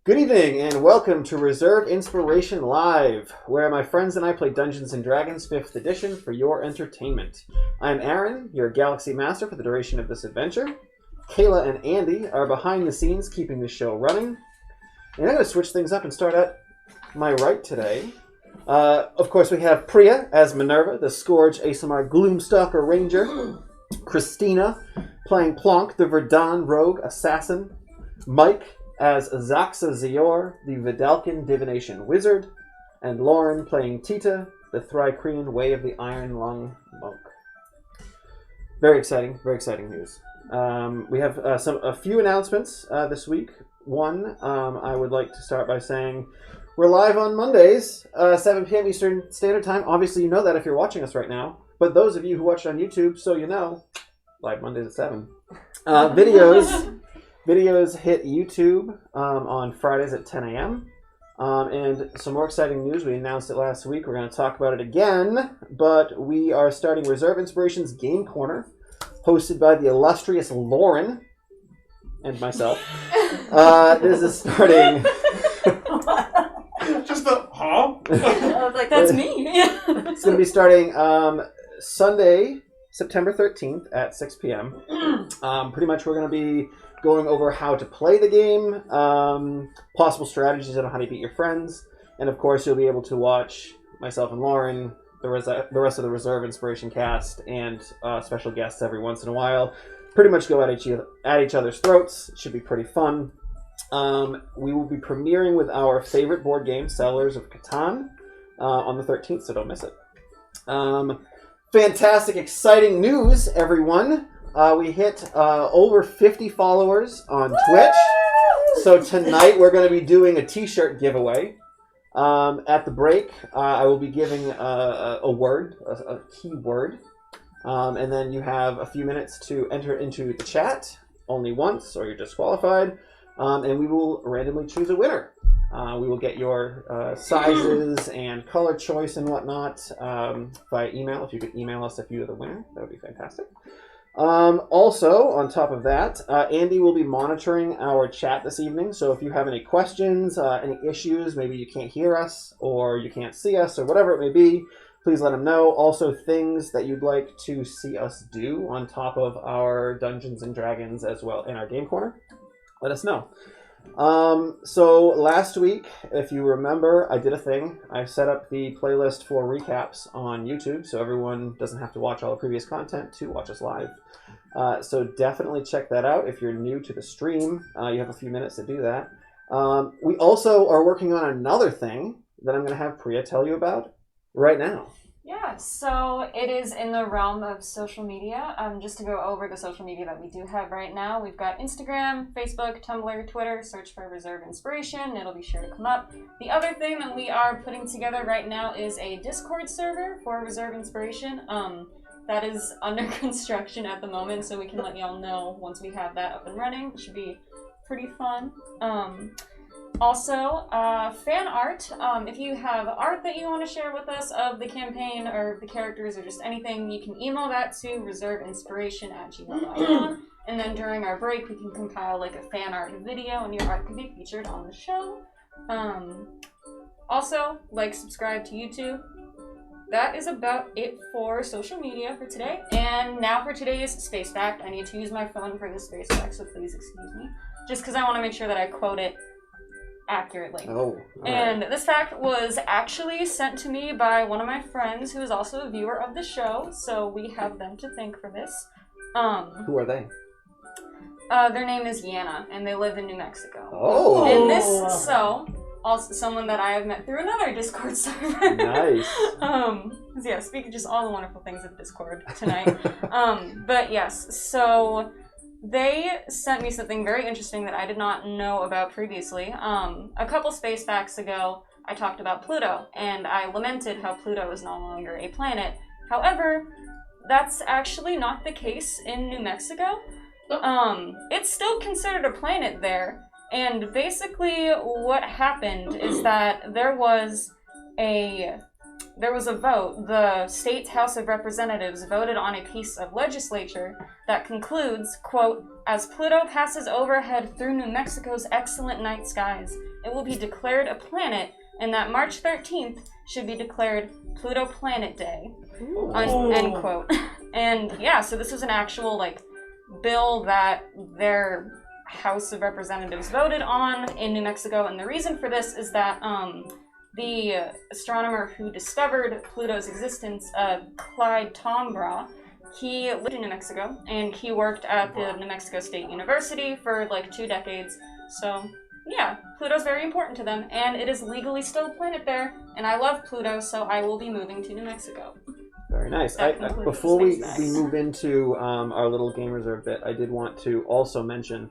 Good evening and welcome to Reserve Inspiration Live, where my friends and I play Dungeons & Dragons 5th edition for your entertainment. I'm Aaron, your Galaxy Master for the duration of this adventure. Kayla and Andy are behind the scenes keeping the show running. And I'm going to switch things up and start at my right today. Of course, we have Priya as Minerva, the Scourge ASMR Gloomstalker Ranger. Christina playing Plonk, the Verdun Rogue Assassin. Mike as Xaaxa Zior, the Vidalcan Divination Wizard, and Lauren playing Tita, the Thrycrean Way of the Iron Lung Monk. Very exciting news. We have a few announcements this week. One, I would like to start by saying we're live on Mondays, 7 p.m. Eastern Standard Time. Obviously, you know that if you're watching us right now. But those of you who watch on YouTube, so you know, live Mondays at 7. Videos hit YouTube on Fridays at 10 a.m. And some more exciting news. We announced it last week. We're going to talk about it again. But we are starting Reserve Inspiration's Game Corner, hosted by the illustrious Lauren and myself. This is starting... Just the, huh? I was like, that's me. It's going to be starting Sunday, September 13th at 6 p.m. Pretty much we're going to be going over how to play the game, possible strategies on how to beat your friends, and of course you'll be able to watch myself and Lauren, the rest of the Reserve Inspiration cast, and special guests every once in a while. Pretty much go at each other's throats. It should be pretty fun. We will be premiering with our favorite board game, Settlers of Catan, on the 13th, so don't miss it. Fantastic, exciting news, everyone. We hit over 50 followers on Twitch. So tonight we're going to be doing a t-shirt giveaway. At the break, I will be giving a word, a key word. And then you have a few minutes to enter into the chat, only once, or you're disqualified. And we will randomly choose a winner. We will get your sizes and color choice and whatnot via email. If you could email us if you're the winner, that would be fantastic. Also, on top of that, Andy will be monitoring our chat this evening. So if you have any questions, any issues, maybe you can't hear us or you can't see us or whatever it may be, please let him know. Also, things that you'd like to see us do on top of our Dungeons and Dragons as well in our Game Corner, let us know. So last week, if you remember, I did a thing. I set up the playlist for recaps on YouTube, so everyone doesn't have to watch all the previous content to watch us live. So definitely check that out. If you're new to the stream, you have a few minutes to do that. We also are working on another thing that I'm going to have Priya tell you about right now. Yeah, so it is in the realm of social media. Just to go over the social media that we do have right now, we've got Instagram, Facebook, Tumblr, Twitter. Search for Reserve Inspiration. It'll be sure to come up. The other thing that we are putting together right now is a Discord server for Reserve Inspiration. That is under construction at the moment, so we can let y'all know once we have that up and running. It should be pretty fun. Also, fan art. If you have art that you want to share with us of the campaign or the characters or just anything, you can email that to reserveinspiration@gmail.com. And then during our break, we can compile like a fan art video, and your art can be featured on the show. Also, subscribe to YouTube. That is about it for social media for today. And now for today's space fact. I need to use my phone for the space fact, so please excuse me. Just because I want to make sure that I quote it accurately. Oh, and this fact was actually sent to me by one of my friends who is also a viewer of the show, so we have them to thank for this. Who are they? Their name is Yana, and they live in New Mexico. Oh! And also someone that I have met through another Discord server. Nice. Yeah, speaking just all the wonderful things of Discord tonight. But yes, so they sent me something very interesting that I did not know about previously. A couple space facts ago, I talked about Pluto, and I lamented how Pluto is no longer a planet. However, that's actually not the case in New Mexico. It's still considered a planet there, and basically what happened is that there was a there was a vote. The state's House of Representatives voted on a piece of legislature that concludes, quote, as Pluto passes overhead through New Mexico's excellent night skies, it will be declared a planet, and that March 13th should be declared Pluto Planet Day. End quote. And yeah, so this was an actual, like, bill that their House of Representatives voted on in New Mexico, and the reason for this is that the astronomer who discovered Pluto's existence, Clyde Tombaugh, he lived in New Mexico, and he worked at the New Mexico State University for like 2 decades. So yeah, Pluto's very important to them, and it is legally still a planet there, and I love Pluto, so I will be moving to New Mexico. Very nice. Before we move into our little game reserve bit, I did want to also mention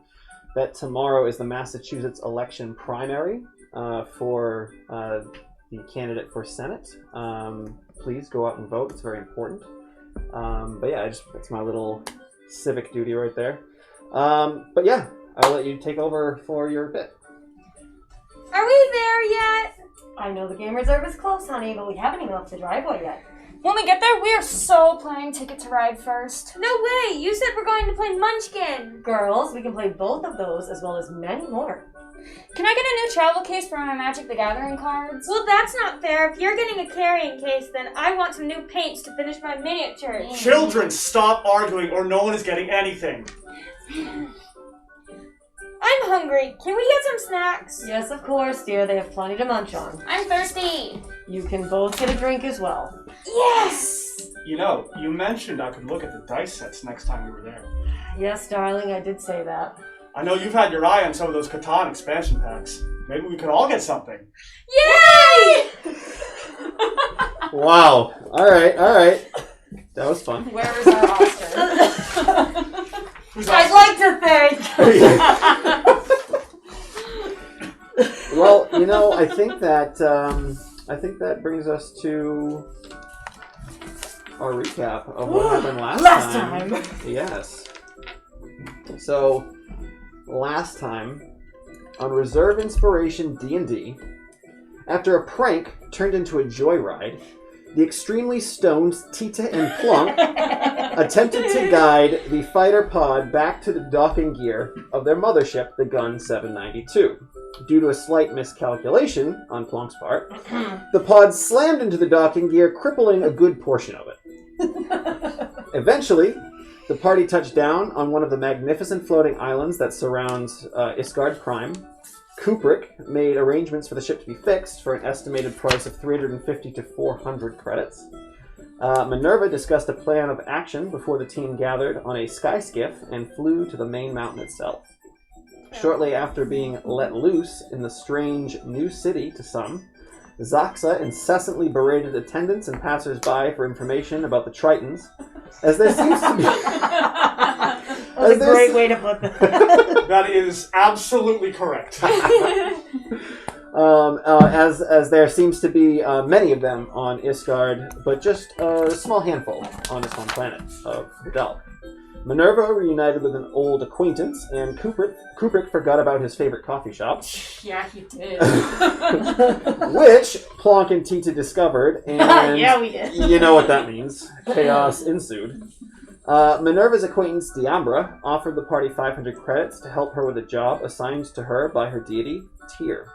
that tomorrow is the Massachusetts election primary for the candidate for Senate. Please go out and vote. It's very important. But yeah, that's my little civic duty right there. But yeah, I'll let you take over for your bit. Are we there yet? I know the game reserve is close, honey, but we haven't even left the driveway yet. When we get there, we are so planning Ticket to Ride first. No way! You said we're going to play Munchkin! Girls, we can play both of those as well as many more. Can I get a new travel case for my Magic the Gathering cards? Well, that's not fair. If you're getting a carrying case, then I want some new paints to finish my miniatures. Children, stop arguing or no one is getting anything. I'm hungry. Can we get some snacks? Yes, of course, dear. They have plenty to munch on. I'm thirsty. You can both get a drink as well. Yes! You know, you mentioned I could look at the dice sets next time we were there. Yes, darling, I did say that. I know you've had your eye on some of those Catan expansion packs. Maybe we could all get something. Yay! Wow. All right. That was fun. Where is our Oscar? I'd like to thank. Well, you know, I think that brings us to our recap of what happened last time. Yes. So, last time on Reserve Inspiration D&D, after a prank turned into a joyride, the extremely stoned Tita and Plunk attempted to guide the fighter pod back to the docking gear of their mothership, the Gun 792. Due to a slight miscalculation on Plunk's part, the pod slammed into the docking gear, crippling a good portion of it. Eventually, the party touched down on one of the magnificent floating islands that surrounds Ysgard Prime. Kubrick made arrangements for the ship to be fixed for an estimated price of 350 to 400 credits. Minerva discussed a plan of action before the team gathered on a sky skiff and flew to the main mountain itself. Shortly after being let loose in the strange new city to some, Xaaxa incessantly berated attendants and passers-by for information about the Tritons, as there seems to be... That's a great way to put that. That is absolutely correct. As there seems to be many of them on Ysgard, but just a small handful on this one planet of Vidal. Minerva reunited with an old acquaintance, and Kubrick forgot about his favorite coffee shop. Yeah, he did. Which Plonk and Tita discovered, and yeah, we did. You know what that means. Chaos ensued. Minerva's acquaintance, Diambra, offered the party 500 credits to help her with a job assigned to her by her deity, Tyr.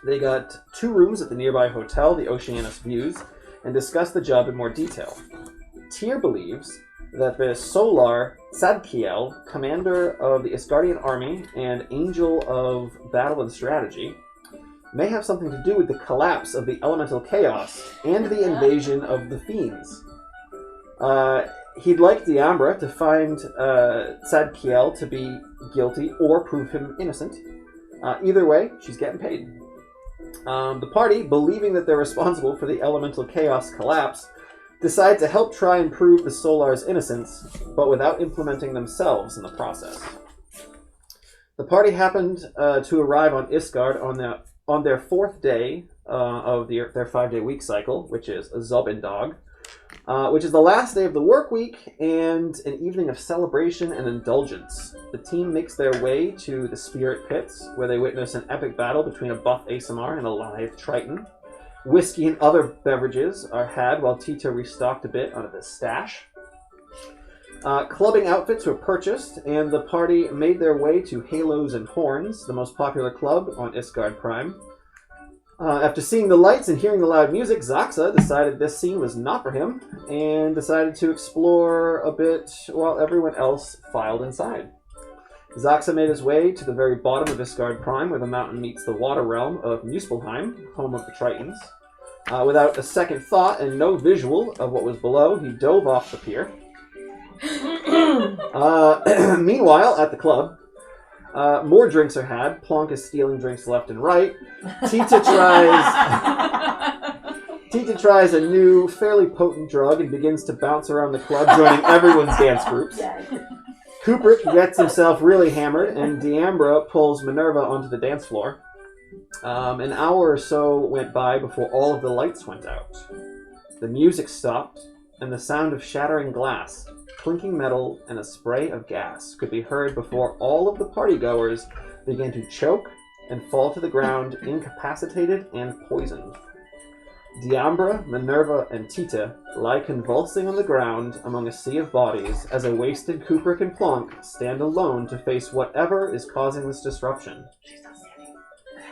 They got 2 rooms at the nearby hotel, the Oceanus Views, and discussed the job in more detail. Tyr believes that the Solar Sadkiel, commander of the Ysgardian army and angel of battle and strategy, may have something to do with the collapse of the elemental chaos and the invasion of the fiends. He'd like Diambra to find Sadkiel to be guilty or prove him innocent. Either way, she's getting paid. The party, believing that they're responsible for the elemental chaos collapse, decide to help try and prove the Solar's innocence, but without implementing themselves in the process. The party happened to arrive on Ysgard on their 4th day of their 5-day week cycle, which is a Zobendog, which is the last day of the work week and an evening of celebration and indulgence. The team makes their way to the Spirit Pits, where they witness an epic battle between a buff Aasimar and a lithe Triton. Whiskey and other beverages are had while Tito restocked a bit out of his stash. Clubbing outfits were purchased, and the party made their way to Halos and Horns, the most popular club on Ysgard Prime. After seeing the lights and hearing the loud music, Xaaxa decided this scene was not for him, and decided to explore a bit while everyone else filed inside. Xaaxa made his way to the very bottom of Ysgard Prime, where the mountain meets the water realm of Muspelheim, home of the Tritons. Without a second thought and no visual of what was below, he dove off the pier. Meanwhile, at the club, more drinks are had. Plonk is stealing drinks left and right. Tita tries a new, fairly potent drug and begins to bounce around the club, joining everyone's dance groups. Kubrick gets himself really hammered, and Diambra pulls Minerva onto the dance floor. An hour or so went by before all of the lights went out. The music stopped, and the sound of shattering glass, clinking metal, and a spray of gas could be heard before all of the partygoers began to choke and fall to the ground, incapacitated and poisoned. Diambra, Minerva, and Tita lie convulsing on the ground among a sea of bodies as a wasted Kubrick and Plonk stand alone to face whatever is causing this disruption.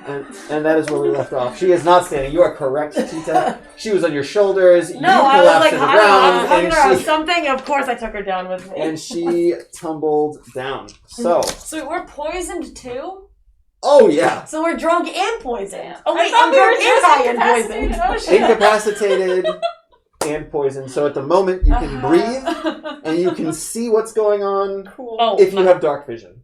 And that is where we left off. She is not standing. You are correct, Tita. She was on your shoulders. No, you I was collapsed like to the hugging ground, her on and something. Of course, I took her down with me. and she tumbled down. So, So we're poisoned too? oh yeah, So we're drunk and poisoned. Oh I wait, thought I'm we were drunk and just high and incapacitated. poisoned. Oh shit. incapacitated and poisoned. So at the moment you can breathe and you can see what's going on Cool. Oh, if you have dark vision.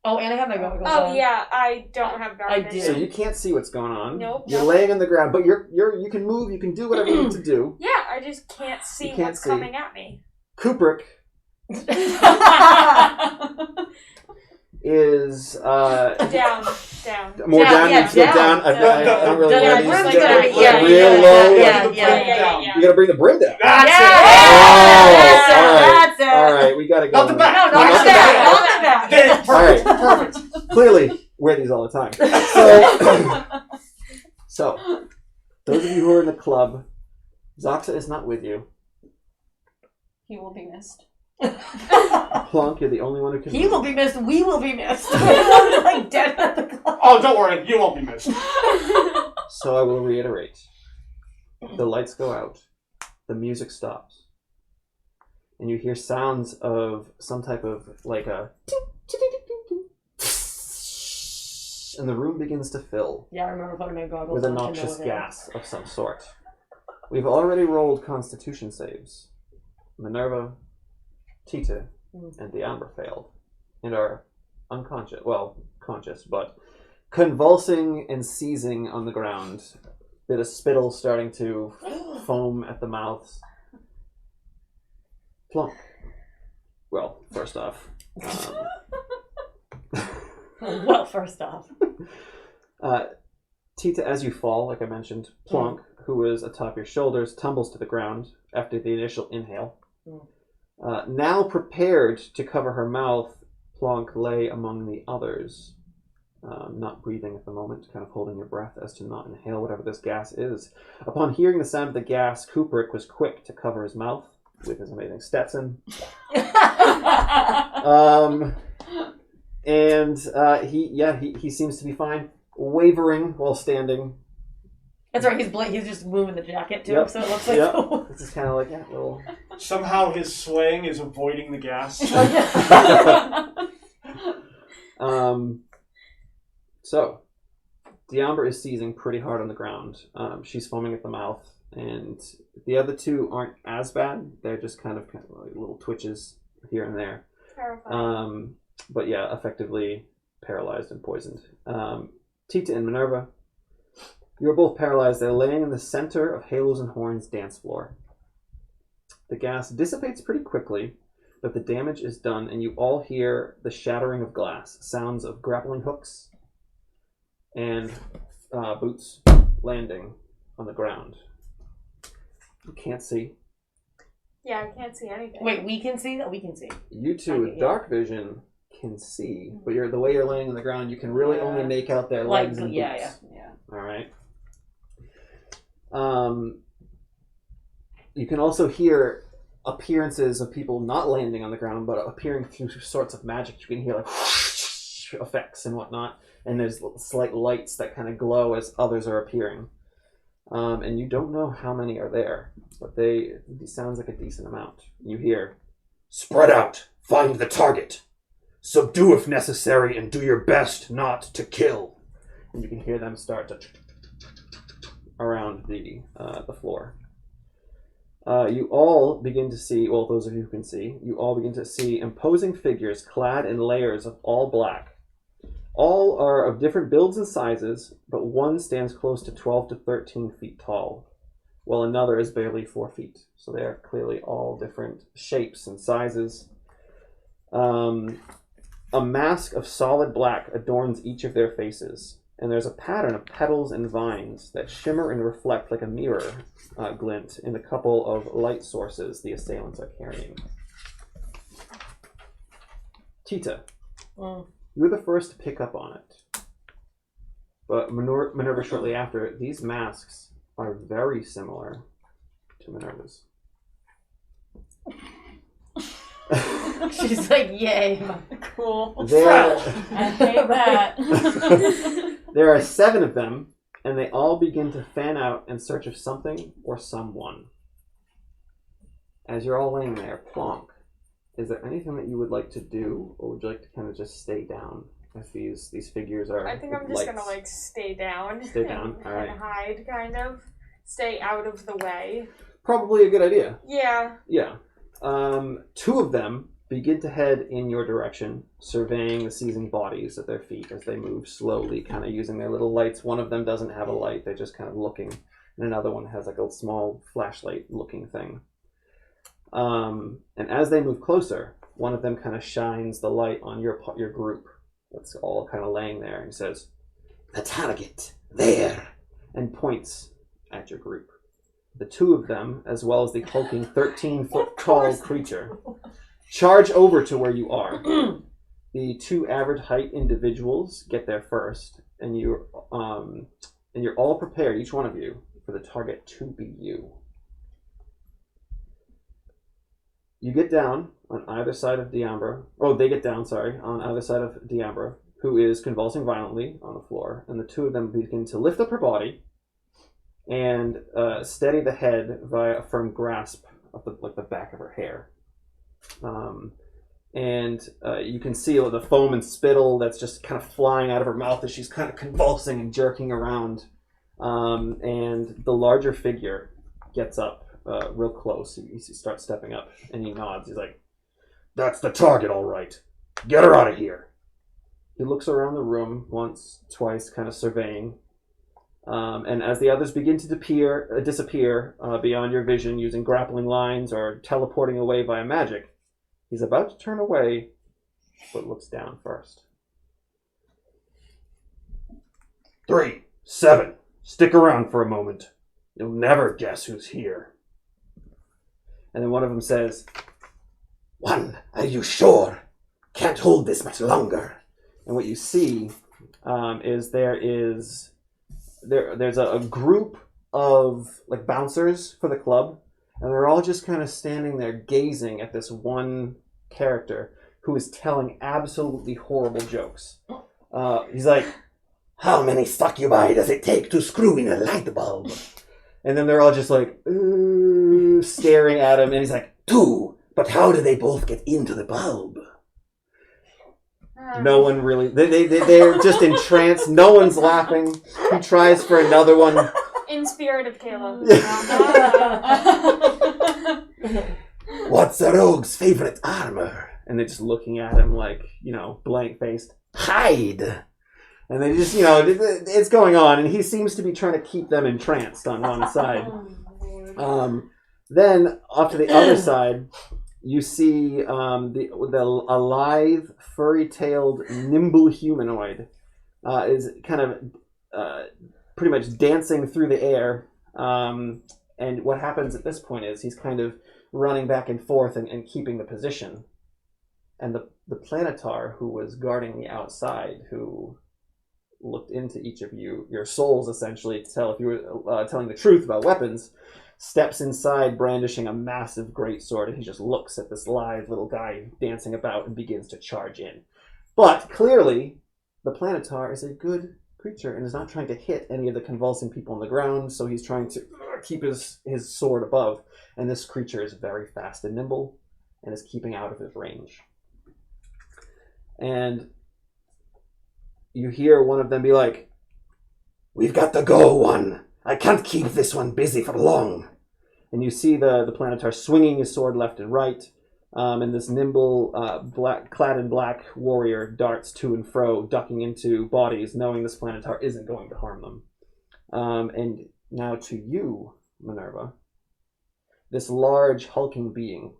Oh, and I have my goggles Oh on. yeah, I don't have dark I vision. So you can't see what's going on. Nope. You're laying on the ground, but you can move. You can do whatever you need to do. Yeah, I just can't see You can't what's see. coming at me. Kubrick is Down. more Down, down. yeah, you can go down. down. I don't really Yeah, know brim's these. gonna be- Like yeah, real yeah, low. yeah, like- Yeah. You gotta bring the brim down. That's Yes! Oh, all right. That's it. All right, we gotta go. Not the back. No, No, not not the the back. back. Not the back. it. All right. Perfect. Clearly, wear these all the time. So, those of you who are in the club, Xaaxa is not with you. He will be missed. Plonk, you're the only one who can. He will be missed. We will be missed. We're like dead at the club. Oh, don't worry. You won't be missed. So I will reiterate. The lights go out. The music stops. And you hear sounds of some type of like a. And the room begins to fill Yeah, I remember putting my goggles with a on to know noxious that. gas of some sort. We've already rolled Constitution saves. Minerva, Tita, and Diambra failed and are unconscious. Well, conscious, but convulsing and seizing on the ground. Bit of spittle starting to foam at the mouths. Plonk. Well, first off. Well, first off. Tita, as you fall, like I mentioned, Plonk, who is atop your shoulders, tumbles to the ground after the initial inhale. Now prepared to cover her mouth, Plonk lay among the others, not breathing at the moment, kind of holding your breath as to not inhale whatever this gas is. Upon hearing the sound of the gas, Kubrick was quick to cover his mouth with his amazing Stetson. And he seems to be fine, wavering while standing. That's right. He's just moving the jacket too, Yep. so it looks like. Yep. This is kind of like a little. Somehow his swaying is avoiding the gas. So, Diambra is seizing pretty hard on the ground. She's foaming at the mouth, and the other two aren't as bad. They're just kind of like little twitches here and there. Terrifying. But yeah, effectively paralyzed and poisoned. Tita and Minerva, you are both paralyzed. They're laying in the center of Halos and Horns' dance floor. The gas dissipates pretty quickly, but the damage is done, and you all hear the shattering of glass, sounds of grappling hooks, and boots landing on the ground. You can't see. Yeah, I can't see anything. Wait, we can see that. We can see. You two with dark vision can see, but the way you're laying on the ground, you can really only make out their legs and boots. Yeah. All right. You can also hear appearances of people not landing on the ground, but appearing through sorts of magic. You can hear like effects and whatnot, and there's slight lights that kind of glow as others are appearing. And you don't know how many are there, but it sounds like a decent amount. You hear, "Spread out, find the target. Subdue if necessary, and do your best not to kill." and you can hear them start to around the floor. You all begin to see, well, those of you who can see, you all begin to see imposing figures clad in layers of all black. All are of different builds and sizes, but one stands close to 12 to 13 feet tall, while another is barely 4 feet. So they are clearly all different shapes and sizes. A mask of solid black adorns each of their faces, and there's a pattern of petals and vines that shimmer and reflect like a mirror glint in the couple of light sources the assailants are carrying. Tita, you're the first to pick up on it. But Minerva shortly after, these masks are very similar to Minerva's. She's like, yay. Cool. I There, hate that. there are 7 of them, and they all begin to fan out in search of something or someone. As you're all laying there, plonk, is there anything that you would like to do, or would you like to kind of just stay down if these figures are I think I'm just lights? gonna like stay down. Stay down, and, alright. and hide, kind of. Stay out of the way. Probably a good idea. Yeah. Yeah. 2 of them begin to head in your direction, surveying the seething bodies at their feet as they move slowly, kind of using their little lights. One of them doesn't have a light, they're just kind of looking. And another one has like a small flashlight looking thing. And as they move closer, one of them kind of shines the light on your group that's all kind of laying there and says, "The target, there." and points at your group. The 2 of them, as well as the hulking 13-foot tall creature, charge over to where you are. The 2 average height individuals get there first, and you're all prepared, each one of you, for the target to be you. You get down on either side of Diambra. Oh, they get down, sorry, on either side of Diambra, who is convulsing violently on the floor, and the 2 of them begin to lift up her body and steady the head via a firm grasp of the back of her hair. And you can see the foam and spittle that's just kind of flying out of her mouth as she's kind of convulsing and jerking around. And the larger figure gets up real close. He starts stepping up and he nods. He's like, "That's the target, all right. Get her out of here." he looks around the room once, twice, kind of surveying. And as the others begin to disappear beyond your vision using grappling lines or teleporting away via magic, he's about to turn away, but looks down first. 3, 7. Stick around for a moment. You'll never guess who's here. And then one of them says, 1, are you sure? Can't hold this much longer. and what you see is there's a group of like bouncers for the club, and they're all just kind of standing there gazing at this one character who is telling absolutely horrible jokes. He's like, How many succubi does it take to screw in a light bulb? and then they're all just like, ooh, staring at him, and he's like, 2, but how do they both get into the bulb? no one really, they're just entranced, no one's laughing. He tries for another one. In spirit of Caleb. What's a rogue's favorite armor? And they're just looking at him like, blank-faced. Hide. And they just, it's going on, and he seems to be trying to keep them entranced on one side. Then, off to the other side, you see a lithe, furry-tailed, nimble humanoid is kind of pretty much dancing through the air. And what happens at this point is he's kind of running back and forth and keeping the position. And the Planetar, who was guarding the outside, who looked into each of you, your souls essentially, to tell if you were telling the truth about weapons, steps inside brandishing a massive greatsword, and he just looks at this live little guy dancing about and begins to charge in. But clearly, the Planetar is a good creature and is not trying to hit any of the convulsing people on the ground, so he's trying to keep his sword above, and this creature is very fast and nimble and is keeping out of his range. And you hear one of them be like, "We've got to go, one. I can't keep this one busy for long." and you see the Planetar swinging his sword left and right, and this nimble, clad in black warrior darts to and fro, ducking into bodies, knowing this Planetar isn't going to harm them. And now to you, Minerva, this large, hulking being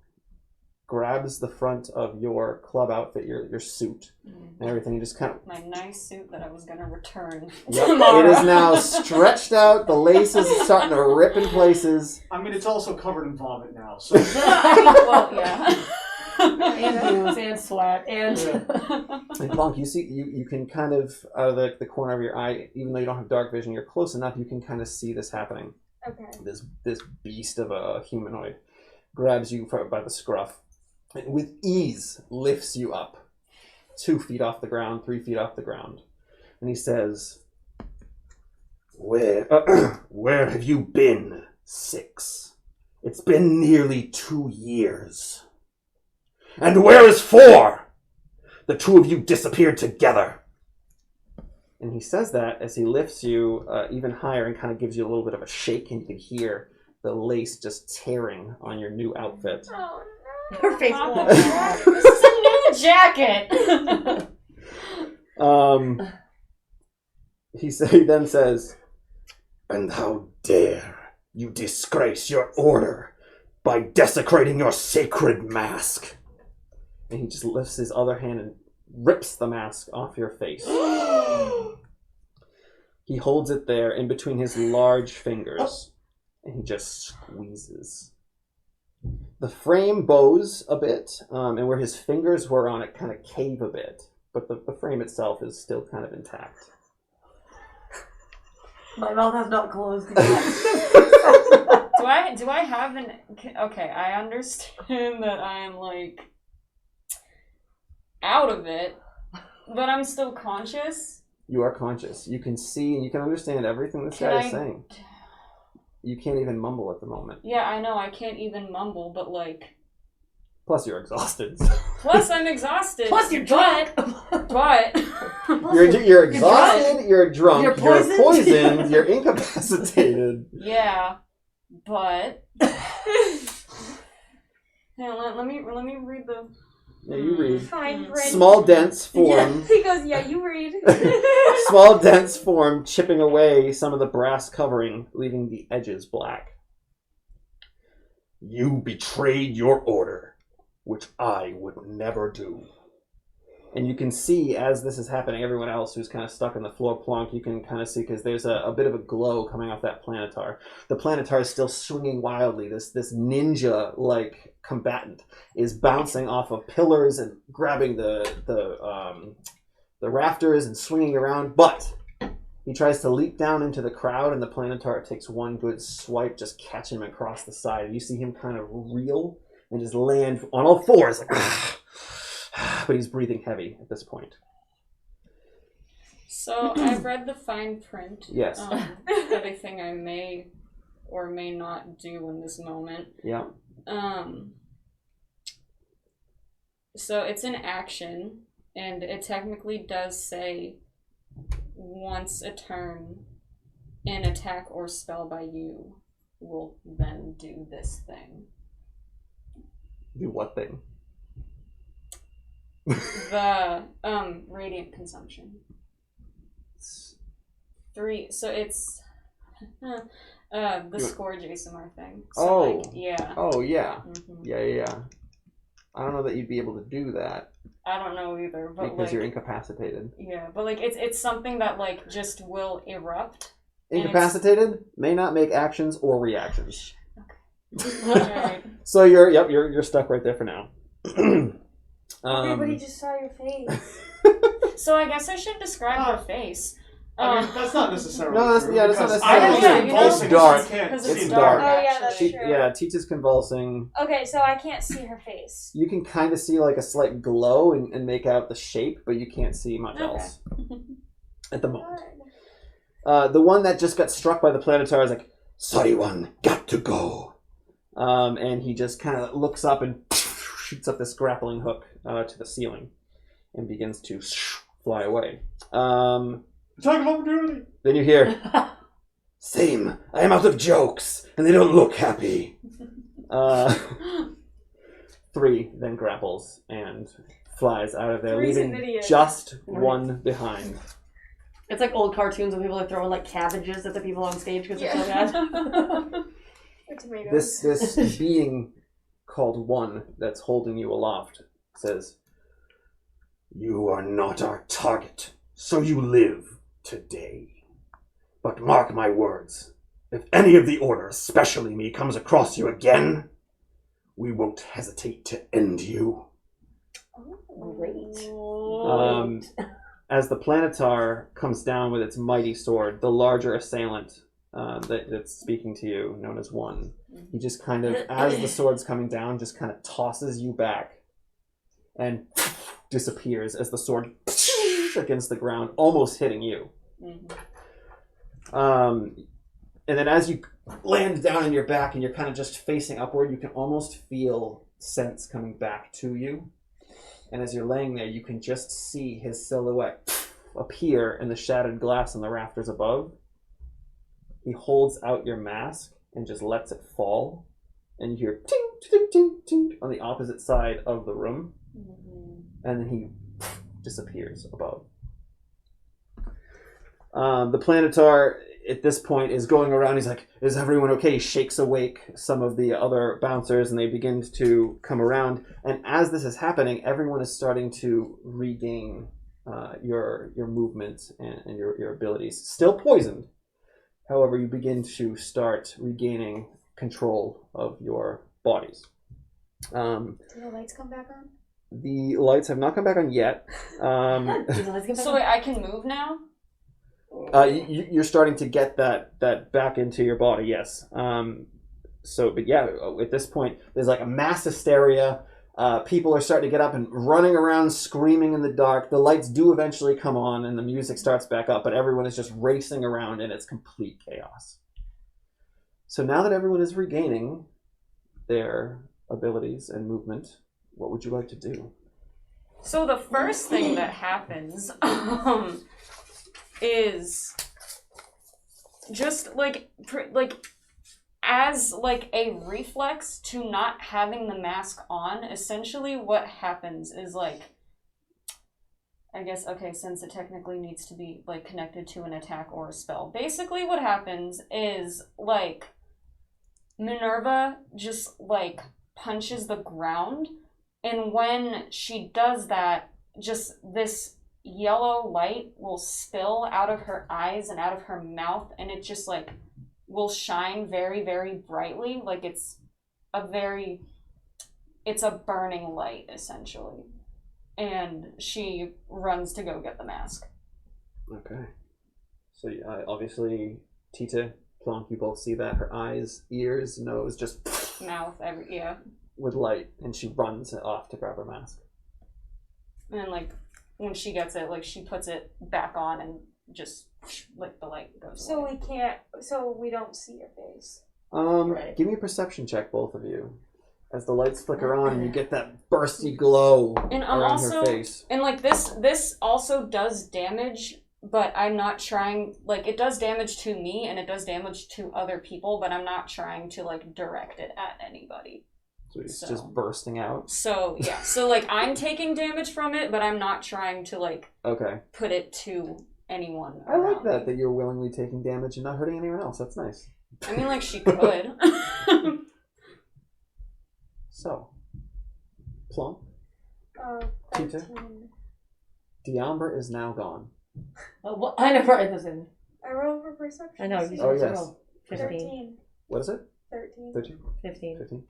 grabs the front of your club outfit, your suit, and everything. You just kind of... My nice suit that I was going to return Yep, tomorrow. it is now stretched out. The laces are starting to rip in places. I mean, it's also covered in vomit now, so... Well, yeah. And booze and sweat and... And Bonk, you see, you can kind of, out of the corner of your eye, even though you don't have dark vision, you're close enough, you can kind of see this happening. Okay. This beast of a humanoid grabs you by the scruff and with ease lifts you up 2 feet off the ground, 3 feet off the ground. And he says, Where have you been, 6? It's been nearly 2 years. And where is 4? The 2 of you disappeared together. and he says that as he lifts you even higher and kind of gives you a little bit of a shake, and you can hear the lace just tearing on your new outfit. Oh no. Her face. Oh, this is a new jacket. He then says, And how dare you disgrace your order by desecrating your sacred mask? and he just lifts his other hand and rips the mask off your face. He holds it there in between his large fingers, and he just squeezes. The frame bows a bit, and where his fingers were on it kind of cave a bit, but the frame itself is still kind of intact. My mouth has not closed yet. Do I have an... Okay, I understand that I'm, like, out of it, but I'm still conscious. You are conscious. You can see and you can understand everything this Can guy is I- saying. You can't even mumble at the moment. Yeah, I know, I can't even mumble, but, like... Plus, you're exhausted. Plus, I'm exhausted. Plus, you're drunk. But... You're exhausted, you're drunk, You're you're poisoned. poisoned, you're incapacitated. Yeah, but... Hang on, let me read the... Yeah, you read. Fine print. Small dents form. He goes, yeah, you read. Small dents form, chipping away some of the brass covering, leaving the edges black. You betrayed your order, which I would never do. And you can see, as this is happening, everyone else who's kind of stuck on the floor plonk, you can kind of see, because there's a bit of a glow coming off that Planetar. The Planetar is still swinging wildly. This ninja-like combatant is bouncing off of pillars and grabbing the rafters and swinging around, but he tries to leap down into the crowd, and the Planetar takes one good swipe, just catching him across the side. And you see him kind of reel and just land on all fours, like, but he's breathing heavy at this point. So, I've read the fine print. Yes. Everything I may or may not do in this moment. Yeah. So it's an action, and it technically does say once a turn, an attack or spell by you will then do this thing. Do what thing? The radiant consumption. 3. So it's the Scourge ASMR thing. So Oh. like, yeah. Oh, yeah. Mhm. Yeah. I don't know that you'd be able to do that I don't know either, but because like you're incapacitated. yeah, but like it's something that like just will erupt. And Incapacitated may not make actions or reactions. Alright. So you're stuck right there for now. Everybody just saw your face. So I guess I should describe her face. I mean, that's not necessarily No, that's- true. yeah, that's not because necessarily I true. convulsing, It's dark. so you can't Because see it's in dark. Oh, yeah, that's actually. true. Yeah, Tita's convulsing. Okay, so I can't see her face. You can kind of see like a slight glow and make out the shape, but you can't see much Okay. else at the moment. The one that just got struck by the Planetar is like, Sorry one, got to go. and he just kind of looks up and shoots up this grappling hook to the ceiling and begins to fly away. Attack of opportunity. Then you hear, Same, I am out of jokes, and they don't look happy. 3 then grapples and flies out of there, Three's an leaving idiot. just one behind. It's like old cartoons when people are throwing like cabbages at the people on stage because they're so bad. Or tomatoes. This being called One that's holding you aloft says, You are not our target, so you live today. But mark my words, if any of the Order, especially me, comes across you again, we won't hesitate to end you. Great. As the Planetar comes down with its mighty sword, the larger assailant that's speaking to you, known as One, he just kind of, as the sword's coming down, just kind of tosses you back and disappears as the sword against the ground, almost hitting you. And then as you land down on your back and you're kind of just facing upward, you can almost feel sense coming back to you. And as you're laying there, you can just see his silhouette appear in the shattered glass on the rafters above. He holds out your mask and just lets it fall. And you hear ting, ting, ting, ting on the opposite side of the room. And then he disappears above. The Planetar at this point is going around. He's like, is everyone okay? He shakes awake some of the other bouncers and they begin to come around. And as this is happening, everyone is starting to regain your movement and your abilities. Still poisoned. However, you begin to start regaining control of your bodies. Do the lights come back on? The lights have not come back on yet. So wait, I can move now? You're starting to get that back into your body, yes. But yeah, at this point, there's like a mass hysteria. People are starting to get up and running around, screaming in the dark. The lights do eventually come on, and the music starts back up, but everyone is just racing around, and it's complete chaos. So now that everyone is regaining their abilities and movement, what would you like to do? So the first thing that happens is just like as like a reflex to not having the mask on. Essentially what happens is like, I guess, okay, since it technically needs to be like connected to an attack or a spell, basically what happens is like Minerva just like punches the ground, and when she does that, just this yellow light will spill out of her eyes and out of her mouth, and it just like will shine very, very brightly. Like it's a burning light essentially. And she runs to go get the mask. Okay. So obviously, Tita, Plonk, you both see that. Her eyes, ears, nose, just Mouth, yeah. with light, and she runs off to grab her mask. And then like when she gets it, like she puts it back on and just like the light goes away. So we don't see your face. Right. Give me a perception check, both of you. As the lights flicker on and you get that bursty glow And around also, her face. and like this also does damage, but I'm not trying, like it does damage to me and it does damage to other people, but I'm not trying to like direct it at anybody. So it's So. just bursting out. So yeah, so like I'm taking damage from it, but I'm not trying to like Okay. put it to anyone I like around that me. you're willingly taking damage and not hurting anyone else. That's nice. I mean, like she could. So, Plonk, 13. Diamber is now gone. Oh, well, I never read this in. I rolled for perception. I know. You Oh, said yes. roll. 15. 13. What is it? 13. 13? 15. 15.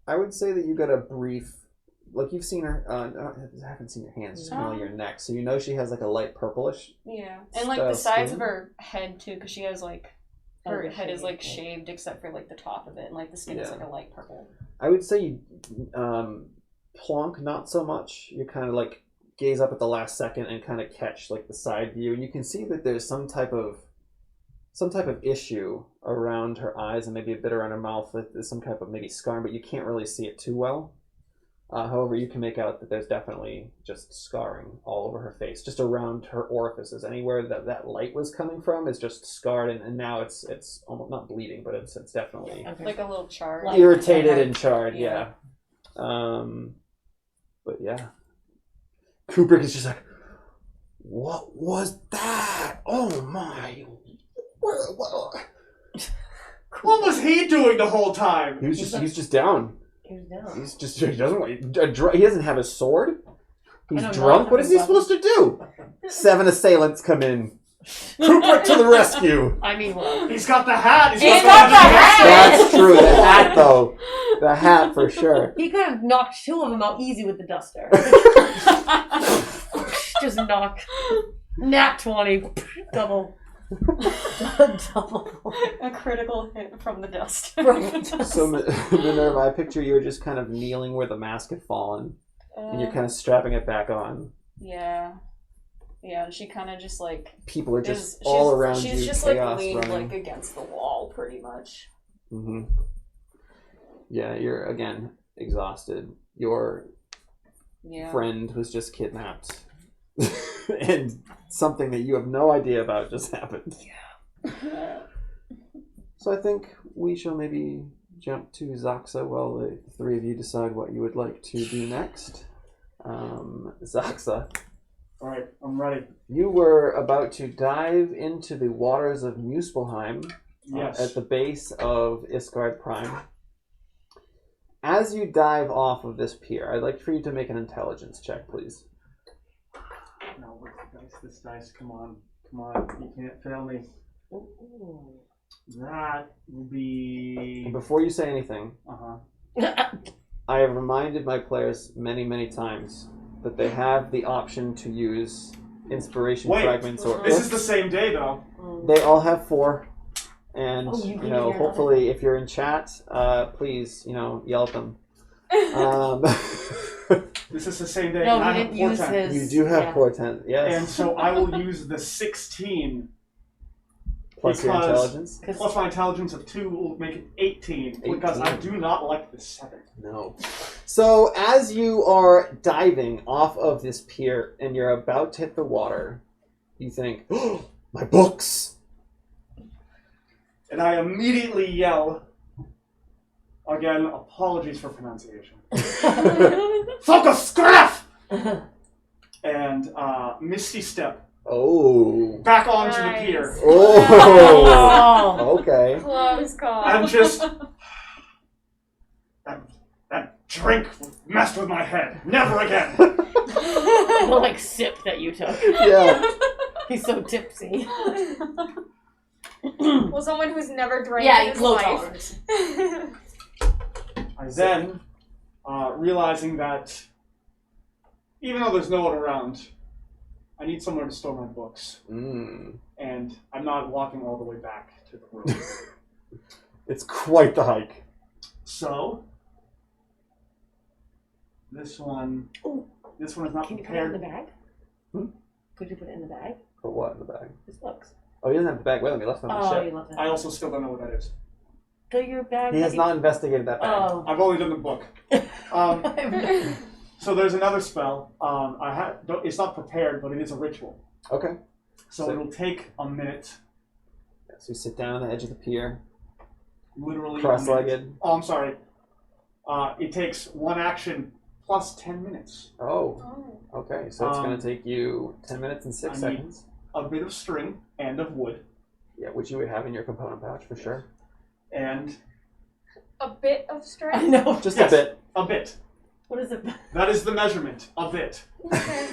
I would say that you got a brief like you've seen her. I haven't seen your hands, just mainly your neck. So you know she has like a light purplish. Yeah, and like the sides skin. of her head too, because she has like her head is like shaved except for like the top of it, and like the skin is like a light purple. I would say you plonk not so much. You kind of like gaze up at the last second and kind of catch like the side view, and you can see that there's some type of issue around her eyes and maybe a bit around her mouth. There's some type of maybe scarring, but you can't really see it too well. However, you can make out that there's definitely just scarring all over her face, just around her orifices. Anywhere that light was coming from is just scarred, and now it's almost not bleeding, but it's definitely like a little char. irritated and charred. Yeah. But yeah, Kubrick is just like, what was that? Oh my! What was he doing the whole time? He's just down. He was down. He doesn't have a sword. He's drunk. What is he supposed to do? 7 assailants come in. Kubrick to the rescue. I mean, what? He's got the hat. He's got the hat. That's true. The hat, though. The hat for sure. He could have knocked 2 of them out easy with the duster. Just knock. Nat 20. Double. A critical hit from the dust. So Minerva, I picture you were just kind of kneeling where the mask had fallen, and you're kind of strapping it back on. Yeah, and she kind of just like people are just all around you. She's just chaos like leaned running. like against the wall, pretty much. Mm-hmm. Yeah, you're again exhausted. Your friend was just kidnapped. And something that you have no idea about just happened. Yeah. So I think we shall maybe jump to Xaaxa while the 3 of you decide what you would like to do next. Xaaxa. Alright, I'm ready. You were about to dive into the waters of Muspelheim at the base of Ysgard Prime. As you dive off of this pier, I'd like for you to make an intelligence check, please. No, where's the dice? This dice, come on. You can't fail me. That will be... And before you say anything, I have reminded my players many, many times that they have the option to use inspiration fragments. Or this is the same day, though. They all have 4. And, hopefully if you're in chat, please, yell at them. This is the same day. No, and he I have didn't use portent. his... You do have portent, yes. And so I will use the 16 plus your intelligence? Plus my intelligence of 2 will make it 18. Because I do not like the 7. No. So as you are diving off of this pier and you're about to hit the water, you think, oh, my books! And I immediately yell, again, apologies for pronunciation. Focus, scrap! And Misty Step. Oh. Back onto the pier. Oh. Okay. Close call. And just... That drink messed with my head. Never again. The like sip that you took. Yeah. He's so tipsy. Well, someone who's never drank in his low life. tolerance. I then, realizing that even though there's no one around, I need somewhere to store my books. And I'm not walking all the way back to the room. It's quite the hike. So, this one is not Can you put it in prepared. the bag? Could you put it in the bag? Put what in the bag? His books. Oh, he doesn't have the bag with him. He left it on the ship. You left it. I also still don't know what that is. So your bag. He has not investigated that bag. Oh. I've only done the book. So there's another spell. It's not prepared, but it is a ritual. Okay. So it'll take a minute. So you sit down on the edge of the pier. Literally. Cross-legged. Oh, I'm sorry. It takes 1 action plus 10 minutes. Oh. Okay. So it's going to take you 10 minutes and 6 seconds. A bit of string and of wood. Yeah, which you would have in your component pouch for sure. And A bit of strength? I know. Just a bit. A bit. What is it? That is the measurement. A bit. Okay.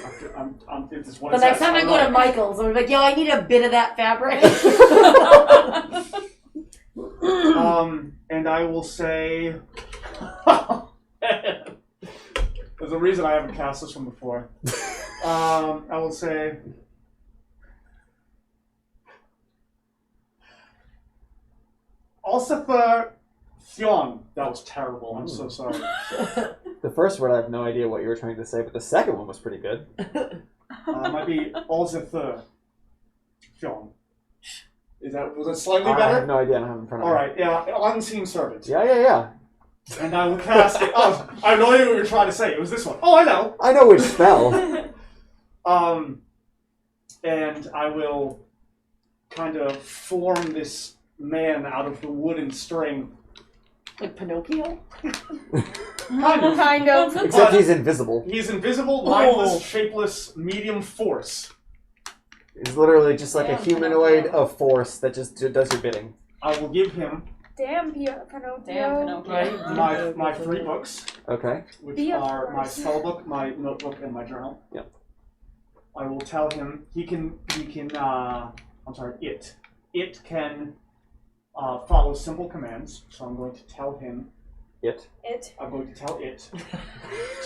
This is what The it next says time I go to online. Michael's, I'm like, yo, I need a bit of that fabric. And I will say... There's a reason I haven't cast this one before. I will say... Ulsifer Fionn. That was terrible. I'm so sorry. The first word, I have no idea what you were trying to say, but the second one was pretty good. Might be Ulsifer Fionn. Was that slightly I better? have no idea. I don't have it in front of me. Alright, yeah, Unseen Servant. Yeah. And I will cast it. Oh, I have no idea what you were trying to say. It was this one. Oh, I know. I know which spell. And I will kind of form this man out of the wooden string. Like Pinocchio? Kind of. Except he's invisible. He's invisible, mindless, shapeless, medium force. He's literally just like a Damn, humanoid Pinocchio. of force that just does your bidding. I will give him Damn, Pinocchio. Damn Pinocchio. my 3 books, Okay. which Be a are my force. spell book, my notebook, and my journal. Yep. I will tell him it can follow simple commands, so I'm going to tell him I'm going to tell it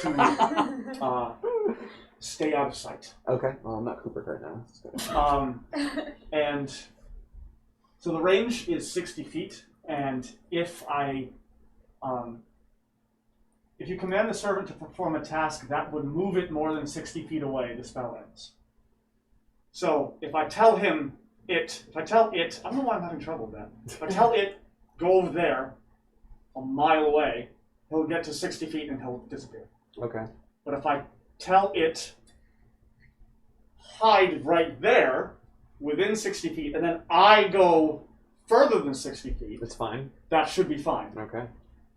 to stay out of sight. Okay. Well, I'm not Cooper right now. And so the range is 60 feet, and if you command the servant to perform a task that would move it more than 60 feet away, the spell ends. So if I tell I don't know why I'm having trouble with that. If I tell it, go over there, a mile away, he'll get to 60 feet and he'll disappear. Okay. But if I tell it, hide right there, within 60 feet, and then I go further than 60 feet, That's fine. that should be fine. Okay.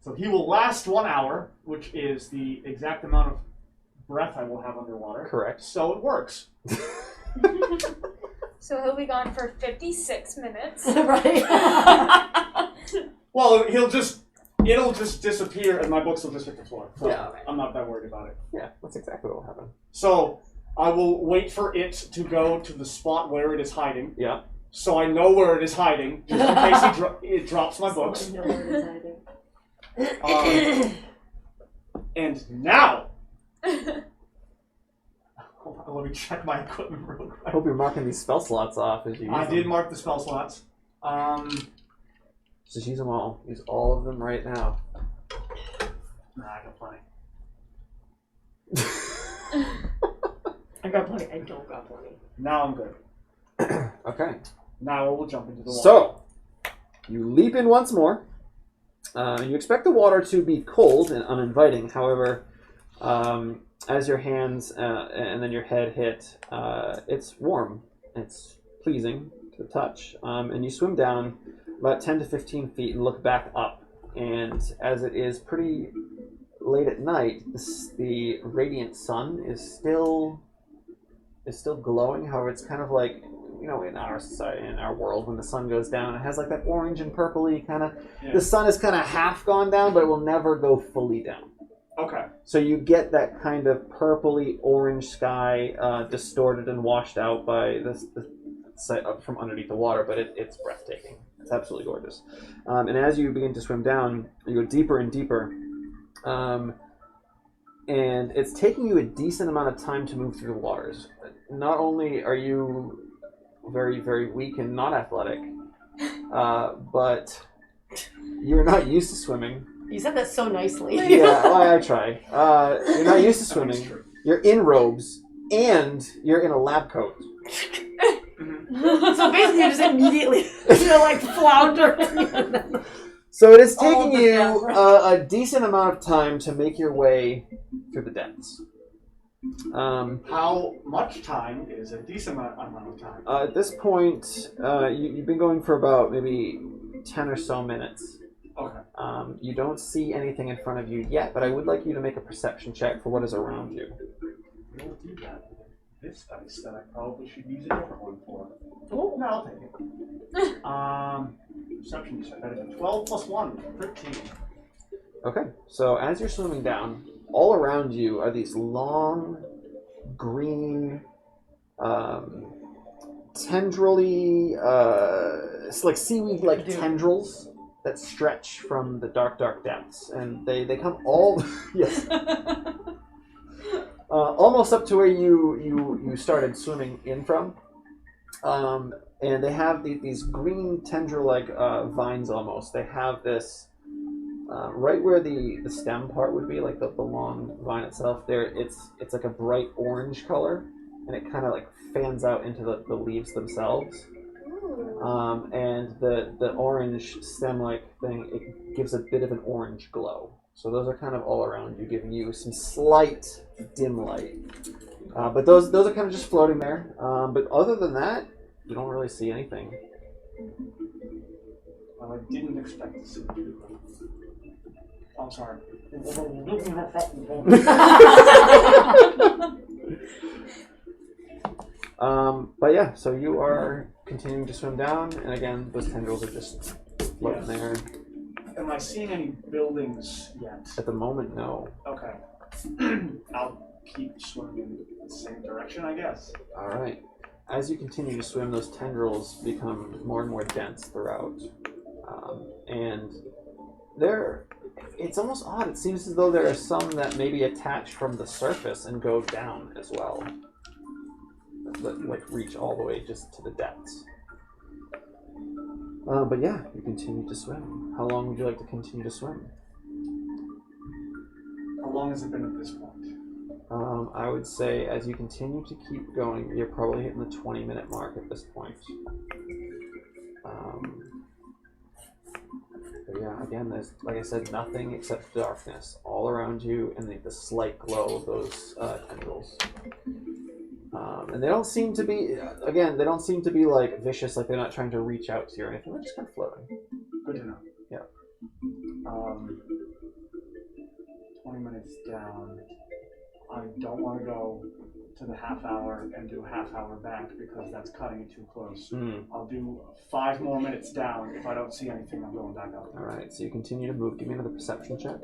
So he will last 1 hour, which is the exact amount of breath I will have underwater. Correct. So it works. So he'll be gone for 56 minutes. Right? Well, it'll just disappear, and my books will just hit the floor. So Yeah. I'm not that worried about it. Yeah, that's exactly what will happen. So I will wait for it to go to the spot where it is hiding. Yeah. So I know where it is hiding, just in case it drops my books. I know where it's hiding. And now, hold on, let me check my equipment real I quick. hope you're marking these spell slots off as you use I them. did mark the spell slots. Just use them all. Use all of them right now. Nah, I got plenty. I got plenty. I don't got plenty. Now I'm good. Okay. Now we'll jump into the water. So, you leap in once more. You expect the water to be cold and uninviting. However, as your hands and then your head hit, it's warm. It's pleasing to the touch. And you swim down about 10 to 15 feet and look back up. And as it is pretty late at night, the radiant sun is still glowing. However, it's kind of like, you know, in our society, in our world, when the sun goes down, it has like that orange and purpley kind of. Yeah. The sun is kind of half gone down, but it will never go fully down. Okay. So you get that kind of purpley orange sky, distorted and washed out by the sight from underneath the water, but it's breathtaking. It's absolutely gorgeous. And as you begin to swim down, you go deeper and deeper. And it's taking you a decent amount of time to move through the waters. Not only are you very, very weak and not athletic, but you're not used to swimming. You said that so nicely. Yeah, well, I try. You're not used to swimming. You're in robes, and you're in a lab coat. So basically, you just immediately, like flounder. So it is All taking the you fabric. a decent amount of time to make your way through the depths. How much time is a decent amount of time? At this point, you've been going for about maybe 10 or so minutes. Okay. You don't see anything in front of you yet, but I would like you to make a perception check for what is around you. We'll do that. This dice that I probably should use a different one for. Oh, no, I'll take it. Perception check. That is a 12 plus 1. 13. Okay, so as you're swimming down, all around you are these long, green, tendrily, it's like seaweed-like tendrils that stretch from the dark, dark depths, and they come all yes. almost up to where you started swimming in from. And they have these green tendril-like vines almost. They have this right where the stem part would be, like the long vine itself. There, it's like a bright orange color, and it kind of like fans out into the leaves themselves. And the orange stem-like thing, it gives a bit of an orange glow. So those are kind of all around you, giving you some slight dim light. But those are kind of just floating there. But other than that, you don't really see anything. Well, I didn't expect to see you. I'm sorry. But yeah, so you are continuing to swim down, and again, those tendrils are just floating there. Am I seeing any buildings yet? At the moment, no. Okay. I'll keep swimming in the same direction, I guess. All right. As you continue to swim, those tendrils become more and more dense throughout. And it's almost odd. It seems as though there are some that maybe attach from the surface and go down as well. That like reach all the way just to the depths. But yeah, you continue to swim. How long would you like to continue to swim? How long has it been at this point? I would say as you continue to keep going, you're probably hitting the 20-minute mark at this point. But yeah, again, there's, like I said, nothing except darkness all around you and the slight glow of those tendrils. And they don't seem to be, like vicious, like they're not trying to reach out to you or anything. They're just kind of floating. Good to know. Yeah. 20 minutes down. I don't want to go to the half hour and do half hour back because that's cutting it too close. I'll do 5 more minutes down. If I don't see anything, I'm going back up. All right, so you continue to move. Give me another perception check.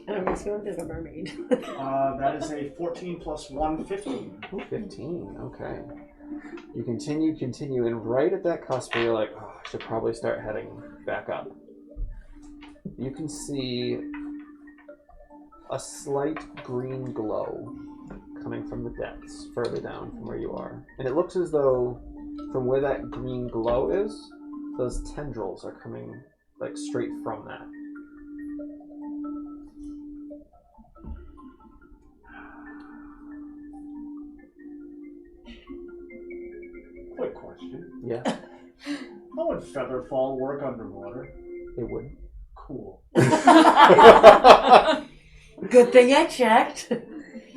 It makes me want to be a mermaid. That is a 14 plus 1, 15. Ooh, 15, okay. You continue, and right at that cusp where you're like, oh, I should probably start heading back up. You can see a slight green glow coming from the depths, further down from where you are. And it looks as though from where that green glow is, those tendrils are coming like straight from that. Quick question. Yeah, How would Featherfall work underwater? it would. Cool. Good thing I checked.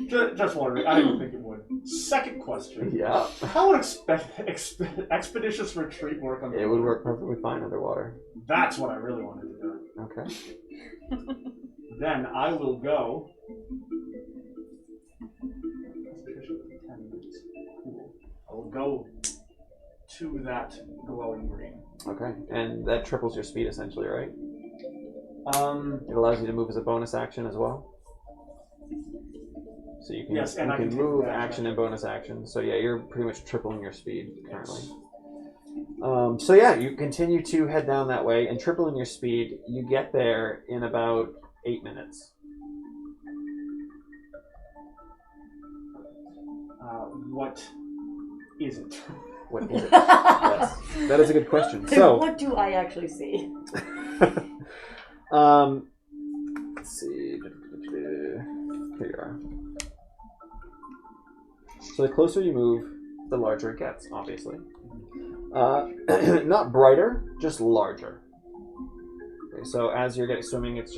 Just wondering. I didn't think it would. Second question. Yeah. How would Expeditious Retreat work underwater? It would work perfectly fine underwater. That's what I really wanted to do. Okay. Then I will go. Cool. I will go to that glowing green. Okay. And that triples your speed essentially, right? It It allows you to move as a bonus action as well. So you can, Yes, and you I can can move take action and bonus action. So yeah, you're pretty much tripling your speed currently. Yes. So yeah, you continue to head down that way and tripling your speed. You get there in about 8 minutes. What is it? What is it? Yes, that is a good question. So what do I actually see? let's see. Here you are. So the closer you move, the larger it gets, obviously. Not brighter, just larger. Okay, so as you're getting swimming, it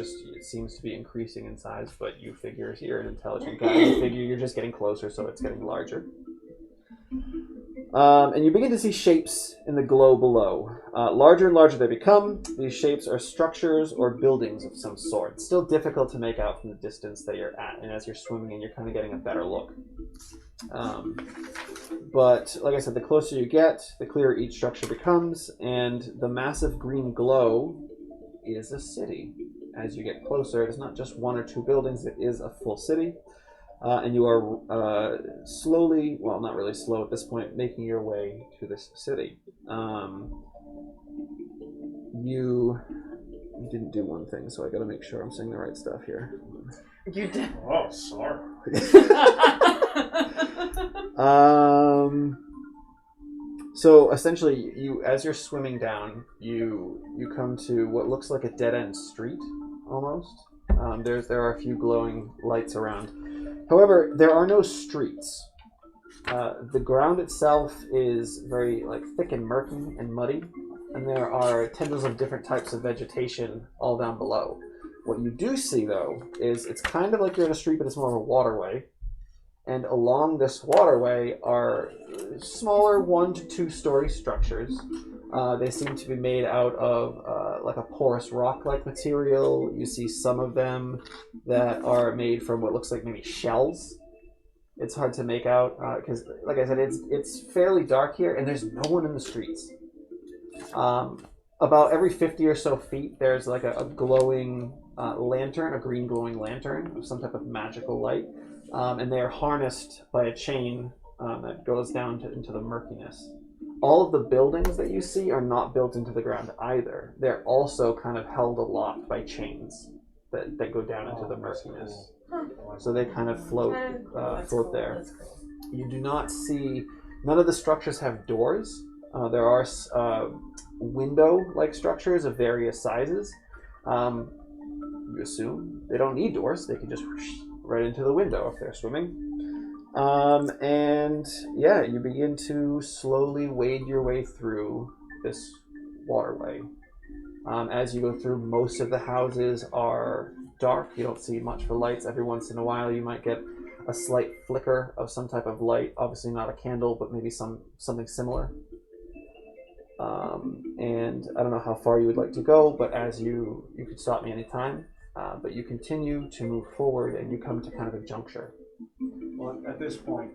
seems to be increasing in size, but you figure you're an intelligent guy. You figure you're just getting closer, so it's getting larger. And you begin to see shapes in the glow below. Larger and larger they become. These shapes are structures or buildings of some sort. It's still difficult to make out from the distance that you're at, and as you're swimming in, you're kind of getting a better look. But like I said, the closer you get, the clearer each structure becomes, and the massive green glow is a city. As you get closer, it is not just 1 or 2 buildings, it is a full city. And you are slowly, well, not really slow at this point, making your way to this city. You didn't do one thing, so I got to make sure I'm saying the right stuff here. You did. Oh, sorry. So essentially, as you're swimming down, you come to what looks like a dead end street, almost. There are a few glowing lights around. However, there are no streets. The ground itself is very thick and murky and muddy, and there are tendrils of different types of vegetation all down below. What you do see, though, is it's kind of like you're in a street, but it's more of a waterway. And along this waterway are smaller 1 to 2 story structures. They seem to be made out of like a porous rock-like material. You see some of them that are made from what looks like maybe shells. It's hard to make out because, like I said, it's fairly dark here, and there's no one in the streets. About every 50 or so feet, there's like a glowing lantern, a green glowing lantern of some type of magical light. And they are harnessed by a chain that goes down into the murkiness. All of the buildings that you see are not built into the ground either. They're also kind of held aloft by chains that go down into the murkiness. Cool. So they kind of float there. That's cool. You do not see, none of the structures have doors. There are window-like structures of various sizes. You assume they don't need doors. They can just right into the window if they're swimming. And yeah, you begin to slowly wade your way through this waterway. As you go through, most of the houses are dark. You don't see much for lights. Every once in a while you might get a slight flicker of some type of light. Obviously not a candle, but maybe something similar. And I don't know how far you would like to go, but as you could stop me anytime. But you continue to move forward, and you come to kind of a juncture. Well, at this point,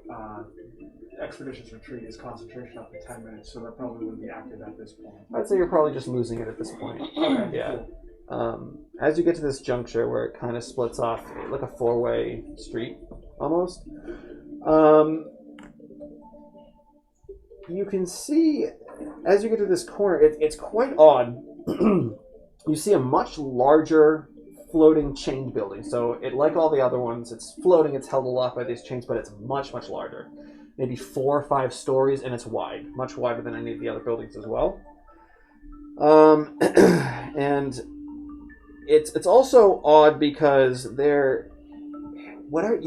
Expeditions Retreat is concentration up to 10 minutes, so that probably wouldn't be active at this point. I'd say you're probably just losing it at this point. Okay, Yeah. cool. As you get to this juncture where it kind of splits off like a 4-way street, almost, you can see, as you get to this corner, it's quite odd. You see a much larger floating chain building. So it, like all the other ones, it's floating, it's held aloft by these chains, but it's much, much larger. Maybe 4 or 5 stories, and it's wide, much wider than any of the other buildings as well. And it's also odd because you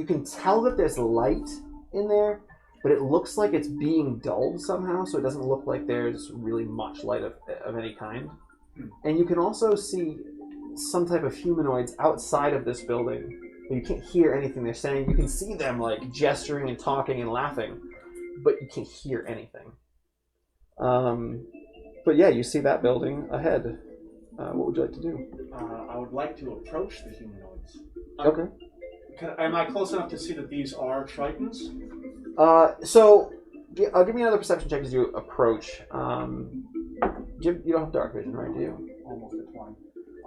can tell that there's light in there, but it looks like it's being dulled somehow, so it doesn't look like there's really much light of any kind. And you can also see some type of humanoids outside of this building, but you can't hear anything they're saying. You can see them gesturing and talking and laughing, but you can't hear anything. But yeah, you see that building ahead. What would you like to do? I would like to approach the humanoids. Okay. Am I close enough to see that these are Tritons? So I'll give me another perception check as you approach. You don't have dark vision, right? Do you? Almost at 20.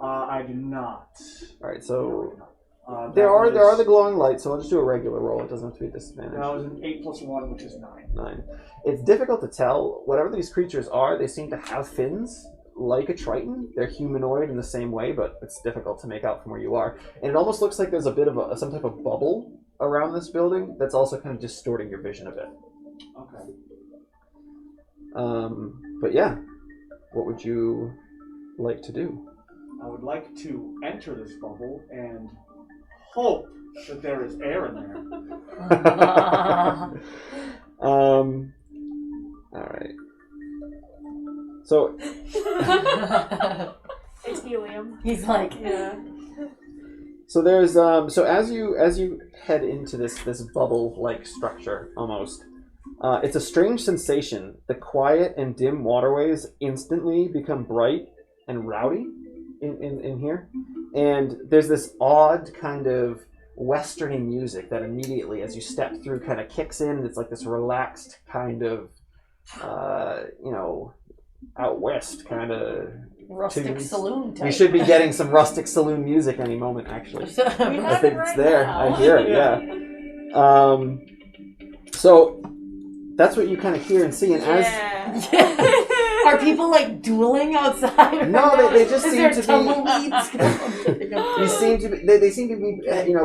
I do not. All right. So There there are the glowing lights. So I'll just do a regular roll. It doesn't have to be a disadvantage. That was an 8 plus 1, which is 9. 9. It's difficult to tell. Whatever these creatures are, they seem to have fins like a Triton. They're humanoid in the same way, but it's difficult to make out from where you are. And it almost looks like there's a bit of some type of bubble around this building that's also kind of distorting your vision a bit. Okay. But yeah, what would you like to do? I would like to enter this bubble and hope that there is air in there. All right. So It's helium. He's like, Yeah. so there's so as you head into this bubble-like structure almost, it's a strange sensation. The quiet and dim waterways instantly become bright and rowdy in here, and there's this odd kind of westerny music that immediately, as you step through, kind of kicks in. It's like this relaxed kind of, out west kind of rustic tunes. saloon type. We should be getting some rustic saloon music any moment, actually. We I have think it it's right there. now. I hear it, yeah. So that's what you kind of hear and see, and Yeah. Are people like dueling outside? No, they just Is seem there to be. tumbleweeds? They seem to be,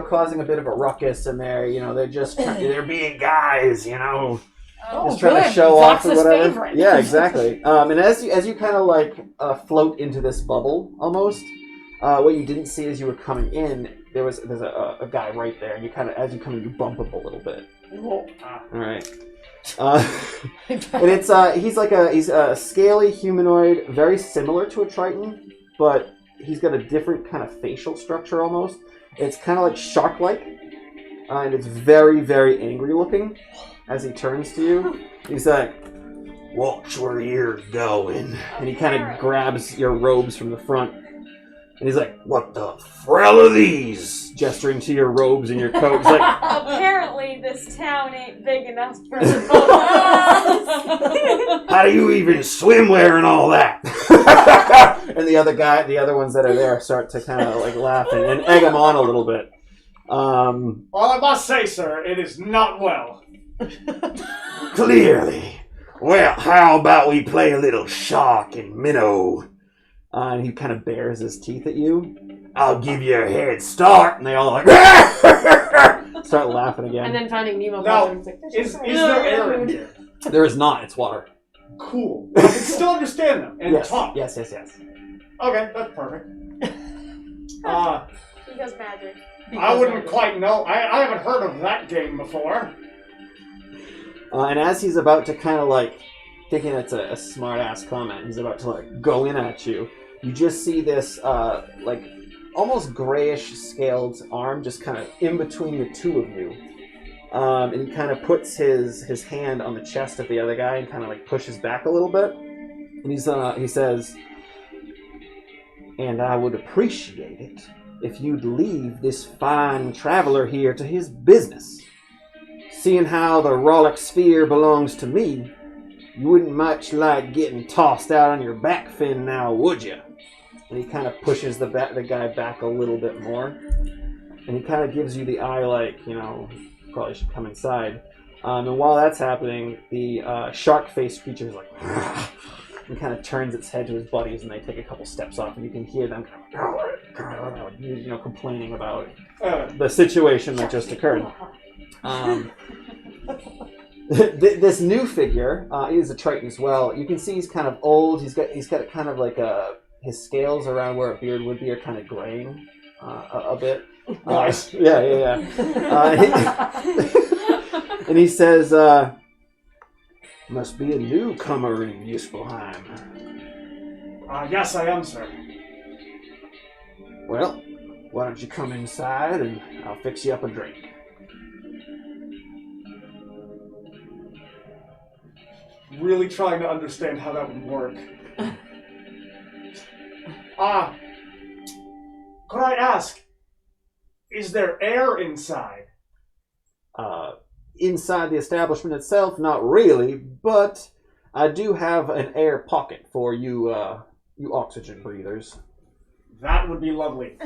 causing a bit of a ruckus in there. They're being guys, Oh, just trying to good. show off or Xaaxa's whatever. favorite. Yeah, exactly. And as you kind of like float into this bubble, almost, what you didn't see as you were coming in, there's a guy right there, and you kind of as you come in, you bump him a little bit. All right. And he's a scaly humanoid, very similar to a Triton, but he's got a different kind of facial structure almost. It's kind of like shark-like, and it's very, very angry looking as he turns to you. He's like, "Watch where you're going," and he kind of grabs your robes from the front. And he's like, "What the frell are these?" Gesturing to your robes and your coat. He's like, apparently this town ain't big enough for the both of us. How do you even swim wearing all that? and the other ones that are there start to kind of like laughing and egg him on a little bit. Well, I must say, sir, it is not well. Clearly. Well, how about we play a little shark and minnow? And he kind of bares his teeth at you. I'll give you a head start. And they all like start laughing again. And then Finding Nemo. Now, Like, is there air in here? There is not. It's water. Cool. I can still understand them and talk. Yes. Okay, that's perfect. Because magic. I wouldn't quite know. I haven't heard of that game before. And as he's about to kind of like, thinking it's a smart-ass comment, he's about to like go in at you, you just see this like almost grayish scaled arm just kind of in between the two of you. And he kind of puts his hand on the chest of the other guy and kind of like pushes back a little bit. And he says, "And I would appreciate it if you'd leave this fine traveler here to his business. Seeing how the Rollick sphere belongs to me, you wouldn't much like getting tossed out on your back fin now, would you?" And he kind of pushes the guy back a little bit more. And he kind of gives you the eye like, probably should come inside. And while that's happening, the shark-faced creature is like, and kind of turns its head to his buddies, and they take a couple steps off, and you can hear them kind of complaining about the situation that just occurred. This new figure is a Triton as well. You can see he's kind of old. He's got kind of like his scales around where a beard would be are kind of graying a bit. Nice. Yeah. And he says, "Must be a newcomer in Muspelheim." Yes, I am, sir. "Well, why don't you come inside and I'll fix you up a drink." Really trying to understand how that would work. Could I ask, is there air inside? Inside the establishment itself, not really, but I do have an air pocket for you oxygen breathers. That would be lovely.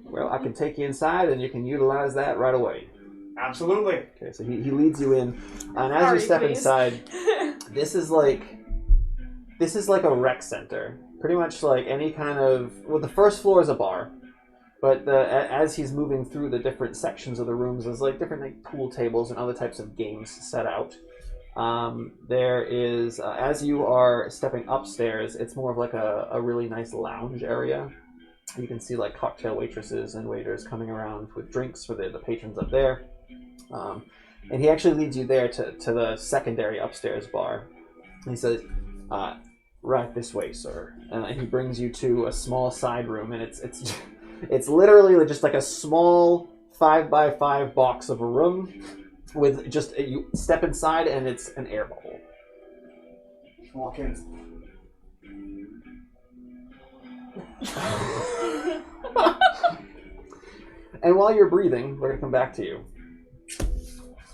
Well, I can take you inside and you can utilize that right away. Absolutely. Okay, so he leads you in, and as Hurry, you step please. inside, this is like a rec center. Pretty much like any kind of... Well, the first floor is a bar, but as he's moving through the different sections of the rooms, there's like different like pool tables and other types of games set out. There is, as you are stepping upstairs, it's more of like a really nice lounge area. You can see like cocktail waitresses and waiters coming around with drinks for the patrons up there. And he actually leads you there to the secondary upstairs bar. And he says, "Right this way, sir." And he brings you to a small side room, and it's literally just like a small 5x5 box of a room with just you step inside, and it's an air bubble. Walk in. And while you're breathing, we're gonna come back to you.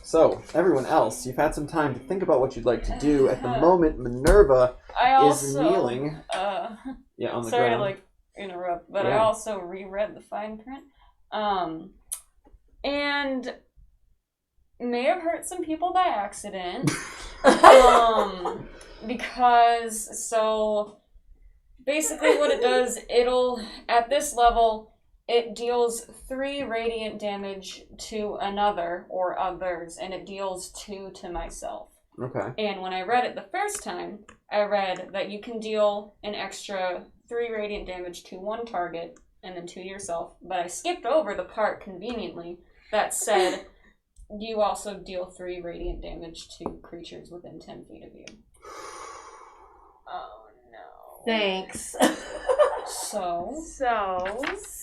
So, everyone else, you've had some time to think about what you'd like to do. At the moment, Minerva is kneeling. On the Sorry ground. to interrupt, but I Yeah. also reread the fine print. And may have hurt some people by accident. Because, so, basically what it does, at this level, it deals 3 radiant damage to another or others, and it deals 2 to myself. Okay. And when I read it the first time, I read that you can deal an extra 3 radiant damage to one target and then 2 to yourself, but I skipped over the part conveniently that said you also deal 3 radiant damage to creatures within 10 feet of you. Oh no. Thanks. So.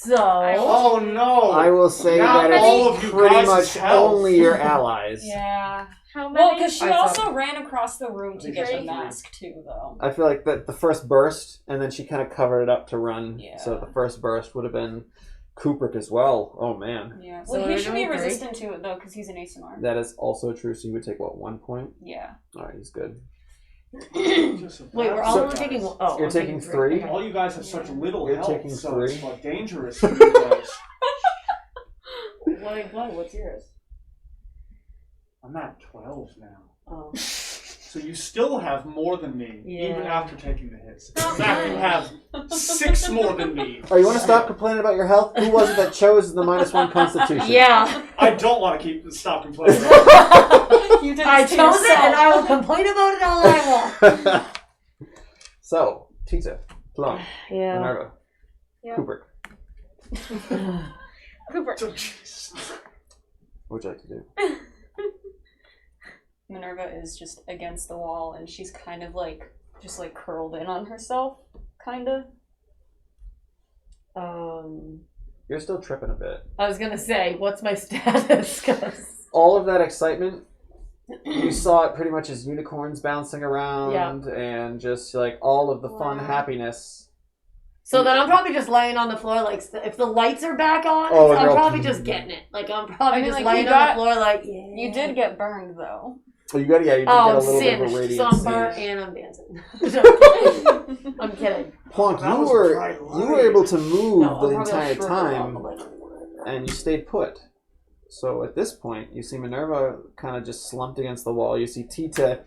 Oh no! I will say Now that all it's of you pretty guys' much health. only your allies. Yeah. How many? Well, because she I saw- also ran across the room to get the 3. mask too, though. I feel like that the first burst, and then she kind of covered it up to run. Yeah. So the first burst would have been Kubrick as well. Oh man. Yeah. So Well, he we're should be doing 3? resistant to it though, because he's an ASMR. That is also true. So you would take what, 1 point? Yeah. All right, he's good. Just a Wait, we're bad all guys. taking. Oh, You're I'm taking 3? Okay. All you guys have such little You're health, taking so 3. it's like dangerous for you guys. Why? What's yours? I'm at 12 now. Oh. So you still have more than me, even Yeah. after taking the hits. In fact, you have 6 more than me. Oh, you want to stop complaining about your health? Who was it that chose the -1 Constitution? Yeah. I don't want to stop complaining. You did I this to chose it, yourself. and I will complain about it all I want. So, Tita, Plum, Yeah. Minerva, Yeah. Kubrick, Cooper. So, Jesus. what would you like to do? Minerva is just against the wall, and she's kind of like, just like curled in on herself, kind of. You're still tripping a bit. I was gonna say, what's my status? 'Cause All of that excitement, you saw it pretty much as unicorns bouncing around and just like all of the fun happiness. so then I'm probably just laying on the floor, like if the lights are back on, Oh, I'm no. probably just getting it. Like I'm probably I mean, just like, laying you on got- the floor, like yeah. You did get burned, though. Oh, you did get a I'm little bit of a singed, radiant so I'm burnt singe. and I'm dancing. I'm kidding. Plonk, That you was were bright able to move No, the I'm probably entire shriveled up, time, but, like, and you stayed put. So at this point, you see Minerva kind of just slumped against the wall. You see Tita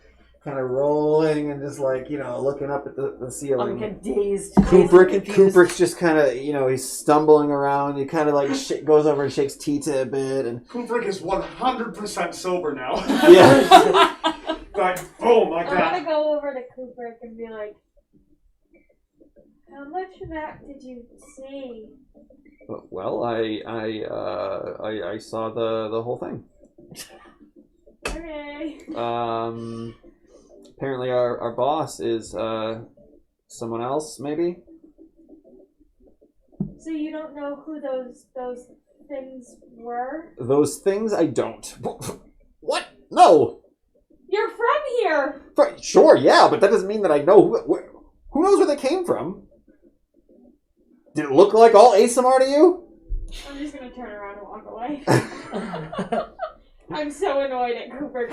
kind of rolling and just like, looking up at the I'm ceiling. like dazed. Kubrick's just kind of, he's stumbling around. He kind of like goes over and shakes Tita a bit, and Kubrick is 100% sober now. yeah. Like, boom, like I want to that. go over to Cooper and be like, how much of that did you see? Well, I saw the whole thing. Okay. Apparently our boss is someone else, maybe. So you don't know who those things were? Those things I don't. What? No. You're from here. Sure, yeah, but that doesn't mean that I know who knows where they came from. Did it look like all ASMR to you? I'm just gonna turn around and walk away. I'm so annoyed at Cooper.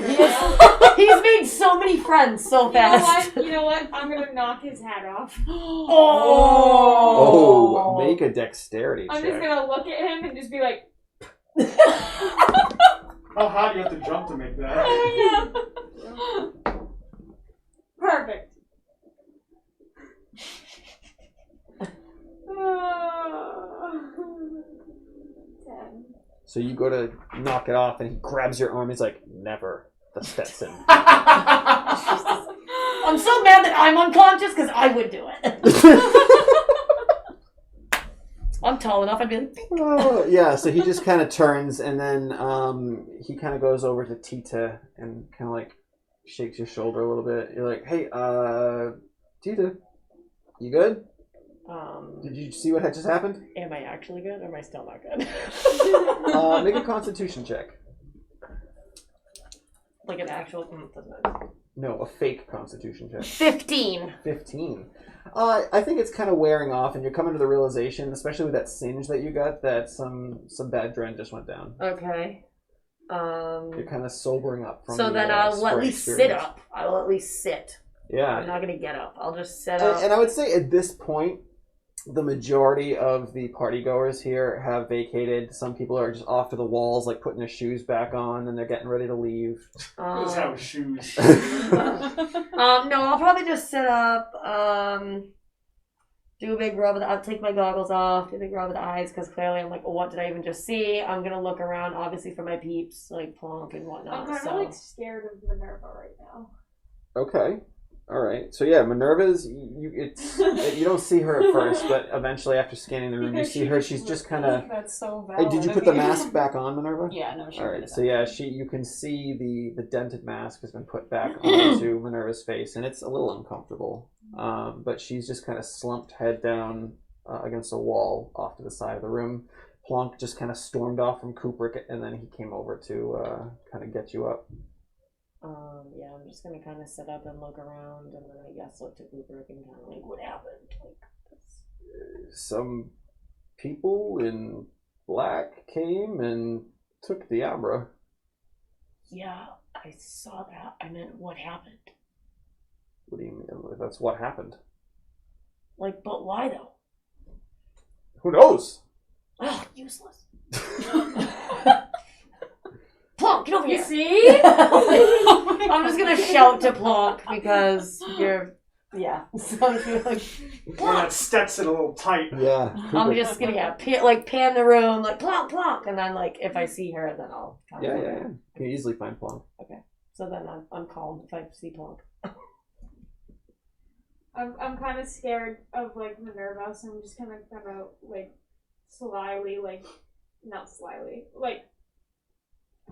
He's made so many friends so fast. You know what? I'm gonna knock his hat off. Oh, make a dexterity I'm check. just gonna look at him and just be like, How high do you have to jump to make that? oh yeah. Perfect. So you go to knock it off, and he grabs your arm. He's like, "Never." The Stetson. I'm so mad that I'm unconscious because I would do it. I'm tall enough. I'd be like, Oh, yeah. So he just kind of turns, and then he kind of goes over to Tita and kind of like shakes your shoulder a little bit. You're like, "Hey, Tita, you good? Did you see what had just happened?" am I actually good or am I still not good? Make a Constitution check. Like an actual. Doesn't matter. No, a fake Constitution check. 15. 15. I think it's kind of wearing off, and you're coming to the realization, especially with that singe that you got, that some bad dren just went down. Okay. You're kind of sobering up from So the, then I'll at spray least sit experience. up. I will at least sit. I'm Yeah. not gonna get up. I'll just sit up. And I would say at this point, the majority of the partygoers here have vacated. Some people are just off to the walls, like putting their shoes back on, and they're getting ready to leave. Who's out with shoes? No, I'll probably just sit up, do a big rub of the, I'll take my goggles off, do a big rub of the eyes, because clearly I'm like, well, what did I even just see? I'm gonna look around, obviously, for my peeps, like Plonk and whatnot. I'm kind of like scared of Minerva right now. Okay. All right. So yeah, Minerva's. You don't see her at first, but eventually, after scanning the room, you see her. She's just kind of. That's so bad. Hey, did you put the mask back on, Minerva? Yeah, no, she All right. did So that. yeah, you can see the dented mask has been put back onto Minerva's face, and it's a little uncomfortable. But she's just kind of slumped, head down against a wall off to the side of the room. Plonk just kind of stormed off from Kubrick, and then he came over to kind of get you up. Yeah, I'm just gonna kind of sit up and look around, and then I guess look to Kubrick and kind of like, what happened? Like, Some people in black came and took the Abra. yeah, I saw that. I meant, what happened? What do you mean? That's what happened. Like, but why though? Who knows? Oh, useless. Plonk, get over You here. see? I'm just gonna shout to Plonk because you're, yeah. So I'm gonna be like, Well, Plonk. that Stetson a little tight. Yeah. I'm just gonna pan the room like Plonk, Plonk, and then like if I see her, then I'll. Kind of Yeah. look You around. can easily find Plonk. So then I'm calm if I see Plonk. I'm kind of scared of like Minerva, so I'm just kind of like slyly, like not slyly, like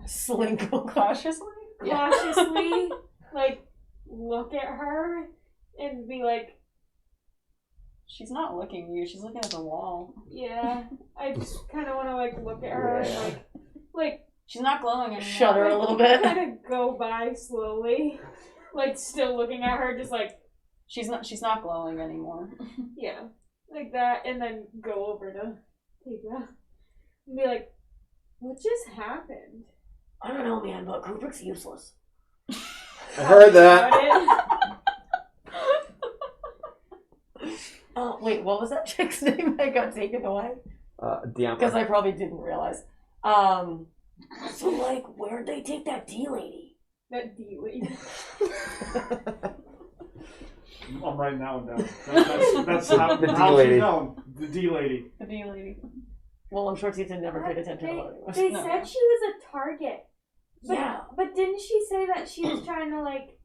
Slink. Cautiously? cautiously, like look at her and be like, She's not looking at you, she's looking at the wall. yeah. I just kind of want to like look at her and like She's not glowing anymore. Shudder a little bit. kind of go by slowly, like still looking at her, just like She's not glowing anymore. yeah, like that, and then go over to Tika and be like, what just happened? I don't know, man, but Kubrick's useless. I heard that. Oh wait, what was that chick's name that got taken away? Diampa. Because I probably didn't realize. So like, where'd they take that D lady? That D lady. I'm writing that one down. That's how The D how lady. she's known. The D lady. The D lady. Well, I'm sure Tita never paid attention to what They No. said she was a target. But, Yeah. But didn't she say that she was trying to like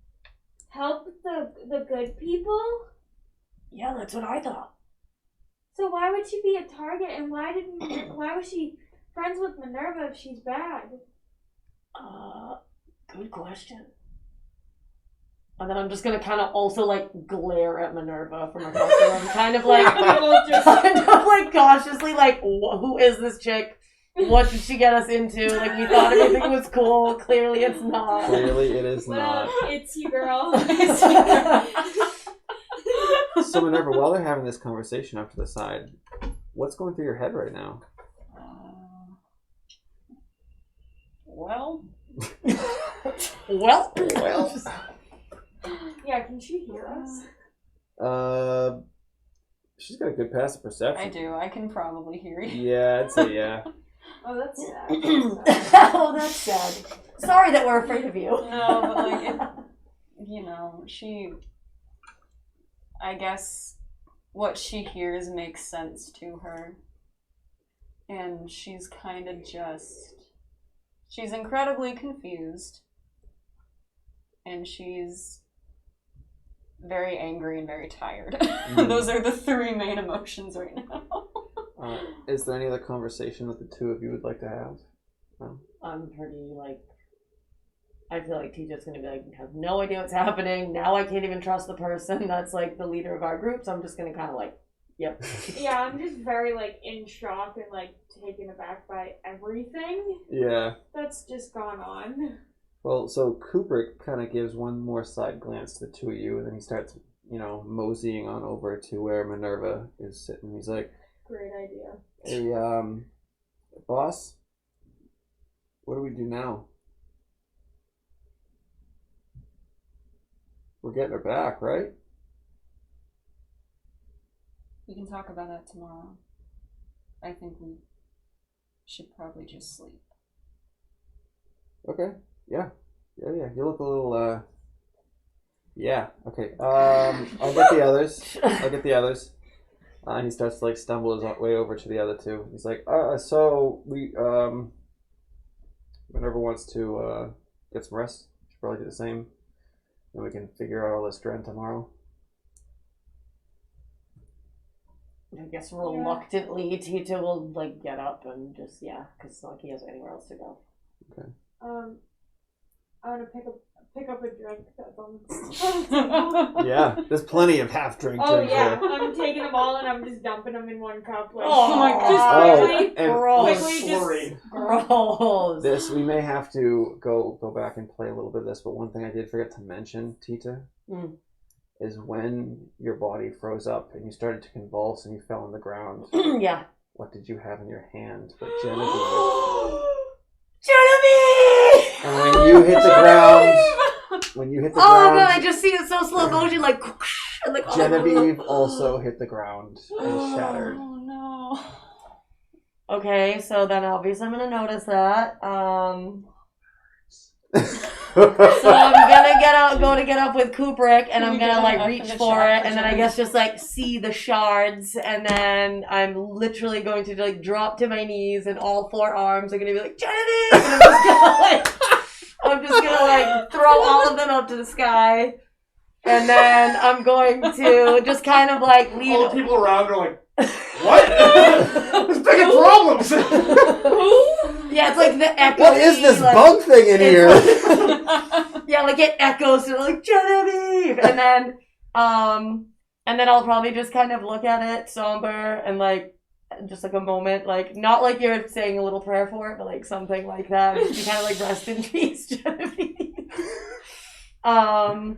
help the good people? Yeah, that's what I thought. So why would she be a target, and why was she friends with Minerva if she's bad? Good question. And then I'm just gonna kind of also like glare at Minerva from across the room, kind of like cautiously like, who is this chick? What did she get us into? Like, we thought everything was cool. Clearly, it's not. Clearly, it is Well, not. it's you, girl. So Minerva, while they're having this conversation up to the side, what's going through your head right now? Well, Well, Yeah, can she hear us? She's got a good passive perception. I do. I can probably hear you. Yeah, I'd say yeah. Oh, that's sad. oh, that's sad. Sorry that we're afraid of you. No, but like, I guess what she hears makes sense to her. And she's kind of she's incredibly confused. And she's very angry and very tired. Those are the three main emotions right now. Is there any other conversation that the two of you would like to have? No? I'm pretty like. I feel like Tija's gonna be like, have no idea what's happening. Now I can't even trust the person that's like the leader of our group. So I'm just gonna kind of like, yep. Yeah, I'm just very like in shock and like taken aback by everything Yeah. that's just gone on. Well, so Kubrick kind of gives one more side glance to the two of you, and then he starts, moseying on over to where Minerva is sitting. He's like, Great idea. "Hey, boss, what do we do now? We're getting her back, right?" We can talk about that tomorrow. I think we should probably just sleep. Okay. Yeah. You look a little. Yeah. Okay. I'll get the others. He starts to like stumble his way over to the other two. He's like, so we whenever wants to get some rest, should probably do the same. Then we can figure out all this Dren tomorrow. I guess reluctantly, Tito will like get up and just because it's not like he has anywhere else to go. Okay. I want to pick up a drink that's on the table. Yeah, there's plenty of half drink drinks yeah, there. I'm taking them all and I'm just dumping them in one cup. Like, Oh my just God. quickly, and quickly, just Gross. this we may have to go back and play a little bit of this, but one thing I did forget to mention, Tita, is when your body froze up and you started to convulse and you fell on the ground. Yeah. What did you have in your hand? But Genevieve. Genevieve! And when you hit the ground, oh god, I just see it so slow motion, like, and like Genevieve also hit the ground and shattered. Oh no. Okay, so then obviously I'm gonna notice that. So I'm gonna get up with Kubrick, and I'm gonna like reach for it, and then I guess just like see the shards, and then I'm literally going to like drop to my knees, and all four arms are gonna be like Genevieve, and I'm just gonna like throw all of them up to the sky, and then I'm going to just kind of like lean. All the people around are like, what? There's bigger problems. Yeah, it's like the echo. What is this like, bug thing in here? Yeah, like it echoes to like Genevieve, and then I'll probably just kind of look at it somber and like just like a moment, like not like you're saying a little prayer for it, but like something like that. You kind of like rest in peace, Genevieve. Oh,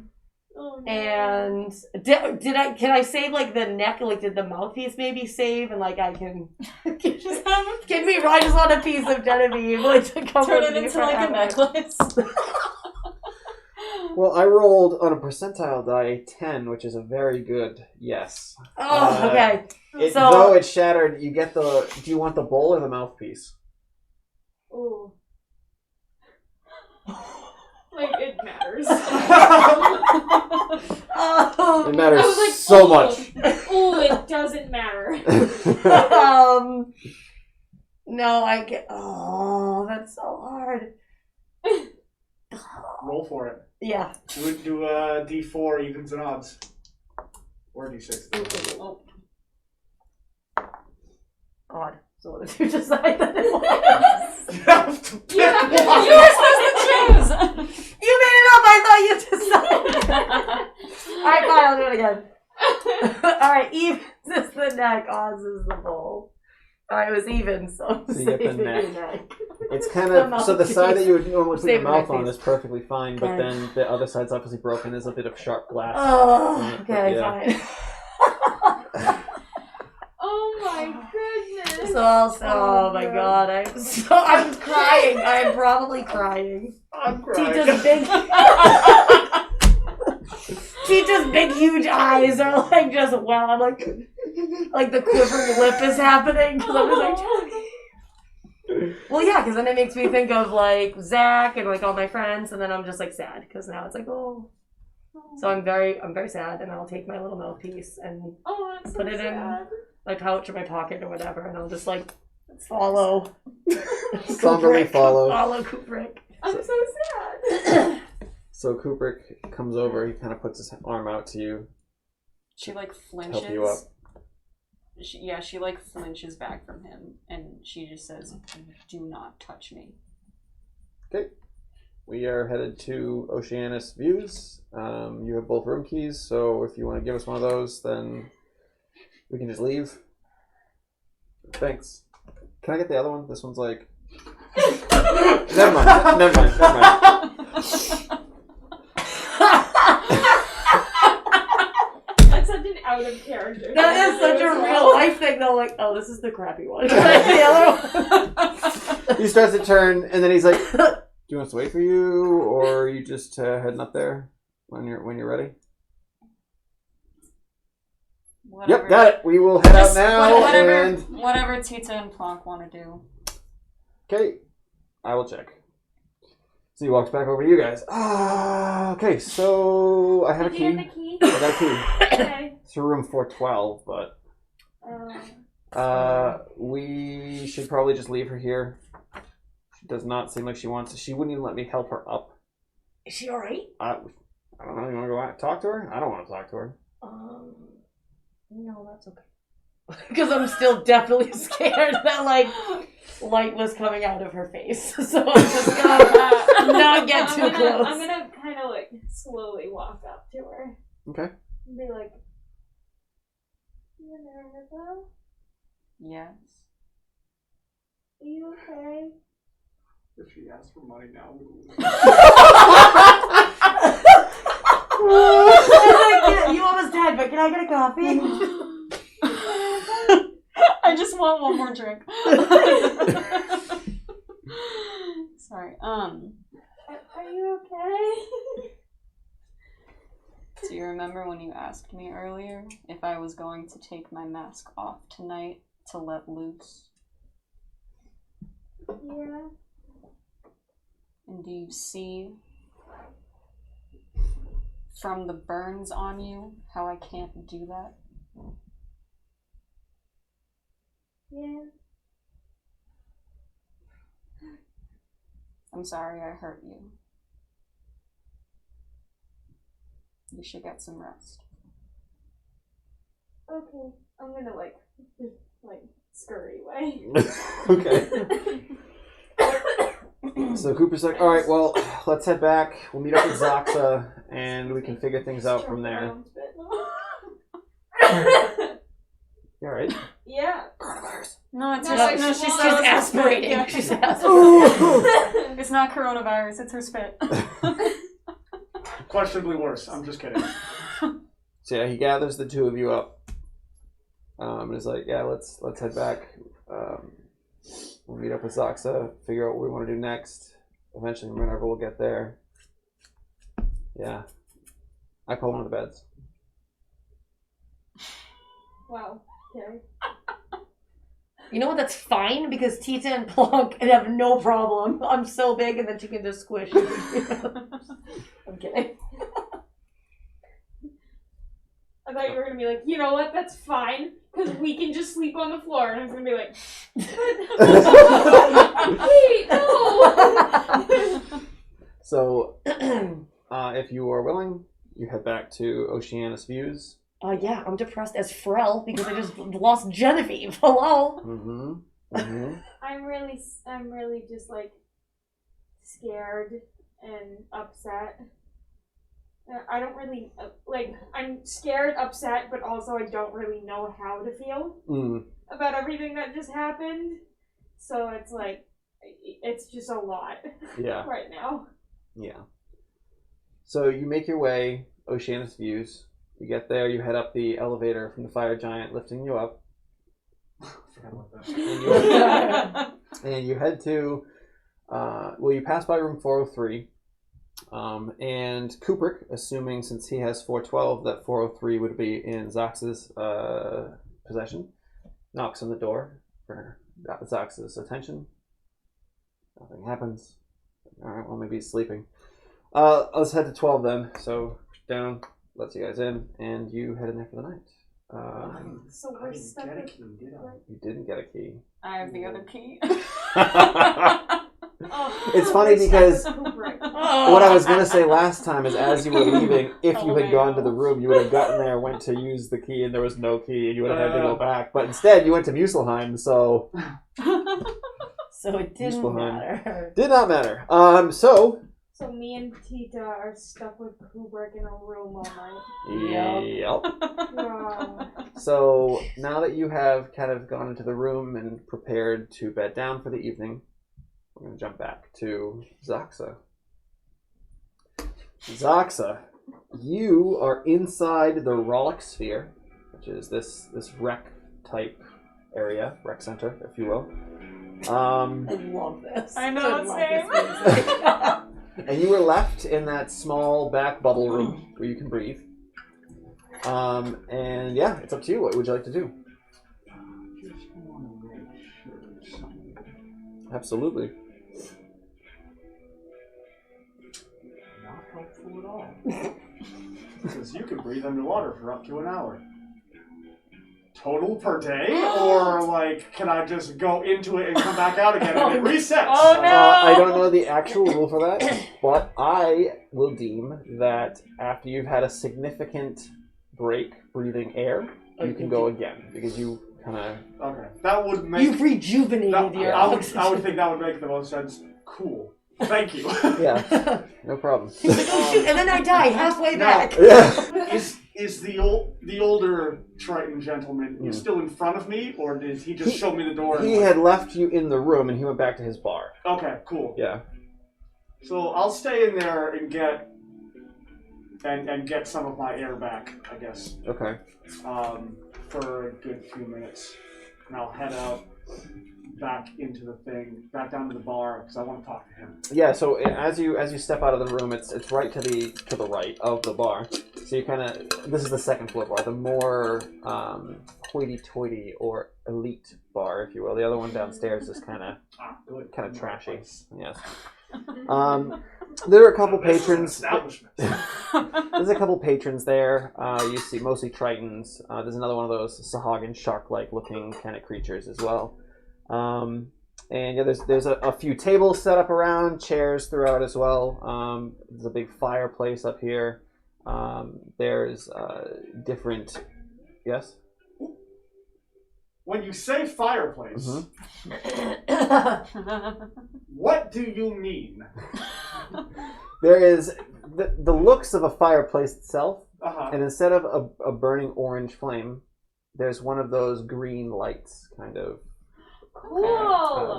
no. And can I save like the neck? Like did the mouthpiece maybe save? And like I can just give me I just want a piece of Genevieve like to come Turn with it me into like a forever. necklace. Well, I rolled on a percentile die 10, which is a very good yes. Oh, okay. Though it shattered, you get the. Do you want the bowl or the mouthpiece? Ooh. Like, it matters. Oh. It matters I was like, so oh. much. Oh, it doesn't matter. No, I get. Oh, that's so hard. Roll for it. Yeah. Do a D4 evens and odds. Or D6. Odd. So what did you decide that it was? You have to pick one. You were supposed to choose. You made it up. I thought you decided. Alright, fine. I'll do it again. Alright, evens is the neck. Odds is the bowl. Alright, it was even, so I'm So you get the saving neck. neck. It's kind of so the side that you would normally put your Save my mouth on face. is perfectly fine, but Okay. then the other side's obviously broken. There's a bit of sharp glass. Oh, okay, Yeah. fine. Oh my goodness. Oh my no. god, I'm crying. I'm probably crying. I'm crying. Tita's big huge eyes are like just I'm like the quivering lip is happening because I'm just like well yeah, because then it makes me think of like Zach and like all my friends, and then I'm just like sad because now it's like so I'm very sad, and I'll take my little mouthpiece and That's put so it in sad. my pouch or my pocket or whatever, and I'll just like follow Somberly follow. Kubrick. I'm so sad. So Kubrick comes over. He kind of puts his arm out to you. She like flinches. Help you up. She like flinches back from him, and she just says, "Do not touch me." Okay. We are headed to Oceanus Views. You have both room keys, so if you want to give us one of those, then we can just leave. Thanks. Can I get the other one? This one's like... Never mind. That's such an out of character. That is such a real life thing though, like, oh, this is the crappy one. The other one. He starts to turn, and then he's like, "Do you want us to wait for you, or are you just heading up there when you're ready?" Whatever. Yep, got it. We will head out now. Whatever Tita and Plonk want to do. Okay, I will check. So he walks back over to you guys. Okay, so I have a Did key. you have the key? I got a key. Okay. It's room 412, but we should probably just leave her here. She does not seem like she wants to. She wouldn't even let me help her up. Is she alright? I don't know. You want to go out and talk to her? I don't want to talk to her. No, that's okay. Because I'm still definitely scared that light was coming out of her face. So I'm just gonna not get too close. I'm gonna kind of slowly walk up to her. Okay. And be like, Minerva, Yes. are you okay? If she asks for money now, we will. You almost died, but can I get a coffee? I just want one more drink. Sorry. Are you okay? Do you remember when you asked me earlier if I was going to take my mask off tonight to let loose? Yeah. And do you see from the burns on you how I can't do that? Yeah. I'm sorry I hurt you. You should get some rest. Okay. I'm gonna scurry away. Okay. So Cooper's like, all right, well, let's head back. We'll meet up with Xaaxa, and we can figure things out from there. You all right? Yeah. Coronavirus. No, it's No, her, she's she's aspirating. Yeah. She's aspirating. It's not coronavirus, it's her spit. Questionably worse. I'm just kidding. So yeah, he gathers the two of you up. And is like, yeah, let's head back. We'll meet up with Xaaxa, figure out what we want to do next. Eventually, whenever we'll get there. Yeah. I call one of the beds. Wow. Okay. You know what? That's fine because Tita and Plonk have no problem. I'm so big and then she can just squish. I'm kidding. I thought you were gonna be like, you know what? That's fine because we can just sleep on the floor, and I was gonna be like, wait, no. So, if you are willing, you head back to Oceanus Views. Yeah, I'm depressed as Frel because I just lost Genevieve. Hello. I'm really just scared and upset. I don't really I'm scared, upset, but also I don't really know how to feel about everything that just happened. So it's just a lot. Yeah. Right now. Yeah. So you make your way Oceanus Views. You get there, you head up the elevator from the fire giant lifting you up. Forgot about that. And you head to, you pass by room 403. And Kubrick, assuming since he has 412 that 403 would be in Xaaxa's possession, knocks on the door for Xaaxa's attention. Nothing happens. Alright, well maybe he's sleeping. Let's head to 12 then. So down, lets you guys in, and you head in there for the night. So we're stuck with... You didn't get a key. I have the other key. It's funny because what I was going to say last time is as you were leaving, if you had gone to the room, you would have gotten there, went to use the key, and there was no key, and you would have had to go back. But instead, you went to Muselheim, so... So it didn't matter. Did not matter. So me and Tita are stuck with Kubrick in a room all night. Yep. Wow. So now that you have kind of gone into the room and prepared to bed down for the evening, we're going to jump back to Xaaxa. Xaaxa, you are inside the Rollick Sphere, which is this rec type area, rec center, if you will. I love this. I know, same. And you were left in that small back bubble room where you can breathe. And yeah, it's up to you. What would you like to do? Just want to make sure something. Absolutely. Not helpful at all. Because you can breathe underwater for up to an hour. Total per day? Or, like, can I just go into it and come back out again and it resets? Oh, no! I don't know the actual rule for that, but I will deem that after you've had a significant break breathing air, you can go again, because you kind of... Okay. That would make... You've rejuvenated your oxygen. I would think that would make the most sense. Cool. Thank you. Yeah, no problem. He's like, oh shoot, and then I die halfway back. Yeah. Is the older Triton gentleman is still in front of me, or did he just show me the door? He had left you in the room, and he went back to his bar. Okay, cool. Yeah. So I'll stay in there and get some of my air back, I guess. Okay. For a good few minutes, and I'll head out back into the thing, back down to the bar, because I want to talk to him. Yeah. So as you step out of the room, it's right to the right of the bar. So you kind of, this is the second floor bar, the more hoity-toity or elite bar, if you will. The other one downstairs is kind of trashy. Yes. There are a couple patrons. There's a couple patrons there. You see mostly Tritons. There's another one of those Sahagin shark-like looking kind of creatures as well. And yeah, there's a few tables set up around, chairs throughout as well. There's a big fireplace up here. There's different. Yes. When you say fireplace, what do you mean? There is the looks of a fireplace itself, and instead of a burning orange flame, there's one of those green lights kind of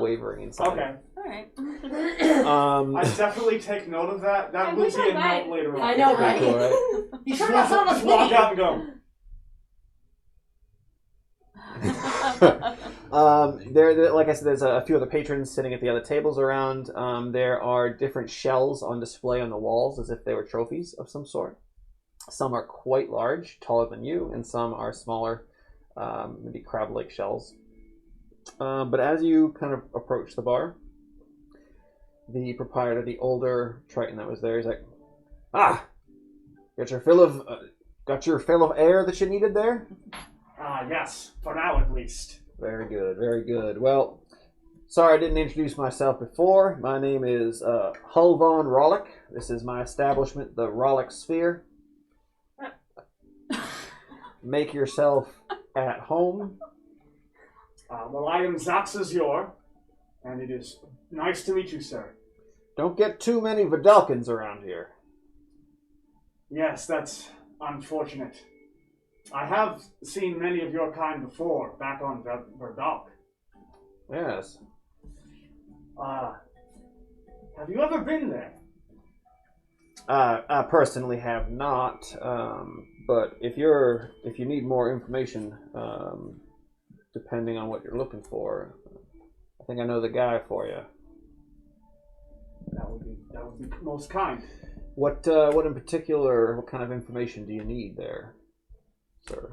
wavering inside. Okay. Alright. I definitely take note of that. That will be a note later on. I know, right? Cool, right? You sure that's not Just a walk video? out and go. There, like I said, there's a few other patrons sitting at the other tables around. There are different shells on display on the walls as if they were trophies of some sort. Some are quite large, taller than you, and some are smaller, maybe crab-like shells. But as you kind of approach the bar, the proprietor, the older Triton that was there, is like, got your fill of air that you needed there? Yes, for now at least. Very good, very good. Well, sorry I didn't introduce myself before. My name is Hulvon Rollick. This is my establishment, the Rollick Sphere. Make yourself at home. Well, I am Xaaxa's Yor, and it is nice to meet you, sir. Don't get too many Vidalkins around here. Yes, that's unfortunate. I have seen many of your kind before, back on Verdalk. Yes. Have you ever been there? I personally have not, but if you need more information, depending on what you're looking for, I think I know the guy for you. That would be most kind. What in particular? What kind of information do you need there, sir?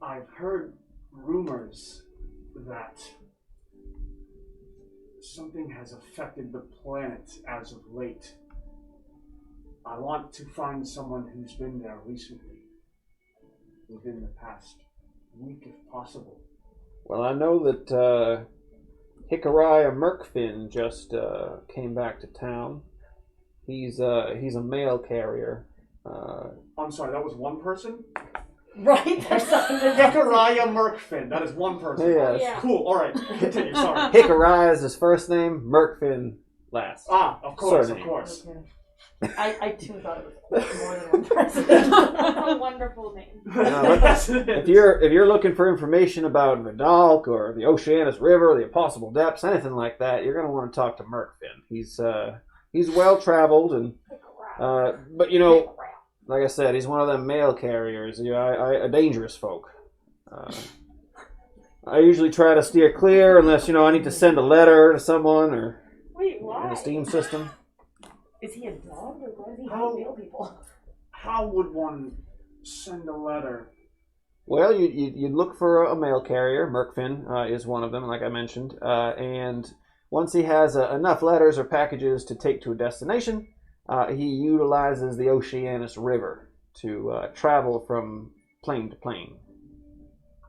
I've heard rumors that something has affected the planet as of late. I want to find someone who's been there recently, within the past week if possible. Well, I know that Hikariah Merkfin just came back to town. He's a mail carrier. I'm sorry, that was one person? Right? There's something to Hikariah Merkfin, that is one person. Yes. Yeah. Cool, alright, continue, sorry. Hikariah is his first name, Merkfin last. Of course, Surname. of course. Okay. I too thought it was more than one person. A wonderful name. Yes, it is. If you're looking for information about Vidalk or the Oceanus River, the Impossible Depths, anything like that, you're gonna want to talk to Merkfin. He's well traveled, and but you know, like I said, he's one of them mail carriers. You know, dangerous folk. I usually try to steer clear unless I need to send a letter to someone or Wait, in why? the steam system. Is he a dog or why does he How- mail people? How would one send a letter? Well, you look for a mail carrier. Merkfin is one of them, like I mentioned. And once he has enough letters or packages to take to a destination, he utilizes the Oceanus River to travel from plane to plane.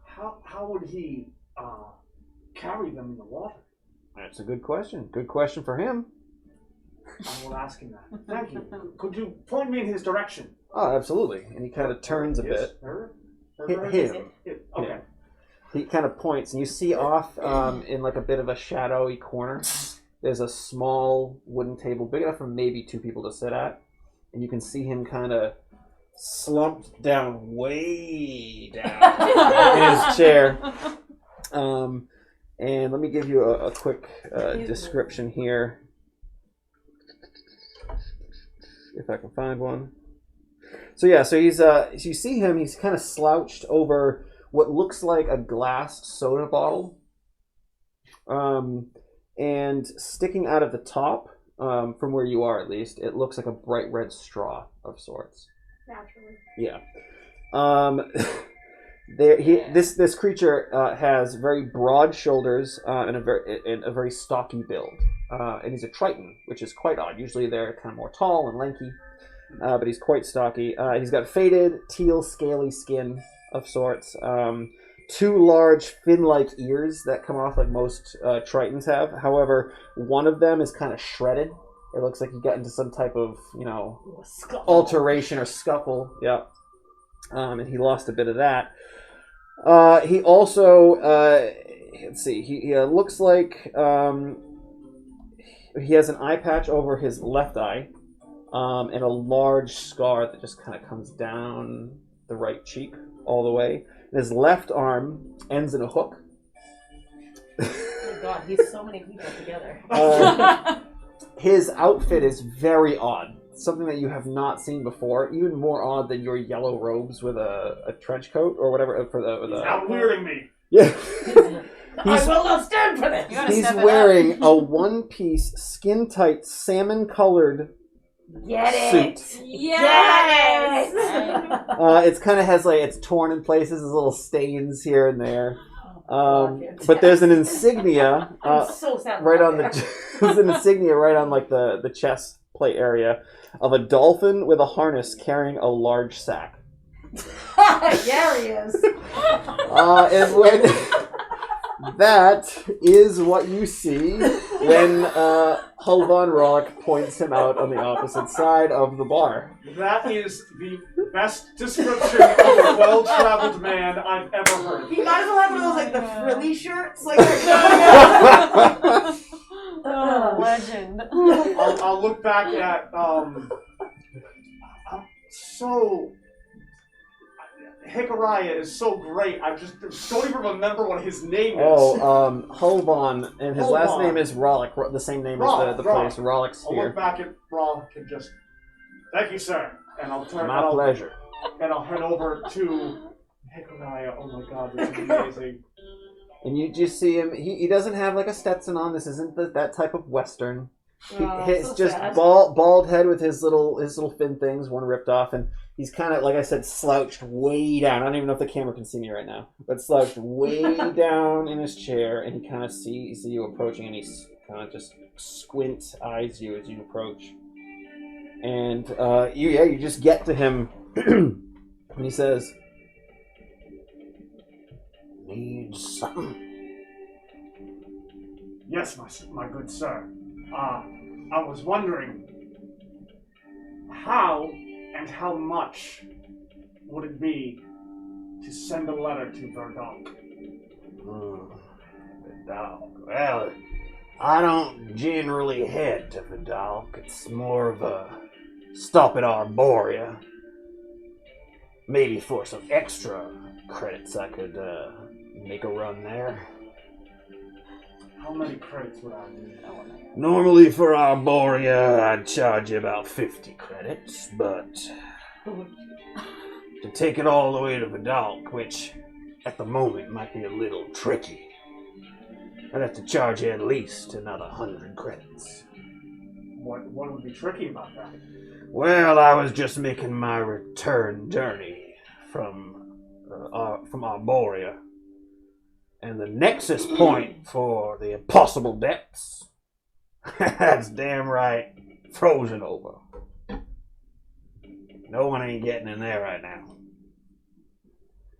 How would he carry them in the water? That's a good question. Good question for him. I will ask him that. Thank you. Could you point me in his direction? Oh, absolutely. And he kind of turns a bit. Him. Okay. He kind of points, and you see off in like a bit of a shadowy corner, there's a small wooden table, big enough for maybe 2 people to sit at. And you can see him kind of slumped down, way down in his chair. And let me give you a quick description here. If I can find one. So yeah, so he's you see him, he's kind of slouched over what looks like a glass soda bottle. And sticking out of the top, from where you are at least, it looks like a bright red straw of sorts. Naturally. Yeah. This creature has very broad shoulders and a very stocky build. And he's a Triton, which is quite odd. Usually they're kind of more tall and lanky, but he's quite stocky. He's got faded, teal, scaly skin of sorts. 2 large fin-like ears that come off like most Tritons have. However, one of them is kind of shredded. It looks like he got into some type of, alteration or scuffle. Yeah. And he lost a bit of that. He also, let's see, he looks like he has an eye patch over his left eye, and a large scar that just kind of comes down the right cheek all the way. And his left arm ends in a hook. Oh my god, he's so many people together. His outfit is very odd. Something that you have not seen before. Even more odd than your yellow robes with a trench coat or whatever. He's out weirding me. Yeah. I will not stand for this! He's wearing a one-piece, skin-tight, salmon-colored Get suit. it! Yes! It's kind of has it's torn in places, there's little stains here and there. But there's an insignia so sad right on the there's an insignia right on the chest plate area of a dolphin with a harness carrying a large sack. There he is. And when that is what you see when Hulvan Rollick points him out on the opposite side of the bar. That is the best description of a well-traveled man I've ever heard. He might as well have one of those the frilly shirts. Legend. I'll look back at Hikaraya is so great. I just don't even remember what his name is. Hulvan, and his last name is Rollick, the same name as the place, Rollick Sphere. I'll look back at Rollick and just, thank you, sir. And I'll turn. My pleasure. And I'll head over to Hikaraya. Oh my god, this is amazing. And you just see him. He doesn't have a Stetson on. This isn't that type of Western. It's so just bald head with his little fin things, one ripped off, and he's kind of, like I said, slouched way down. I don't even know if the camera can see me right now, but slouched way down in his chair, and he kind of sees you approaching, and he kind of just squint eyes you as you approach. And you just get to him, and he says, "Need something?" Yes, my good sir. I was wondering how and how much would it be to send a letter to Verdonk? Verdonk. Well, I don't generally head to Verdonk. It's more of a stop at Arborea. Maybe for some extra credits I could make a run there. How many credits would I need? Normally for Arborea, I'd charge you about 50 credits, but to take it all the way to Verdonk, which at the moment might be a little tricky, I'd have to charge you at least another 100 credits. What would be tricky about that? Well, I was just making my return journey from Arborea, and the nexus point for the impossible depths. That's damn right frozen over. No one ain't getting in there right now.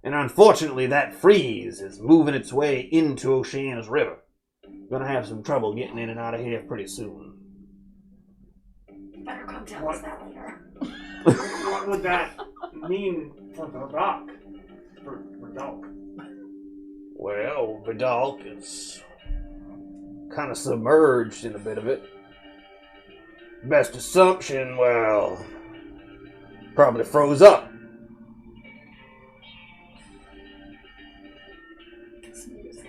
And unfortunately, that freeze is moving its way into Oceana's River. Gonna have some trouble getting in and out of here pretty soon. Better come tell us that later. What would that mean for the rock? For Vidalk? Well, Vidalk is kind of submerged in a bit of it. Best assumption, well, probably froze up.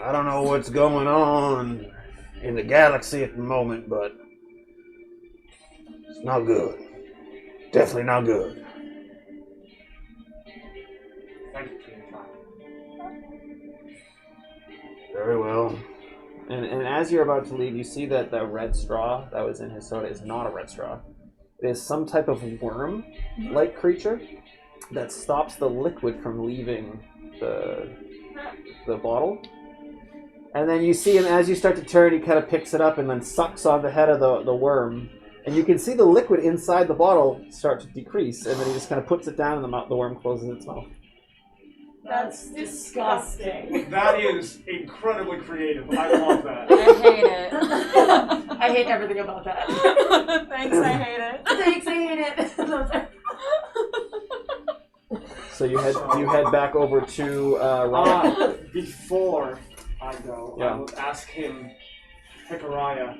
I don't know what's going on in the galaxy at the moment, but it's not good. Definitely not good. Thank you for your time. Very well. And as you're about to leave, you see that the red straw that was in his soda is not a red straw. It is some type of worm-like creature that stops the liquid from leaving the bottle. And then you see him, as you start to turn, he kind of picks it up and then sucks on the head of the worm. And you can see the liquid inside the bottle start to decrease, and then he just kind of puts it down and the worm closes its mouth. That's disgusting. That is incredibly creative. I love that. I hate it. I hate everything about that. Thanks, I hate it. Thanks, I hate it. So you head back over to Rock. Before I go, Yeah. I will ask him, Hikariah,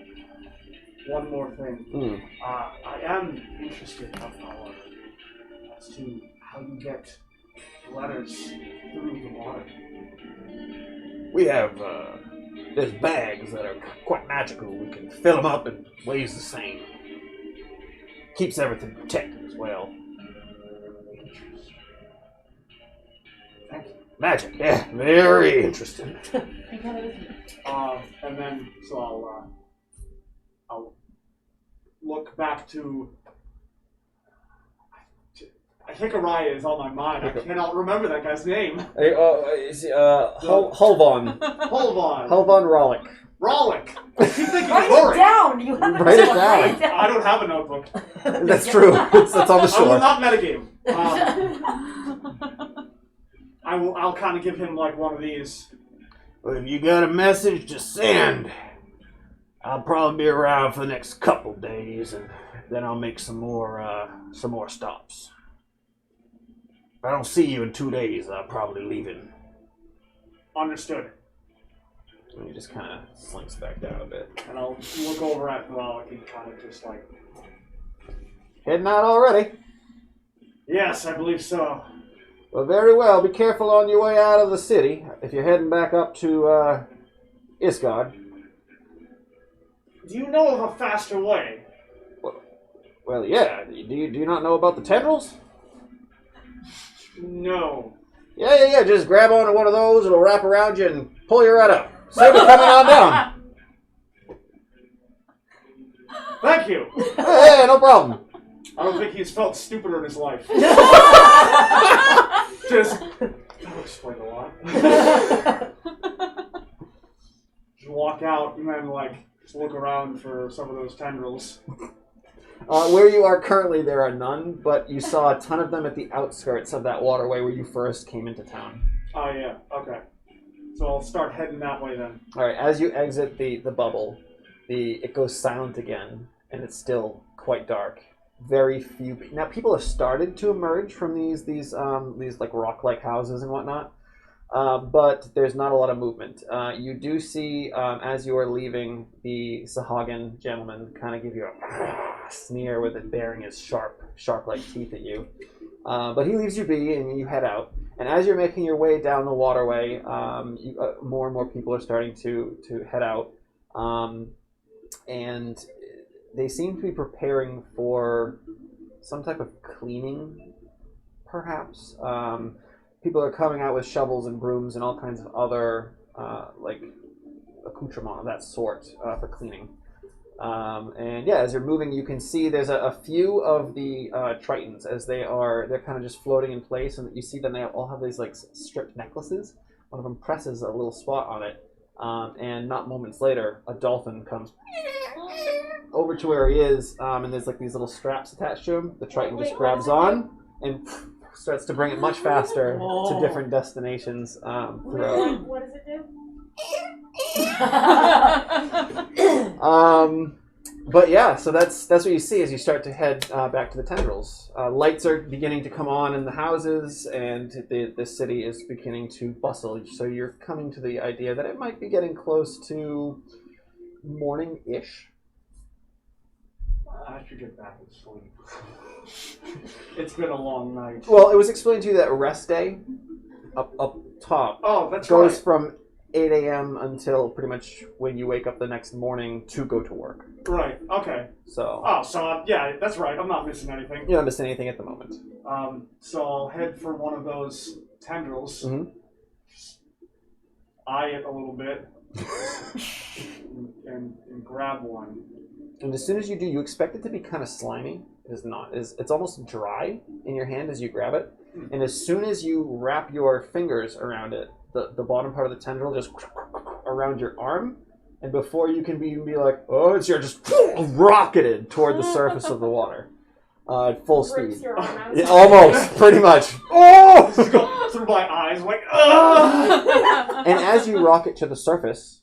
one more thing. I am interested as to how you get letters through the water. We have, there's bags that are quite magical. We can fill them up and weighs the same. Keeps everything protected as well. Thank you. Magic, yeah, very interesting. And then, so I'll look back to. Hikariah is on my mind. I cannot remember that guy's name. Hulvon. Holvon. Hulvon Rollick. Rollick. I keep thinking Write Rorik. it down. You have Write it to down. I don't have a notebook. That's true. That's on the I will shore. not metagame. I'll kind of give him like one of these. Well, if you got a message to send, I'll probably be around for the next couple days, and then I'll make some more stops. If I don't see you in 2 days, I'll probably leave it. Understood. And he just kind of slinks back down a bit. And I'll look over at Rollick and kind of just like, Heading out already? yes, I believe so. Well, very well. Be careful on your way out of the city if you're heading back up to Ysgard. Do you know of a faster way? Well, yeah. Do you not know about the tendrils? No. Yeah. Just grab onto one of those. It'll wrap around you and pull you right up. Save it coming on down. Thank you. Hey, no problem. I don't think he's felt stupider in his life. Just that'll explain a lot. Just walk out and then just look around for some of those tendrils. Where you are currently, there are none, but you saw a ton of them at the outskirts of that waterway where you first came into town. Oh yeah, okay. So I'll start heading that way then. All right, as you exit the bubble, it goes silent again, and it's still quite dark. Very few. Now people have started to emerge from these like rock-like houses and whatnot, but there's not a lot of movement. You do see as you are leaving, the Sahagin gentleman kind of give you a sneer with it baring his sharp-like teeth at you. But he leaves you be, and you head out. And as you're making your way down the waterway, more and more people are starting to head out, and they seem to be preparing for some type of cleaning, perhaps. People are coming out with shovels and brooms and all kinds of other accoutrement of that sort for cleaning. And yeah, as you're moving, you can see there's a few of the tritons as they're kind of just floating in place, and you see them. They all have these like stripped necklaces. One of them presses a little spot on it, and not moments later, a dolphin comes over to where he is, and there's like these little straps attached to him. The triton just grabs on and starts to bring it much faster to different destinations throughout. What does it do? But yeah, so that's what you see as you start to head back to the tendrils. Lights are beginning to come on in the houses, and the city is beginning to bustle. So you're coming to the idea that it might be getting close to morning-ish. I should get back and sleep. It's been a long night. Well, it was explained to you that rest day up top goes from 8 a.m. until pretty much when you wake up the next morning to go to work. Right, okay. So. Yeah, that's right. I'm not missing anything. You're not missing anything at the moment. So I'll head for one of those tendrils. Mm-hmm. Eye it a little bit. and grab one. And as soon as you do, you expect it to be kind of slimy. It is not. It's almost dry in your hand as you grab it. And as soon as you wrap your fingers around it, the bottom part of the tendril just around your arm, and before you can be like, oh, you're just rocketed toward the surface of the water at full speed. Your arm out. Yeah, almost, pretty much. Oh! Just go through my eyes, like, ugh! And as you rocket to the surface,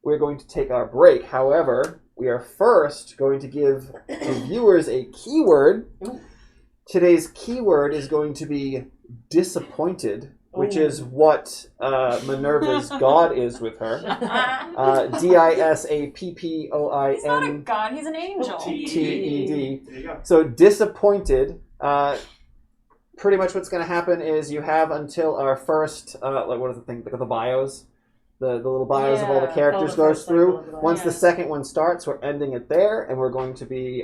we're going to take our break. However, we are first going to give the viewers a keyword. Today's keyword is going to be disappointed, which is what Minerva's god is with her. Disappoin. He's not a god, he's an angel. Ted. There you go. So disappointed. Pretty much what's going to happen is you have until our first, what is the thing? The bios. The little bios of all the characters goes through. Once the second one starts, we're ending it there, and we're going to be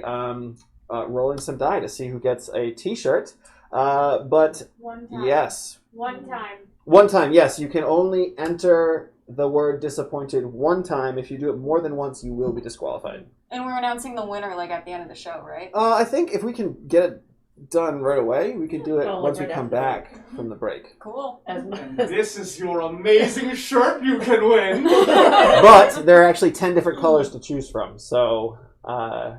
rolling some die to see who gets a T-shirt. But One time. yes. One time. One time, yes. You can only enter the word disappointed one time. If you do it more than once, you will be disqualified. And we're announcing the winner like at the end of the show, right? I think if we can get it done right away, we can do it once we right come after back from the break. Cool. And this is your amazing shirt you can win. But there are actually 10 different colors to choose from, so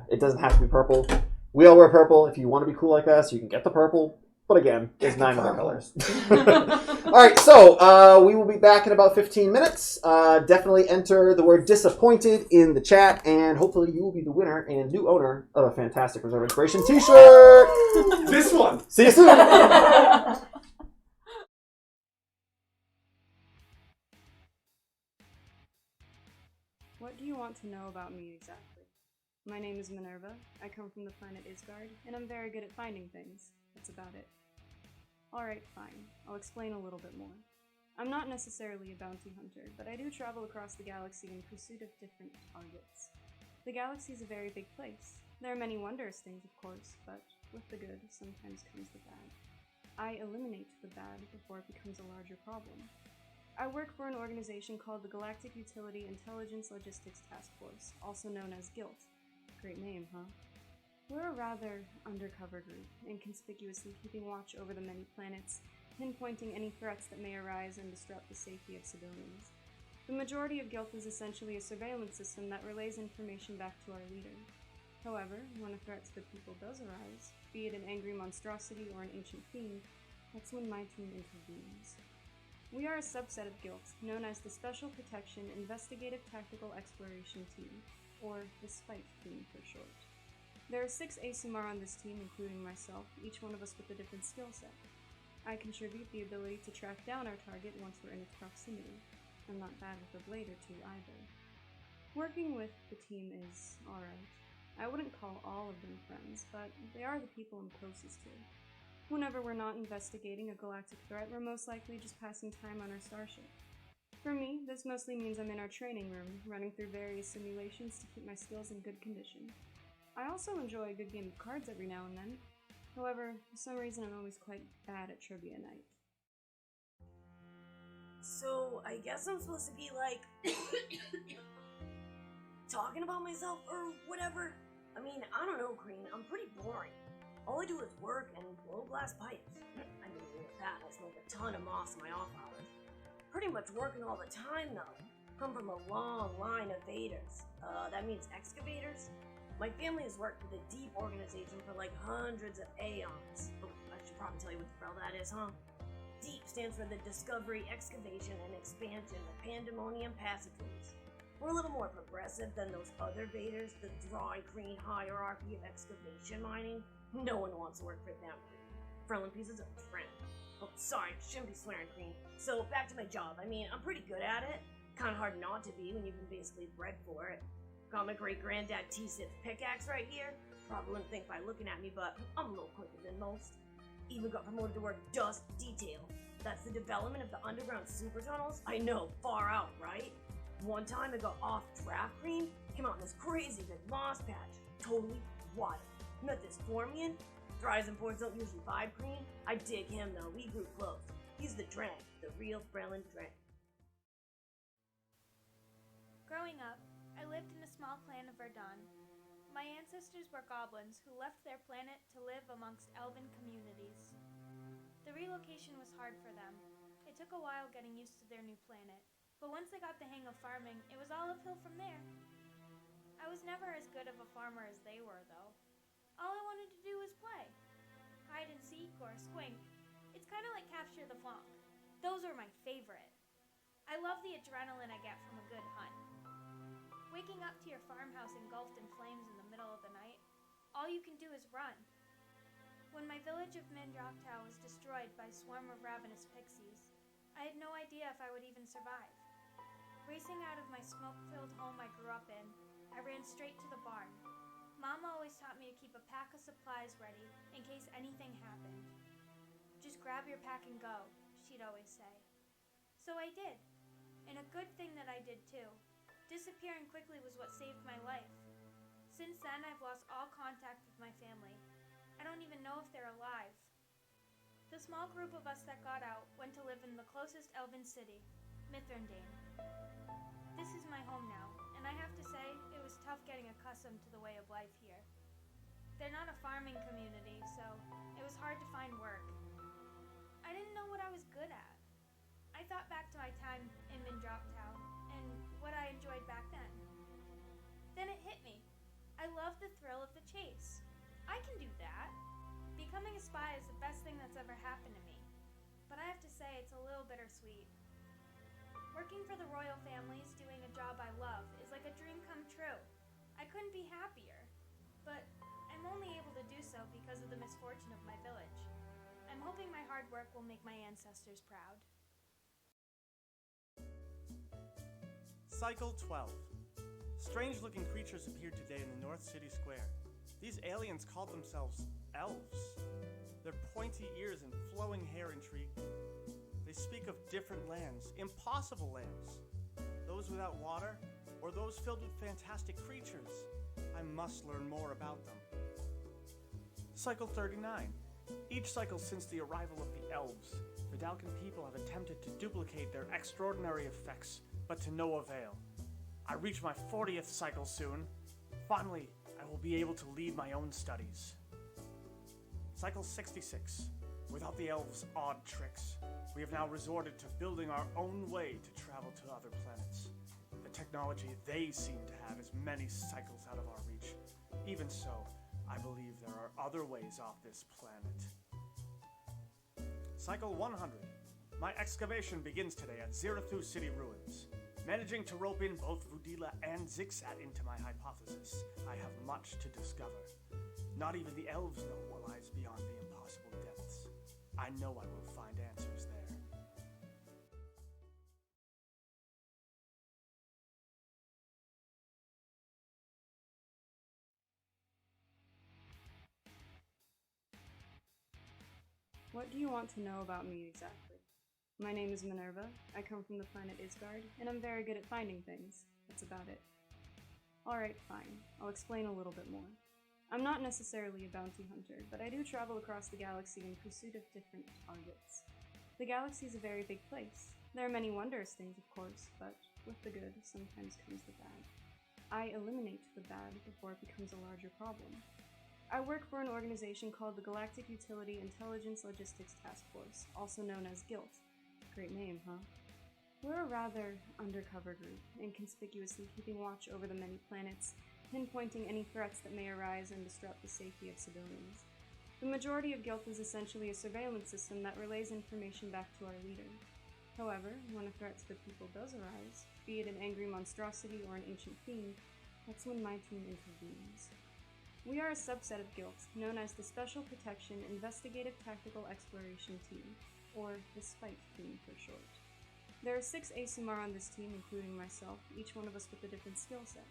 it doesn't have to be purple. We all wear purple. If you want to be cool like us, you can get the purple. But again, there's 9 other colors. All right, so we will be back in about 15 minutes. Definitely enter the word disappointed in the chat, and hopefully you will be the winner and new owner of a fantastic Reserve Inspiration T-shirt. This one. See you soon. What do you want to know about me exactly? My name is Minerva, I come from the planet Ysgard, and I'm very good at finding things. That's about it. Alright, fine. I'll explain a little bit more. I'm not necessarily a bounty hunter, but I do travel across the galaxy in pursuit of different targets. The galaxy is a very big place. There are many wondrous things, of course, but with the good sometimes comes the bad. I eliminate the bad before it becomes a larger problem. I work for an organization called the Galactic Utility Intelligence Logistics Task Force, also known as GILT. Great name, huh? We're a rather undercover group, inconspicuously keeping watch over the many planets, pinpointing any threats that may arise and disrupt the safety of civilians. The majority of GILT is essentially a surveillance system that relays information back to our leader. However, when a threat to the people does arise, be it an angry monstrosity or an ancient fiend, that's when my team intervenes. We are a subset of GILT, known as the Special Protection Investigative Tactical Exploration Team, or the SPITE team for short. There are 6 ASMR on this team, including myself, each one of us with a different skill set. I contribute the ability to track down our target once we're in its proximity. I'm not bad with a blade or two either. Working with the team is alright. I wouldn't call all of them friends, but they are the people I'm closest to. Whenever we're not investigating a galactic threat, we're most likely just passing time on our starship. For me, this mostly means I'm in our training room, running through various simulations to keep my skills in good condition. I also enjoy a good game of cards every now and then. However, for some reason I'm always quite bad at trivia night. So, I guess I'm supposed to be like... talking about myself or whatever? I mean, I don't know, Green. I'm pretty boring. All I do is work and blow glass pipes. I mean, with that, I smoke a ton of moss in my off hours. Pretty much working all the time, though. Come from a long line of vaders. That means excavators. My family has worked with a deep organization for like hundreds of aeons. Oh, I should probably tell you what the hell that is, huh? DEEP stands for the Discovery, Excavation, and Expansion of Pandemonium Passageways. We're a little more progressive than those other vaders, the dry, green hierarchy of excavation mining. No one wants to work for them. Frelin pieces are a trend. Oh, sorry, shouldn't be swearing, Green. So, back to my job. I mean, I'm pretty good at it. Kinda hard not to be when you've been basically bred for it. Got my great-granddad T-Sith's pickaxe right here. Probably wouldn't think by looking at me, but I'm a little quicker than most. Even got promoted to work dust detail. That's the development of the underground super tunnels. I know, far out, right? One time I got off draft cream, came out in this crazy big moss patch. Totally wild. Met this Formian. Dries and pores don't usually vibe cream. I dig him though, we grew close. He's the Drang, the real Frelin Drang. Growing up, I lived in a small clan of Verdun. My ancestors were goblins who left their planet to live amongst elven communities. The relocation was hard for them. It took a while getting used to their new planet, but once they got the hang of farming, it was all uphill from there. I was never as good of a farmer as they were, though. All I wanted to do was play. Hide and seek or squink. It's kind of like capture the flanc. Those are my favorite. I love the adrenaline I get from a good hunt. Waking up to your farmhouse engulfed in flames in the middle of the night, all you can do is run. When my village of Mindroktau was destroyed by a swarm of ravenous pixies, I had no idea if I would even survive. Racing out of my smoke-filled home I grew up in, I ran straight to the barn. Mama always taught me to keep a pack of supplies ready in case anything happened. Just grab your pack and go, she'd always say. So I did, and a good thing that I did too. Disappearing quickly was what saved my life. Since then, I've lost all contact with my family. I don't even know if they're alive. The small group of us that got out went to live in the closest elven city, Mithrandane. This is my home now, and I have to say, it was tough getting accustomed to the way of life here. They're not a farming community, so it was hard to find work. I didn't know what I was good at. I thought back to my time in Mindroktau and what I enjoyed back then. Then it hit me. I love the thrill of the chase. I can do that. Becoming a spy is the best thing that's ever happened to me. But I have to say it's a little bittersweet. Working for the royal families, doing a job I love, is like a dream come true. I couldn't be happier. But I'm only able to do so because of the misfortune of my village. I'm hoping my hard work will make my ancestors proud. Cycle 12. Strange-looking creatures appeared today in the North City Square. These aliens called themselves elves. Their pointy ears and flowing hair intrigue me. They speak of different lands, impossible lands. Those without water, or those filled with fantastic creatures. I must learn more about them. Cycle 39. Each cycle since the arrival of the elves, Vidalcan people have attempted to duplicate their extraordinary effects, but to no avail. I reach my 40th cycle soon. Finally, I will be able to lead my own studies. Cycle 66. Without the elves' odd tricks, we have now resorted to building our own way to travel to other planets. The technology they seem to have is many cycles out of our reach. Even so, I believe there are other ways off this planet. Cycle 100. My excavation begins today at Zirathu City ruins. Managing to rope in both Vudila and Zixat into my hypothesis, I have much to discover. Not even the elves know what lies beyond the impossible depths. I know I will find answers there. What do you want to know about me exactly? My name is Minerva, I come from the planet Ysgard, and I'm very good at finding things. That's about it. Alright, fine. I'll explain a little bit more. I'm not necessarily a bounty hunter, but I do travel across the galaxy in pursuit of different targets. The galaxy is a very big place. There are many wondrous things, of course, but with the good sometimes comes the bad. I eliminate the bad before it becomes a larger problem. I work for an organization called the Galactic Utility Intelligence Logistics Task Force, also known as GILT. Great name, huh? We're a rather undercover group, inconspicuously keeping watch over the many planets, pinpointing any threats that may arise and disrupt the safety of civilians. The majority of GILT is essentially a surveillance system that relays information back to our leader. However, when a threat to the people does arise, be it an angry monstrosity or an ancient fiend, that's when my team intervenes. We are a subset of GILT, known as the Special Protection Investigative Tactical Exploration Team, or the SPITE team for short. There are 6 ASMR on this team, including myself, each one of us with a different skill set.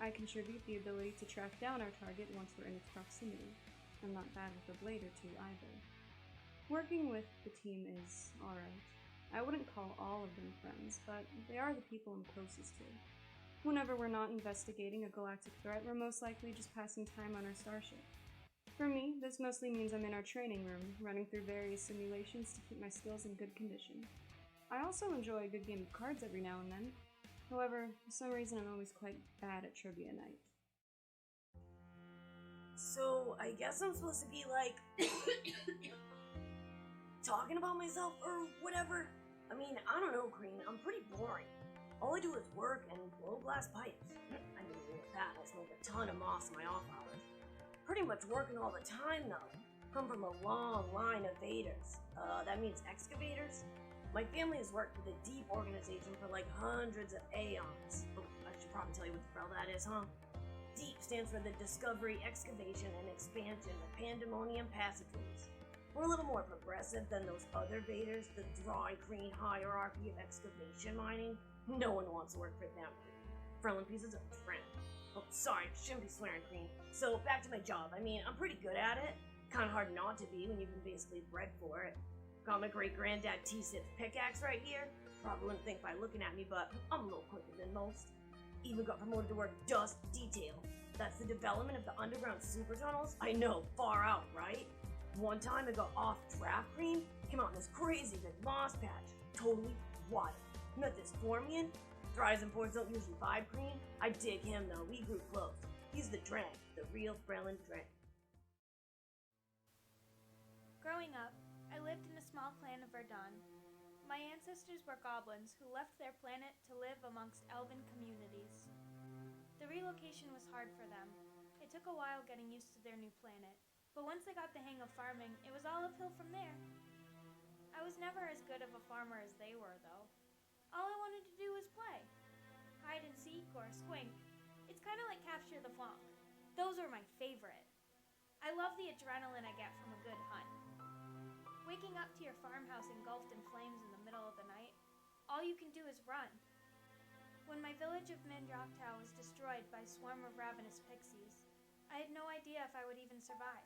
I contribute the ability to track down our target once we're in its proximity. I'm not bad with a blade or two either. Working with the team is alright. I wouldn't call all of them friends, but they are the people I'm closest to. Whenever we're not investigating a galactic threat, we're most likely just passing time on our starship. For me, this mostly means I'm in our training room, running through various simulations to keep my skills in good condition. I also enjoy a good game of cards every now and then. However, for some reason I'm always quite bad at trivia night. So, I guess I'm supposed to be like... talking about myself or whatever? I mean, I don't know, Green. I'm pretty boring. All I do is work and blow glass pipes. I mean, with that, I smoke a ton of moss in my off hours. Pretty much working all the time, though. Come from a long line of vaders. That means excavators. My family has worked with a deep organization for like hundreds of aeons. Oh, I should probably tell you what the hell that is, huh? DEEP stands for the Discovery, Excavation, and Expansion of Pandemonium Passageways. We're a little more progressive than those other vaders, the dry green hierarchy of excavation mining. No one wants to work for them. Frelin pieces of trend. Oh, sorry, shouldn't be swearing, Green. So, back to my job. I mean, I'm pretty good at it. Kinda hard not to be when you've been basically bred for it. Got my great-granddad T-Sip's pickaxe right here. Probably wouldn't think by looking at me, but I'm a little quicker than most. Even got promoted to work dust detail. That's the development of the underground super tunnels. I know, far out, right? One time I got off draft Green, came out in this crazy big moss patch. Totally wild. Met this Formian. Thrives and boards don't usually vibe Green. I dig him though, we grew close. He's the drag, the real Frelin drag. Growing up, I lived in a small clan of Verdun. My ancestors were goblins who left their planet to live amongst elven communities. The relocation was hard for them. It took a while getting used to their new planet, but once they got the hang of farming, it was all uphill from there. I was never as good of a farmer as they were, though. All I wanted to do was play. Hide and seek or squink. It's kind of like capture the flanc. Those are my favorite. I love the adrenaline I get from a good hunt. Waking up to your farmhouse engulfed in flames in the middle of the night, all you can do is run. When my village of Mindroptow was destroyed by a swarm of ravenous pixies, I had no idea if I would even survive.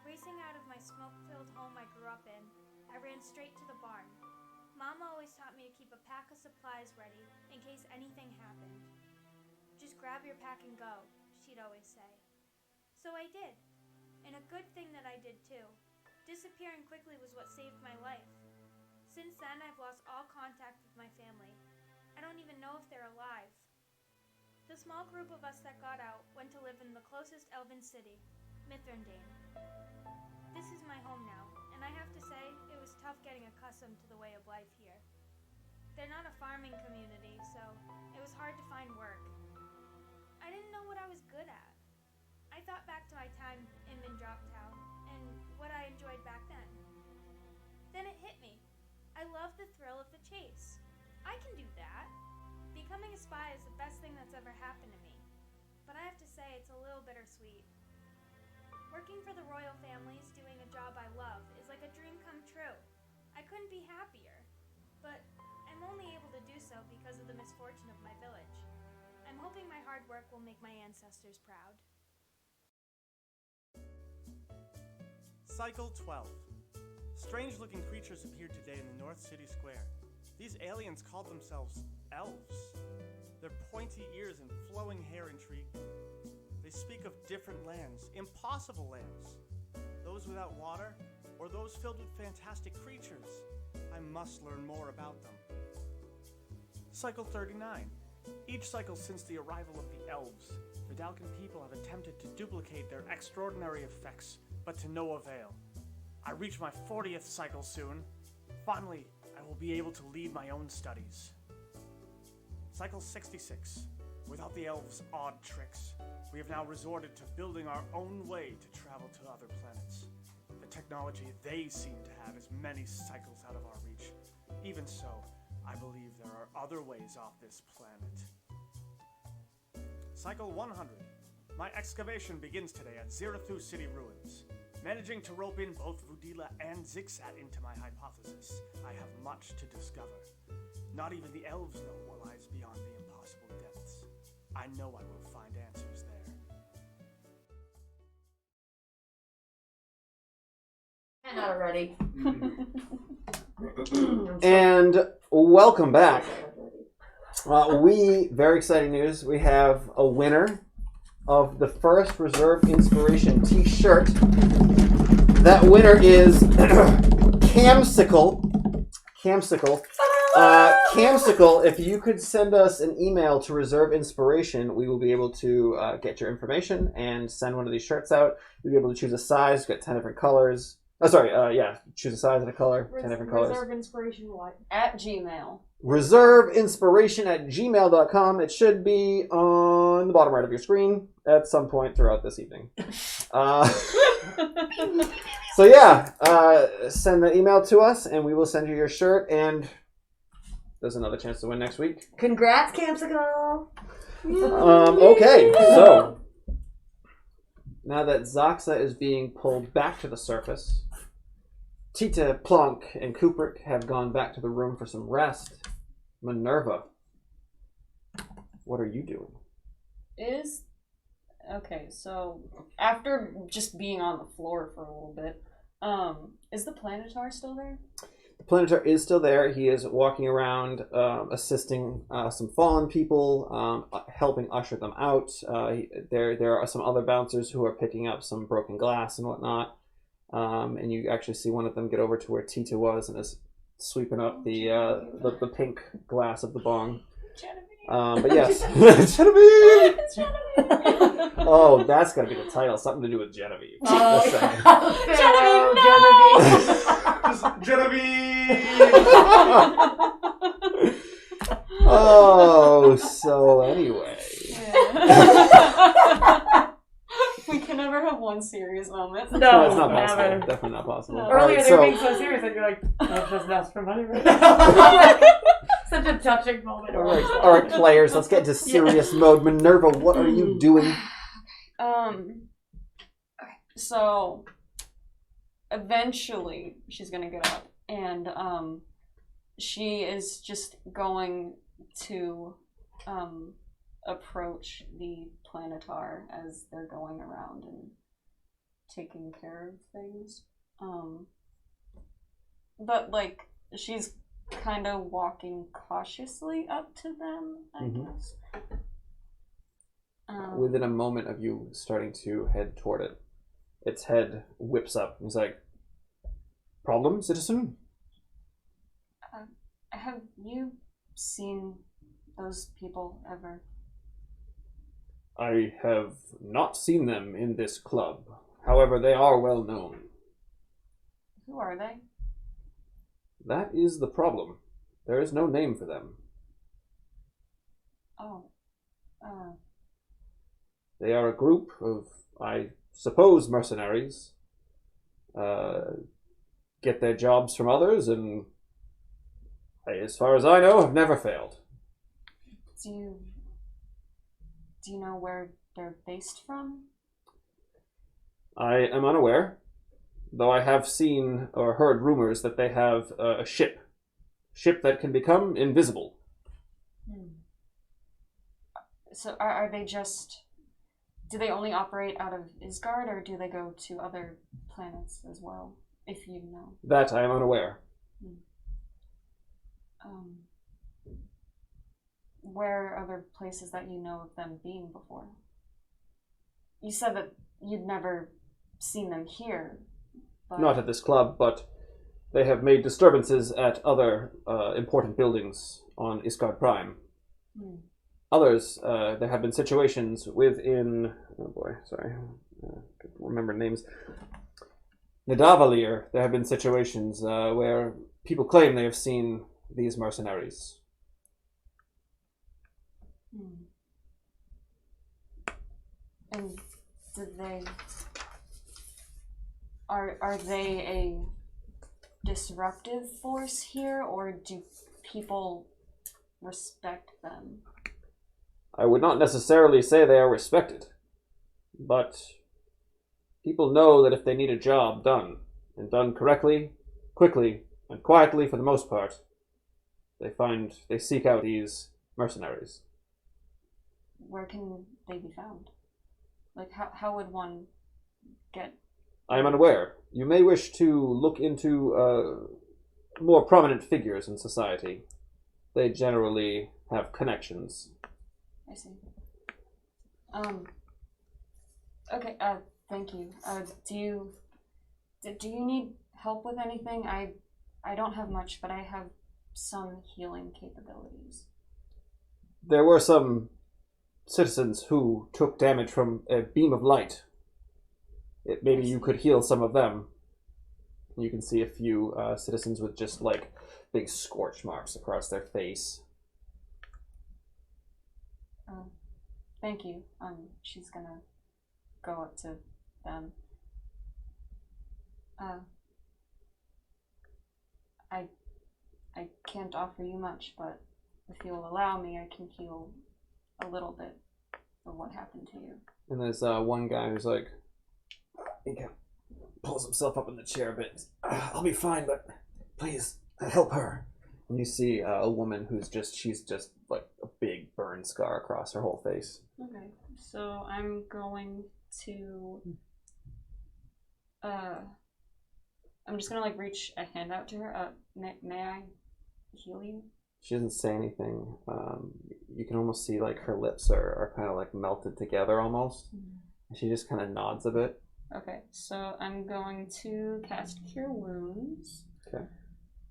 Racing out of my smoke-filled home I grew up in, I ran straight to the barn. Mama always taught me to keep a pack of supplies ready in case anything happened. Just grab your pack and go, she'd always say. So I did, and a good thing that I did too. Disappearing quickly was what saved my life. Since then, I've lost all contact with my family. I don't even know if they're alive. The small group of us that got out went to live in the closest elven city, Mithrandane. This is my home now, and I have to say, it was tough getting accustomed to the way of life here. They're not a farming community, so it was hard to find work. I didn't know what I was good at. I thought back to my time in Mindroptow, and what I enjoyed back then. Then it hit me. I love the thrill of the chase. I can do that. Becoming a spy is the best thing that's ever happened to me. But I have to say, it's a little bittersweet. Working for the royal families, doing a job I love, is like a dream come true. I couldn't be happier. But I'm only able to do so because of the misfortune of my village. I'm hoping my hard work will make my ancestors proud. Cycle 12. Strange-looking creatures appeared today in the North City Square. These aliens called themselves elves. Their pointy ears and flowing hair intrigue me. They speak of different lands, impossible lands. Those without water, or those filled with fantastic creatures. I must learn more about them. Cycle 39. Each cycle since the arrival of the elves, the Dalcan people have attempted to duplicate their extraordinary effects, but to no avail. I reach my 40th cycle soon. Finally, I will be able to lead my own studies. Cycle 66. Without the elves' odd tricks, we have now resorted to building our own way to travel to other planets. The technology they seem to have is many cycles out of our reach. Even so, I believe there are other ways off this planet. Cycle 100. My excavation begins today at Zirathu City ruins. Managing to rope in both Vudila and Xaaxa into my hypothesis, I have much to discover. Not even the elves know what lies beyond the impossible depths. I know I will find answers there. Not already. And welcome back. Very exciting news. We have a winner of the first Reserve Inspiration t-shirt. That winner is Camsicle. Camsicle, if you could send us an email to Reserve Inspiration, we will be able to get your information and send one of these shirts out. You'll be able to choose a size, get 10 different colors. Oh, sorry, choose a size and a color, 10 different colors. Reserve Inspiration what? At Gmail. ReserveInspiration@gmail.com. It should be on the bottom right of your screen at some point throughout this evening. Send the email to us and we will send you your shirt, and there's another chance to win next week. Congrats, Camsicle! Okay, so now that Xaaxa is being pulled back to the surface, Tita, Plonk, and Kubrick have gone back to the room for some rest. Minerva, what are you doing? Okay, so after just being on the floor for a little bit, is the Planetar still there? The Planetar is still there. He is walking around, assisting some fallen people, helping usher them out. There are some other bouncers who are picking up some broken glass and whatnot. And you actually see one of them get over to where Tita was and is sweeping up the pink glass of the bong. But yes, Genevieve. Oh, that's gotta be the title. Something to do with Genevieve. Genevieve! Oh, so anyway. We can never have one serious moment. No, it's not possible. Never. Definitely not possible. No. Earlier they were being so serious that you're like, that's just nuts for money right now. Such a touching moment. All right, players, let's get into serious mode. Minerva, what are you doing? So eventually she's gonna get up and she is just going to approach the Planetar as they're going around and taking care of things. But like she's kind of walking cautiously up to them, I guess. Within a moment of you starting to head toward it, its head whips up. He's like, "Problem, citizen?" Have you seen those people ever? I have not seen them in this club. However, they are well known. Who are they? That is the problem. There is no name for them. Oh. They are a group of, I suppose, mercenaries. Get their jobs from others, and as far as I know, have never failed. Do you know where they're based from? I am unaware, though I have seen or heard rumors that they have a ship that can become invisible. So are they just... Do they only operate out of Ysgard, or do they go to other planets as well, if you know? That I am unaware. Where are other places that you know of them being before? You said that you'd never seen them here. But... Not at this club, but they have made disturbances at other important buildings on Ysgard Prime. Others, there have been situations within... Oh boy, sorry. Could remember names. Nidavellir, there have been situations where people claim they have seen these mercenaries. And do they... Are they a disruptive force here, or do people respect them? I would not necessarily say they are respected, but people know that if they need a job done, and done correctly, quickly, and quietly for the most part, they seek out these mercenaries. Where can they be found? Like, how would one get... I am unaware. You may wish to look into more prominent figures in society. They generally have connections. I see. Okay, thank you. Do you need help with anything? I don't have much, but I have some healing capabilities. There were some citizens who took damage from a beam of light. Maybe you could heal some of them. You can see a few citizens with just like big scorch marks across their face. Thank you. She's gonna go up to them. I can't offer you much, but if you'll allow me, I can heal a little bit of what happened to you. And there's one guy who's like, he pulls himself up in the chair a bit. I'll be fine, but please help her. And you see a woman she's just like a big burn scar across her whole face. Okay, so I'm going to, I'm just gonna like reach a hand out to her. May I heal you? She doesn't say anything. You can almost see like her lips are kind of like melted together almost. Mm-hmm. She just kind of nods a bit. Okay, so I'm going to cast Cure Wounds. Okay.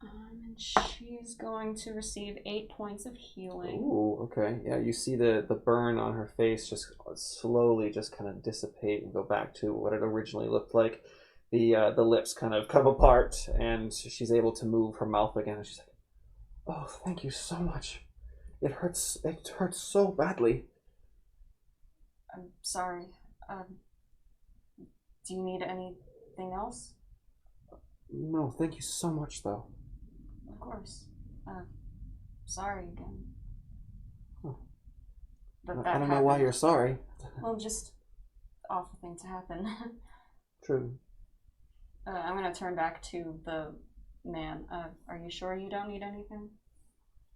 And she's going to receive 8 points of healing. Ooh, okay. Yeah, you see the burn on her face just slowly just kind of dissipate and go back to what it originally looked like. The lips kind of come apart, and she's able to move her mouth again. And she's like, "Oh, thank you so much. It hurts so badly." I'm sorry. Do you need anything else? No, thank you so much, though. Of course. Sorry again. Huh. But I don't know why you're sorry. Well, just awful thing to happen. True. I'm gonna turn back to the man. Are you sure you don't need anything?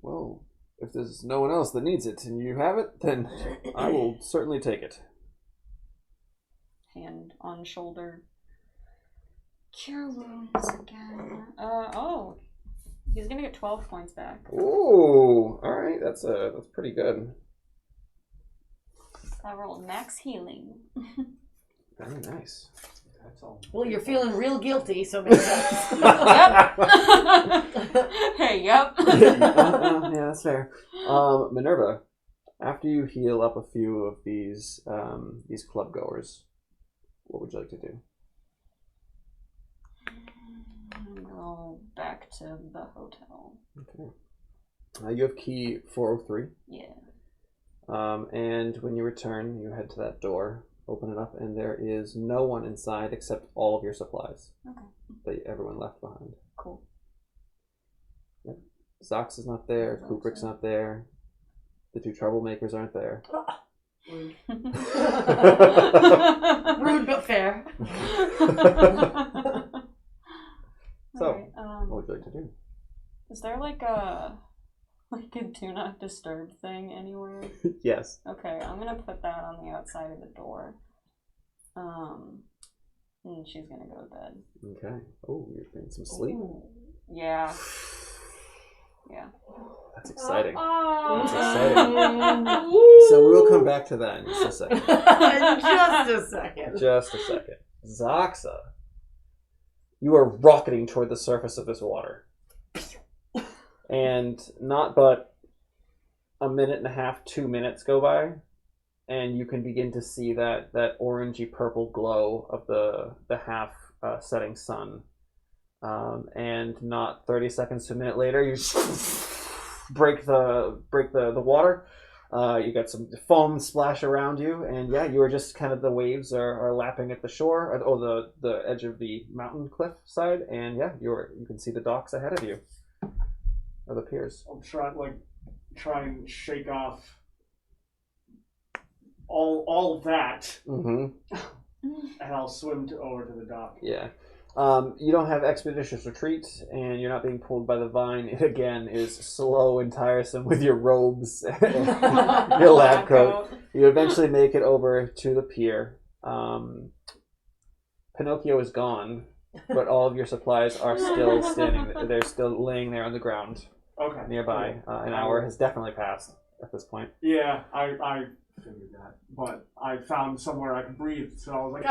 Well, if there's no one else that needs it and you have it, then I will certainly take it. Hand on shoulder. Cure Wounds again. Oh. He's gonna get 12 points back. Ooh, alright, that's pretty good. I rolled max healing. Very nice. That's all. Well, you're feeling real guilty, so maybe that's... Yep. Hey, yep. Yeah, that's fair. Minerva, after you heal up a few of these club goers, what would you like to do? Go back to the hotel. Okay. You have key 403. Yeah. And when you return, you head to that door, open it up, and there is no one inside except all of your supplies. Okay. That everyone left behind. Cool. Yep. Xaaxa's not there. Kubrick's not there. The two troublemakers aren't there. Rude. Rude but fair. So, right, what would you like to do? Is there like a do not disturb thing anywhere? Yes. Okay, I'm gonna put that on the outside of the door. And she's gonna go to bed. Okay. Oh, you're getting some sleep. Ooh. Yeah. Yeah. That's exciting. That's exciting. So we'll come back to that in just a second. Just a second. Xaaxa, you are rocketing toward the surface of this water. And not but a minute and a half, 2 minutes go by, and you can begin to see that orangey purple glow of the half setting sun. And not 30 seconds to a minute later, you break the water. You got some foam splash around you, and yeah, you are just kind of, the waves are lapping at the shore, or the edge of the mountain cliff side, and yeah, you can see the docks ahead of you, or the piers. I'll try and shake off all of that, and I'll swim over to the dock. Yeah. You don't have expeditious retreat, and you're not being pulled by the vine. It again is slow and tiresome with your robes and your lab coat. You eventually make it over to the pier. Pinocchio is gone, but all of your supplies are still standing. They're still laying there on the ground. Okay. Nearby. An hour has definitely passed at this point. Yeah, I figured that, but I found somewhere I could breathe, so I was like,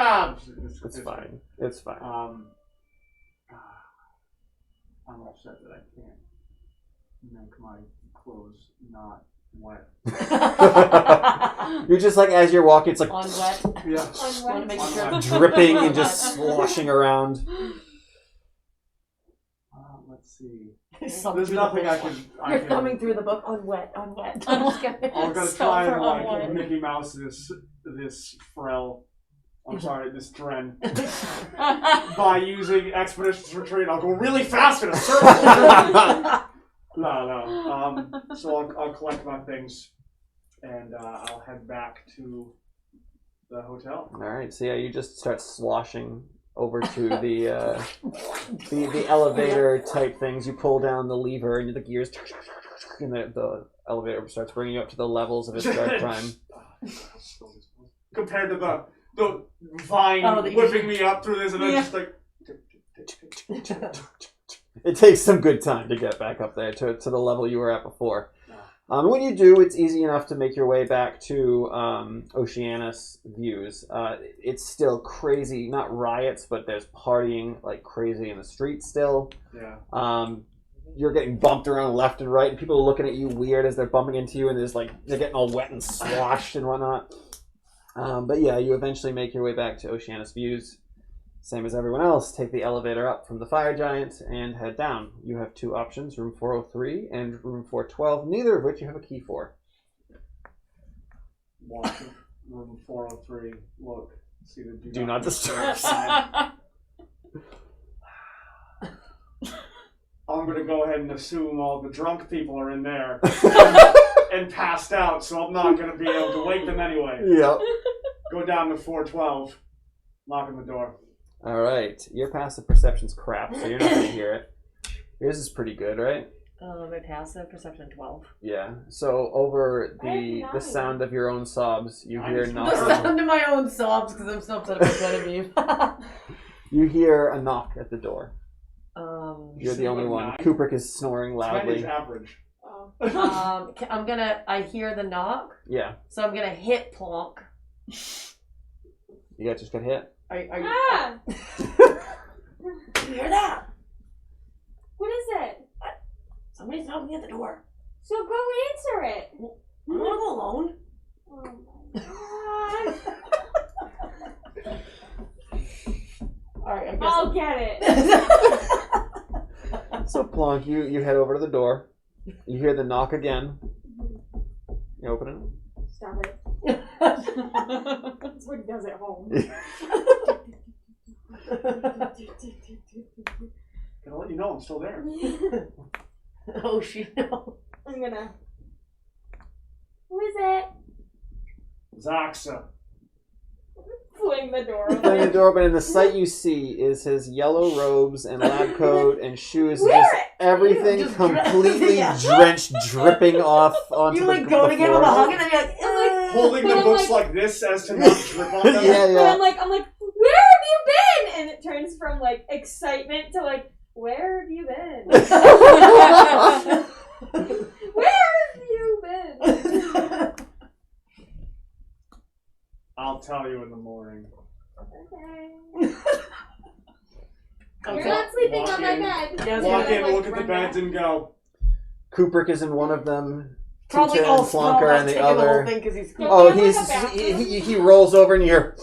it's fine. It's fine. I'm upset that I can't make my clothes not wet. You're just like, as you're walking, it's like On wet. Yeah. Want to make sure. dripping and just sloshing around. Let's see. Thumb There's through nothing the I book. can. You're thumbing through the book on wet. I'm just kidding. I'm gonna Stop try for and unwet. Mickey Mouse this Frel. I'm sorry, this Dren. By using Expeditions Retreat, I'll go really fast in a circle. No. So I'll collect my things, and I'll head back to the hotel. All right. So yeah, you just start sloshing over to the elevator type things. You pull down the lever, and the gears, and the elevator starts bringing you up to the levels of Ysgard Prime. Compared to the vine whipping me up through this, and then just like. It takes some good time to get back up there to the level you were at before. When you do, it's easy enough to make your way back to Oceanus Views. It's still crazy, not riots, but there's partying like crazy in the streets still. Yeah. You're getting bumped around left and right, and people are looking at you weird as they're bumping into you, and there's like they're getting all wet and sloshed and whatnot. But yeah, you eventually make your way back to Oceanus Views. Same as everyone else, take the elevator up from the Fire Giant and head down. You have two options, room 403 and room 412, neither of which you have a key for. Walk room 403, look, see the Do not disturb. I'm going to go ahead and assume all the drunk people are in there and passed out, so I'm not going to be able to wake them anyway. Yep. Go down to 412, knock on the door. All right. Your passive perception's crap, so you're not going to hear it. Yours is pretty good, right? My passive perception 12. Yeah. So over the sound of your own sobs, you hear The knocking. sound of my own sobs because I'm so upset about Genevieve. You hear a knock at the door. You're the only one. 9? Kubrick is snoring 10 loudly. is average. I hear the knock, Yeah. so I'm gonna hit Plonk. You guys just got hit. Are you hear that? What is it? Somebody's knocking at the door. So go answer it. I don't want to go alone. Oh my god. Alright, I guess I'll get it. So Plonk, you head over to the door. You hear the knock again. You open it. Stop it. That's what he does at home. Gonna let you know I'm still there. Oh, she knows. I'm gonna. Who is it? Xaaxa. Fling the door Fling the open. door open, and the sight you see is his yellow robes and lab coat and shoes. Wear Just it! everything Just completely yeah. drenched, dripping off onto You the like go to give him floor. a hug and then you're like, Holding But the I'm books like- like this as to not drip on them. Yeah, But yeah. I'm like, where have you been? And it turns from like excitement to like, where have you been? Where have you been? I'll tell you in the morning. Okay. You're not sleeping Walk on my in. bed. Yeah, Walk in, Like, look at the run beds, back. and go. Kubrick is in one of them. Probably Tintin all and Flonker and the other. thing because he's cool. Oh, Can we have, like, a bathroom? he rolls over and you're.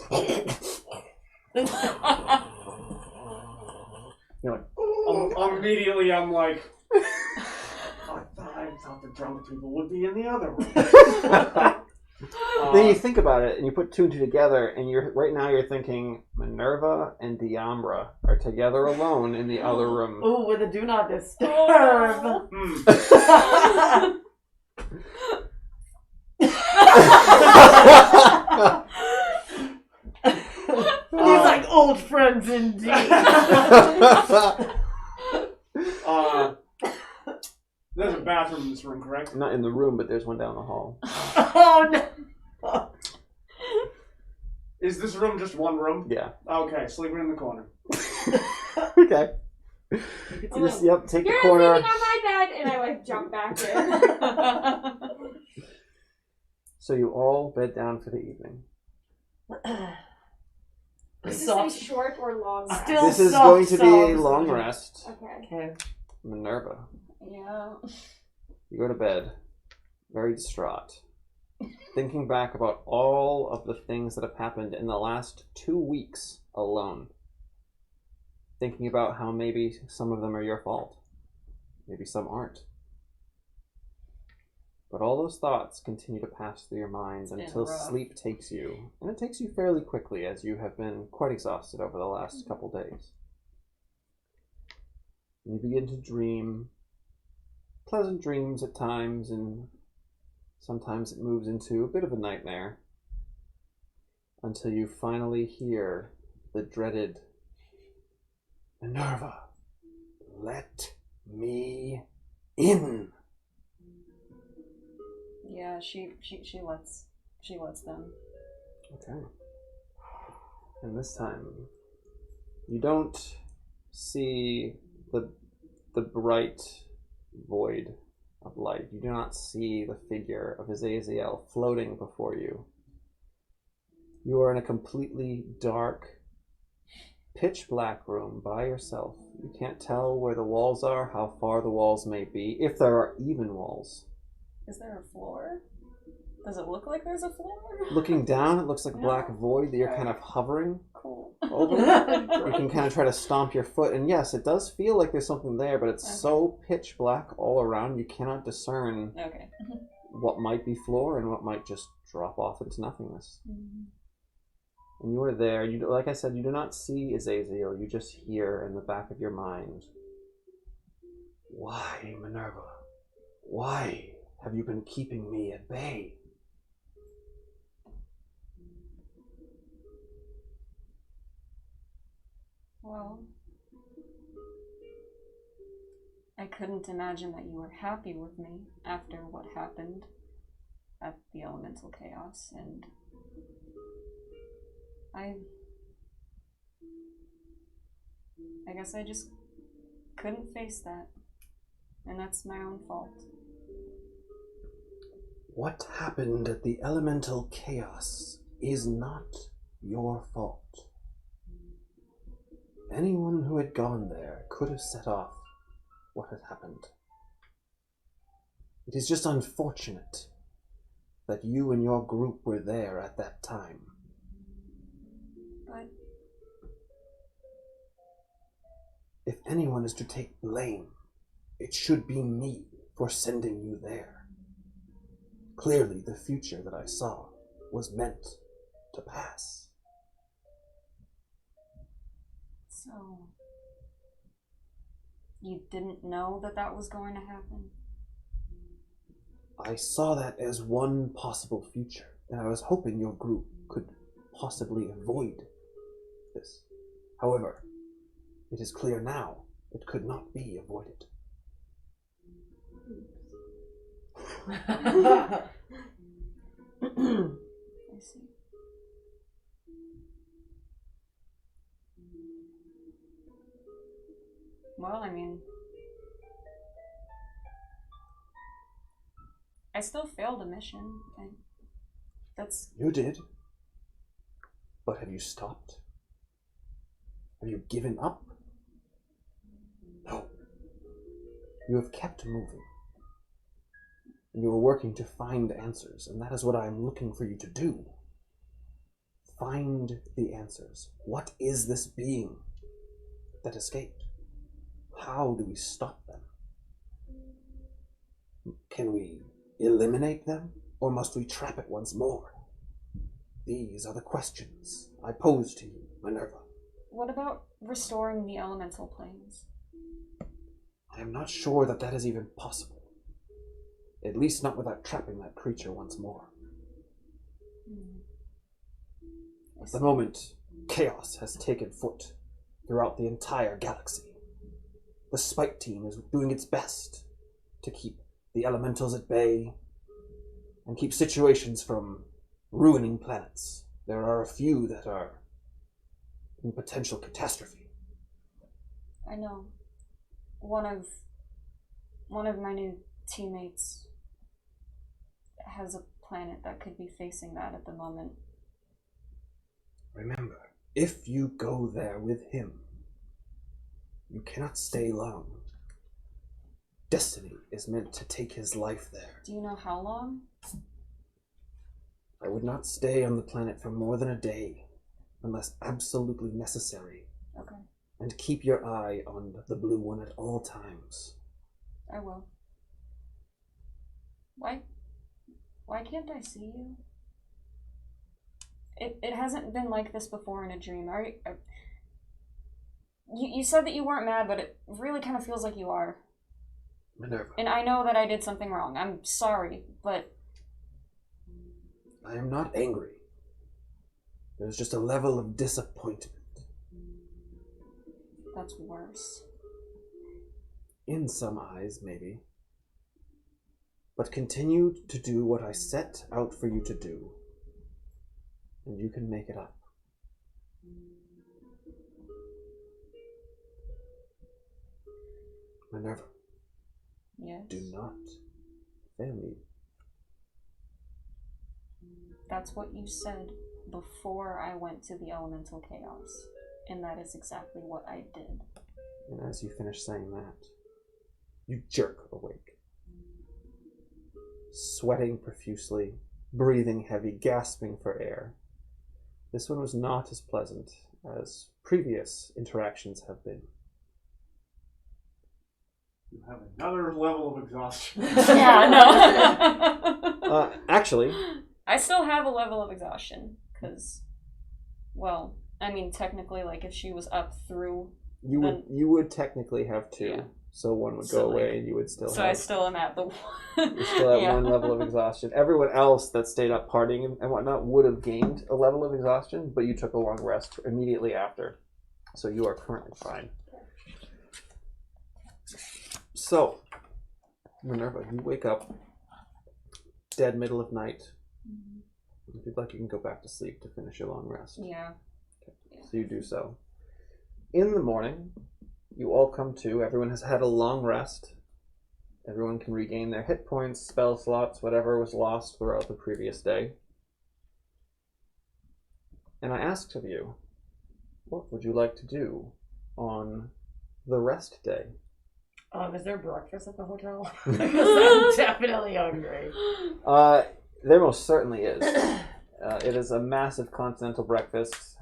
You're like, Immediately, I'm like, I thought the drunk people would be in the other room. then you think about it and you put two and two together, and right now you're thinking Minerva and Diambra are together alone in the other room. Ooh, with a do not disturb. He's like old friends indeed. There's a bathroom in this room, correct? Not in the room, but there's one down the hall. Oh no! Is this room just one room? Yeah. Okay, sleeping in the corner. Okay. Yep, take You're the corner. sleeping on my bed, and I like jump back in. So you all bed down for the evening. Is this a short or long rest? Still This is soft going to be a songs. long rest. Okay. Minerva, Yeah. you go to bed, very distraught, thinking back about all of the things that have happened in the last 2 weeks alone. Thinking about how maybe some of them are your fault. Maybe some aren't. But all those thoughts continue to pass through your mind until sleep takes you. And it takes you fairly quickly, as you have been quite exhausted over the last couple days. You begin to dream pleasant dreams at times, and sometimes it moves into a bit of a nightmare, until you finally hear the dreaded Minerva, let me in. Yeah, she lets them. Okay. And this time, you don't see the bright void of light. You do not see the figure of Azazel floating before you. You are in a completely dark, pitch black room by yourself. You can't tell where the walls are, how far the walls may be, if there are even walls. Is there a floor? Does it look like there's a floor? Looking down, it looks like a black void that you're kind of hovering over. You can kind of try to stomp your foot, and yes, it does feel like there's something there, but it's so pitch black all around, you cannot discern what might be floor and what might just drop off into nothingness. And you are there. You, like I said, you do not see Azazel. You just hear in the back of your mind, Why, Minerva? Why have you been keeping me at bay? Well, I couldn't imagine that you were happy with me after what happened at the elemental chaos, and I guess I just couldn't face that, and that's my own fault. What happened at the elemental chaos is not your fault. Anyone who had gone there could have set off what had happened. It is just unfortunate that you and your group were there at that time. But if anyone is to take blame, it should be me for sending you there. Clearly, the future that I saw was meant to pass. so you didn't know that that was going to happen? I saw that as one possible future, and I was hoping your group could possibly avoid this. However, it is clear now it could not be avoided. I see. Well, I mean, I still failed a mission. That's... You did. But have you stopped? Have you given up? No. You have kept moving. And you are working to find answers, and that is what I am looking for you to do. Find the answers. What is this being that escaped? How do we stop them? Can we eliminate them, or must we trap it once more? These are the questions I pose to you, Minerva. What about restoring the elemental planes? I am not sure that that is even possible. At least not without trapping that creature once more. At the moment, chaos has taken foot throughout the entire galaxy. The Spike Team is doing its best to keep the elementals at bay and keep situations from ruining planets. There are a few that are in potential catastrophe. I know. One of my new teammates has a planet that could be facing that at the moment. Remember, if you go there with him, you cannot stay long. Destiny is meant to take his life there. Do you know how long? I would not stay on the planet for more than a day, unless absolutely necessary. Okay. And keep your eye on the blue one at all times. I will. Why can't I see you? It hasn't been like this before in a dream. You said that you weren't mad, but it really kind of feels like you are. Minerva. And I know that I did something wrong. I'm sorry, but... I am not angry. There's just a level of disappointment. That's worse. In some eyes, maybe. But continue to do what I set out for you to do, and you can make it up. Minerva. Yes. Do not fail me. That's what you said before I went to the elemental chaos, and that is exactly what I did. And as you finish saying that, you jerk awake. Sweating profusely, breathing heavy, gasping for air. This one was not as pleasant as previous interactions have been. You have another level of exhaustion. Yeah, no. Actually... I still have a level of exhaustion, because, well, I mean, technically, like, if she was up through... You would technically have two, Yeah. so one would So, go like, away and you would still So have... I still am at the one. You still have Yeah. one level of exhaustion. Everyone else that stayed up partying and whatnot would have gained a level of exhaustion, but you took a long rest immediately after. So you are currently fine. So, Minerva, you wake up, dead middle of night. If you'd like, you can go back to sleep to finish your long rest. Yeah. Okay. So you do so. In the morning, you all come to. Everyone has had a long rest. Everyone can regain their hit points, spell slots, whatever was lost throughout the previous day. And I asked of you, what would you like to do on the rest day? Is there breakfast at the hotel? Because I'm definitely hungry. There most certainly is. It is a massive continental breakfast.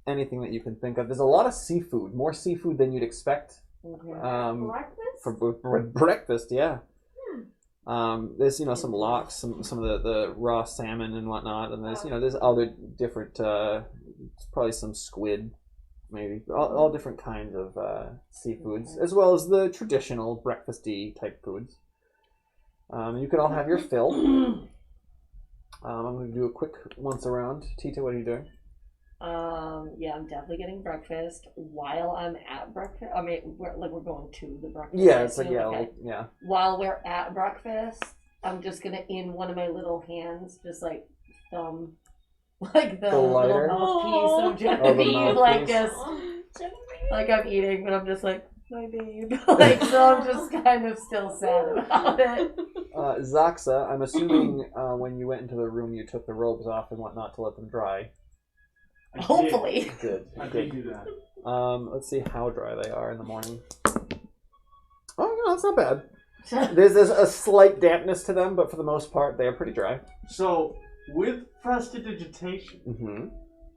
Anything that you can think of. There's a lot of seafood, more seafood than you'd expect. Breakfast? For breakfast, yeah. There's some lox, some of the raw salmon and whatnot, and there's other different probably some squid, maybe all different kinds of seafoods, as well as the traditional breakfasty type foods. You can all have your fill. I'm going to do a quick once around. Tita, what are you doing? Yeah, I'm definitely getting breakfast while I'm at breakfast. I mean, we're going to the breakfast. Yeah, it's like, okay. yeah. While we're at breakfast, I'm just gonna, in one of my little hands, just like thumb, like the lighter? little mouthpiece of Genevieve, like just, like I'm eating, but I'm just like, my babe. Like, so I'm just kind of still sad about it. Xaaxa, I'm assuming when you went into the room, you took the robes off and whatnot to let them dry. Hopefully. Good. I did do that. Let's see how dry they are in the morning. Oh, no, that's not bad. There's a slight dampness to them, but for the most part, they're pretty dry. So, with prestidigitation, Mm-hmm.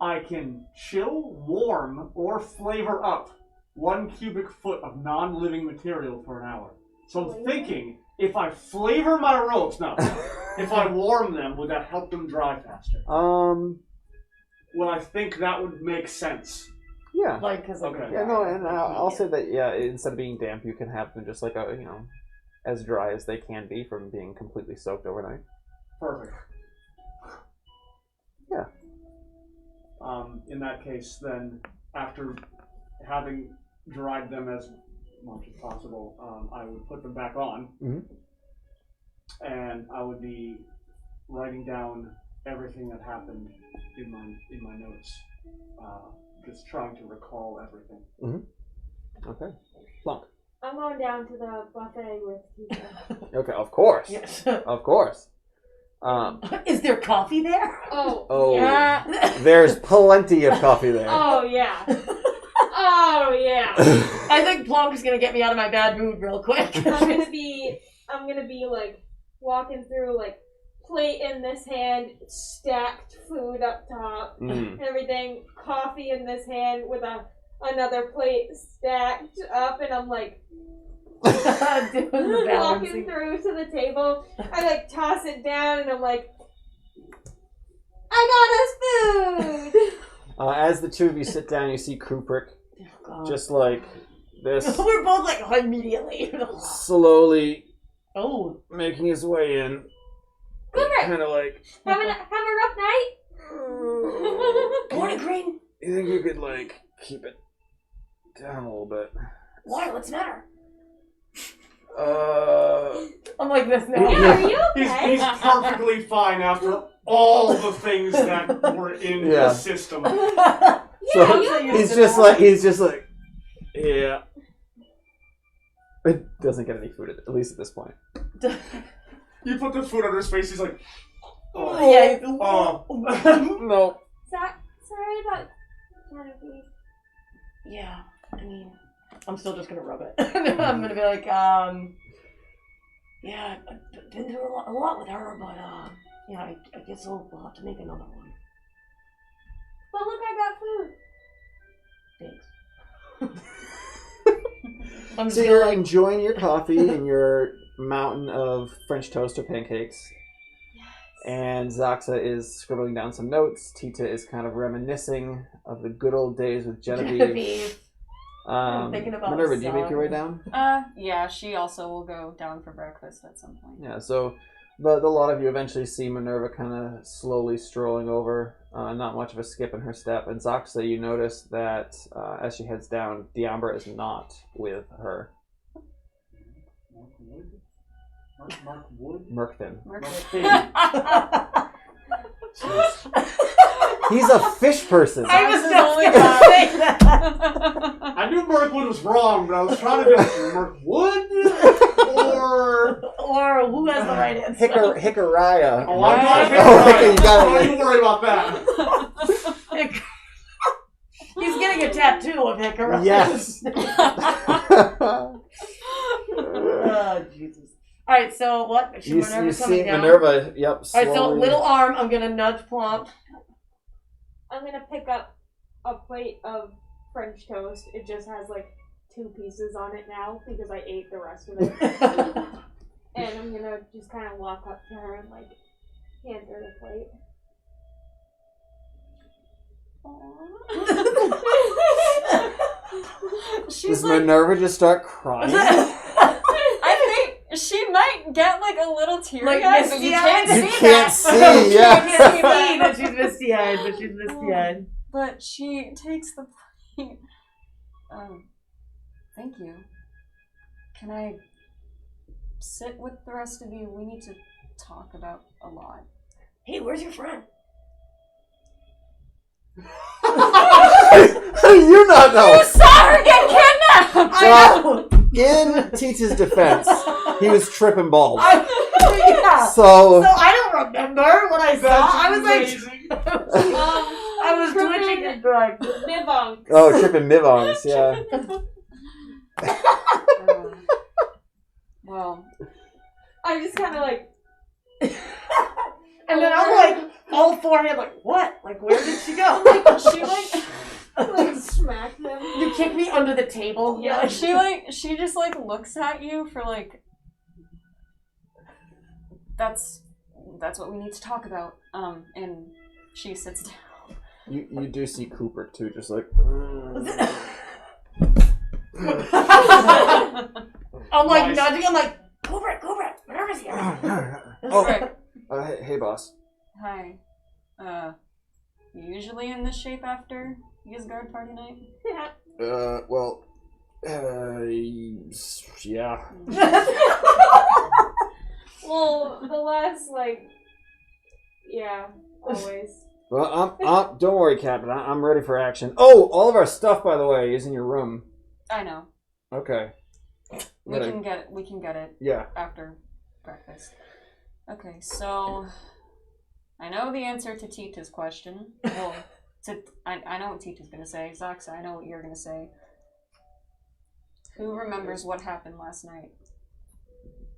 I can chill, warm, or flavor up 1 cubic foot of non-living material for an hour. So I'm thinking, if I flavor my ropes, if I warm them, would that help them dry faster? Well, I think that would make sense. Yeah. Like, cause Okay. Yeah, no, and I'll say that, yeah, instead of being damp, you can have them just like, as dry as they can be from being completely soaked overnight. Perfect. Yeah. In that case, then, after having dried them as much as possible, I would put them back on, and I would be writing down everything that happened in my notes, just trying to recall everything. Okay. Plunk. I'm going down to the buffet with Tika. Okay, of course. Yes. Of course. Is there coffee there? Oh, yeah. There's plenty of coffee there. Oh yeah. Oh yeah. I think Plunk's gonna get me out of my bad mood real quick. I'm gonna be like walking through like plate in this hand, stacked food up top, and everything, coffee in this hand with another plate stacked up, and I'm like walking through to the table. I like toss it down, and I'm like, I got us food. As the two of you sit down, you see Kubrick just like this. We're both like immediately. Slowly making his way in. Kubrick! Kind of like, have a rough night? Morning, Green. You think you could like keep it down a little bit? Why? What's the matter? I'm like this now. Yeah, are you okay? He's perfectly fine after all the things that were in the system. So he's just like, yeah. It doesn't get any food, at least at this point. You put the food under his face, he's like, No. Sorry about Genevieve. Yeah, I mean, I'm still just gonna rub it. I'm gonna be like, yeah, I've been through a lot with her, but yeah, I guess we'll have to make another one. But look, I got food. Thanks. So you're enjoying your coffee and your mountain of French toast or pancakes. And Xaaxa is scribbling down some notes. Tita is kind of reminiscing of the good old days with Genevieve. I'm thinking about Minerva, do you make your way down? Yeah, she also will go down for breakfast at some point. Yeah, so the lot of you eventually see Minerva kind of slowly strolling over. Not much of a skip in her step. And Xaaxa, you notice that as she heads down, Diambra is not with her. Mark Wood? Merkfin. Merkfin. He's a fish person. I was just saying that. I knew Mirkwood was wrong, but I was trying to do Mirkwood or who has the right answer? Hickoraya. Oh, I got okay, you got it. Don't worry about that. He's getting a tattoo of Hickoraya. Yes. Oh, Jesus. Alright, so what? You Minerva's see coming down. Minerva, yep. Alright, so little arm, I'm gonna nudge Plump. I'm gonna pick up a plate of French toast. It just has like 2 pieces on it now because I ate the rest of it. And I'm gonna just kind of walk up to her and like hand her the plate. Does Minerva just start crying? I think she might get like a little teary eyed, but you can't see You can't see, You yeah. can't see that she's misty-eyed, but she's misty-eyed. But she takes the plate. Thank you. Can I sit with the rest of you? We need to talk about a lot. Hey, where's your friend? How do you not know? You saw her get kidnapped! I know! In Tita's defense, he was tripping balls. Yeah. So I don't remember what I saw. I was amazing. like, I was twitching and drunk. Mivonk. Oh, tripping mivongs, yeah. Well, I'm just kind of like. And then I'm like, all forehead, like, what? Like, where did she go? she like Smack them. You kick me under the table? Yeah, she just like looks at you for like. That's what we need to talk about. And she sits down. You do see Cooper too, just like. I'm like Nice. nudging. I'm like, Cooper, Minerva's here. Hey, boss. Hi. You usually in this shape after Ysgard party night? Well, yeah. Well, the last yeah, always. Well, don't worry, Captain. I'm ready for action. Oh, all of our stuff, by the way, is in your room. I know. Okay. We can get it. Yeah. After breakfast. Okay, so I know the answer to Tita's question. Well, I know what Tita's gonna say. Xaaxa, I know what you're gonna say. Who remembers what happened last night?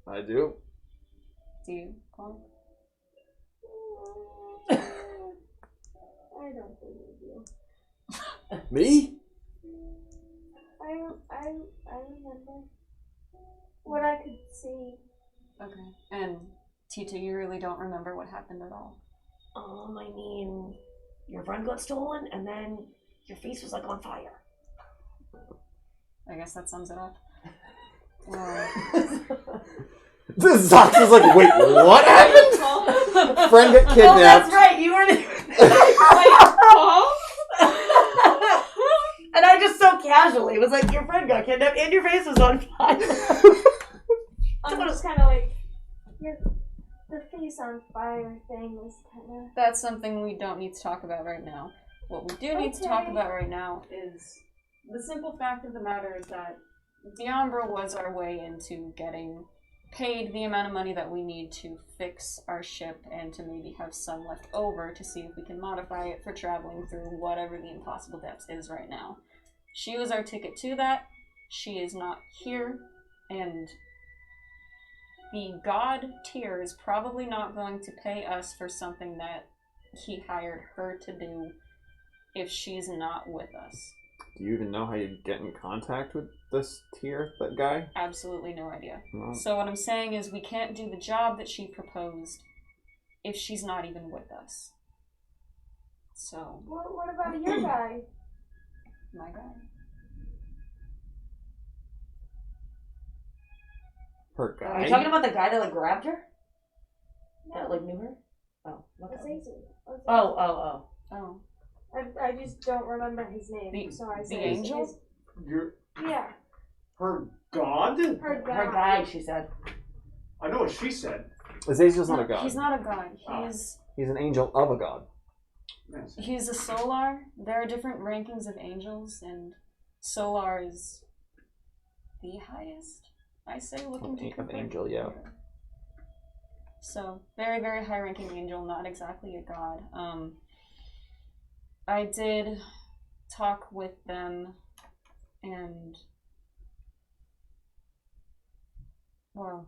I do. Do you, Paul? I don't believe you. Me? I remember what I could see. Okay. And Tita, you really don't remember what happened at all? I mean, your friend got stolen, and then your face was like on fire. I guess that sums it up. Well, Xaaxa's like, wait, what happened? Friend got Oh, kidnapped. that's right. You were. And I just so casually was like, your friend got kidnapped and your face was on fire. I'm just kind of like, the face on fire thing was kind of. that's something we don't need to talk about right now. What we do need to talk about right now is the simple fact of the matter is that Diambra was our way into getting paid the amount of money that we need to fix our ship and to maybe have some left over to see if we can modify it for traveling through whatever the impossible depths is right now. She was our ticket to that. She is not here, and the god tier is probably not going to pay us for something that he hired her to do if she's not with us. Do you even know how you get in contact with this tier, that guy? Absolutely no idea. No. So what I'm saying is we can't do the job that she proposed if she's not even with us. So, What about your guy? my guy. Her guy? Are you talking about the guy that like grabbed her? That like knew her? Oh. Okay. Oh. Oh. I just don't remember his name, so I The said angel? Yeah, Her god? her guy. Her guy, she said. I know what she said. Azazil's not a god. He's not a god. Oh. He's an angel of a god. Yes. He's a solar. There are different rankings of angels, and solar is the highest. I say looking to Of compare. angel, yeah. So, very, very high ranking angel, not exactly a god. I did talk with them, and, well,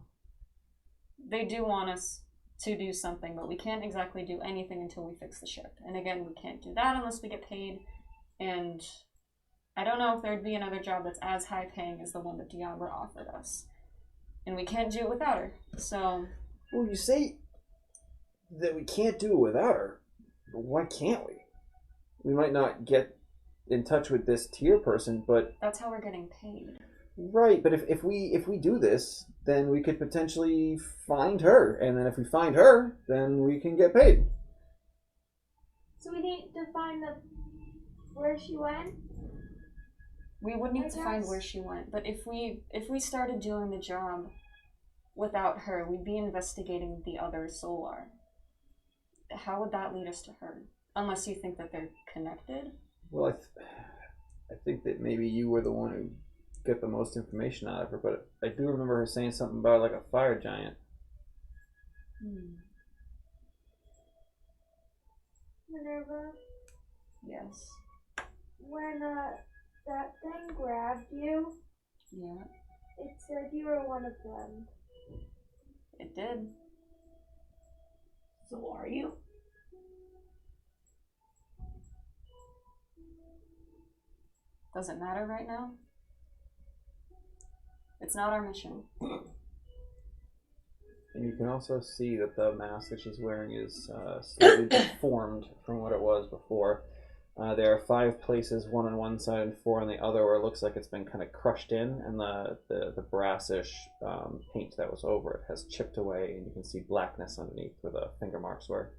they do want us to do something, but we can't exactly do anything until we fix the ship. And again, we can't do that unless we get paid, and I don't know if there'd be another job that's as high paying as the one that Diambra offered us. And we can't do it without her, so... Well, you say that we can't do it without her, but why can't we? We might not get in touch with this tier person, but... That's how we're getting paid. Right, but if we do this, then we could potentially find her, and then if we find her, then we can get paid. So we need to find where she went. We would need I to find guess. where she went, but if we started doing the job without her, we'd be investigating the other solar. How would that lead us to her? Unless you think that they're connected? Well, I think that maybe you were the one who got the most information out of her, but I do remember her saying something about like a fire giant. Minerva, Yes. when that thing grabbed you, Yeah. It said you were one of them. It did. So are you? Does it matter right now? It's not our mission. And you can also see that the mask that she's wearing is slightly deformed from what it was before. There are 5 places, 1 on one side and 4 on the other, where it looks like it's been kind of crushed in, and the brassish paint that was over it has chipped away, and you can see blackness underneath where the finger marks were.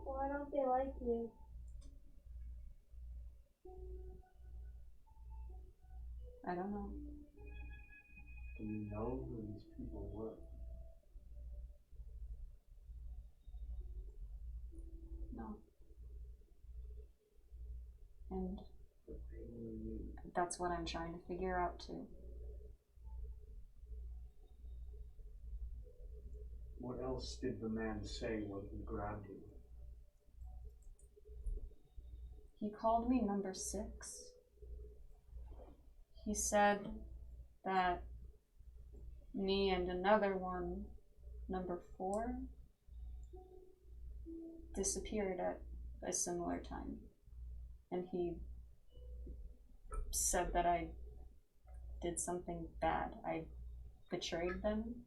Why don't they like you? I don't know. Do you know who these people were? No. And that's what I'm trying to figure out too. What else did the man say when he grabbed you? He called me number 6. He said that me and another one, number 4, disappeared at a similar time. And he said that I did something bad. I betrayed them.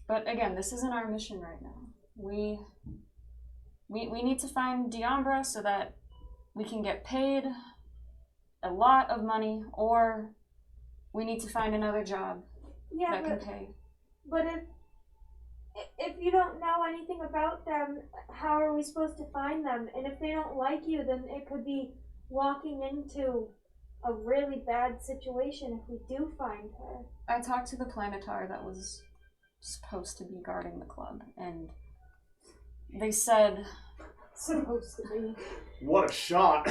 But again, this isn't our mission right now. We need to find Diambra so that we can get paid a lot of money, or we need to find another job that can pay. But if you don't know anything about them, how are we supposed to find them? And if they don't like you, then it could be walking into a really bad situation if we do find her. I talked to the planetar that was supposed to be guarding the club, and they said... Supposed to be. What a shot!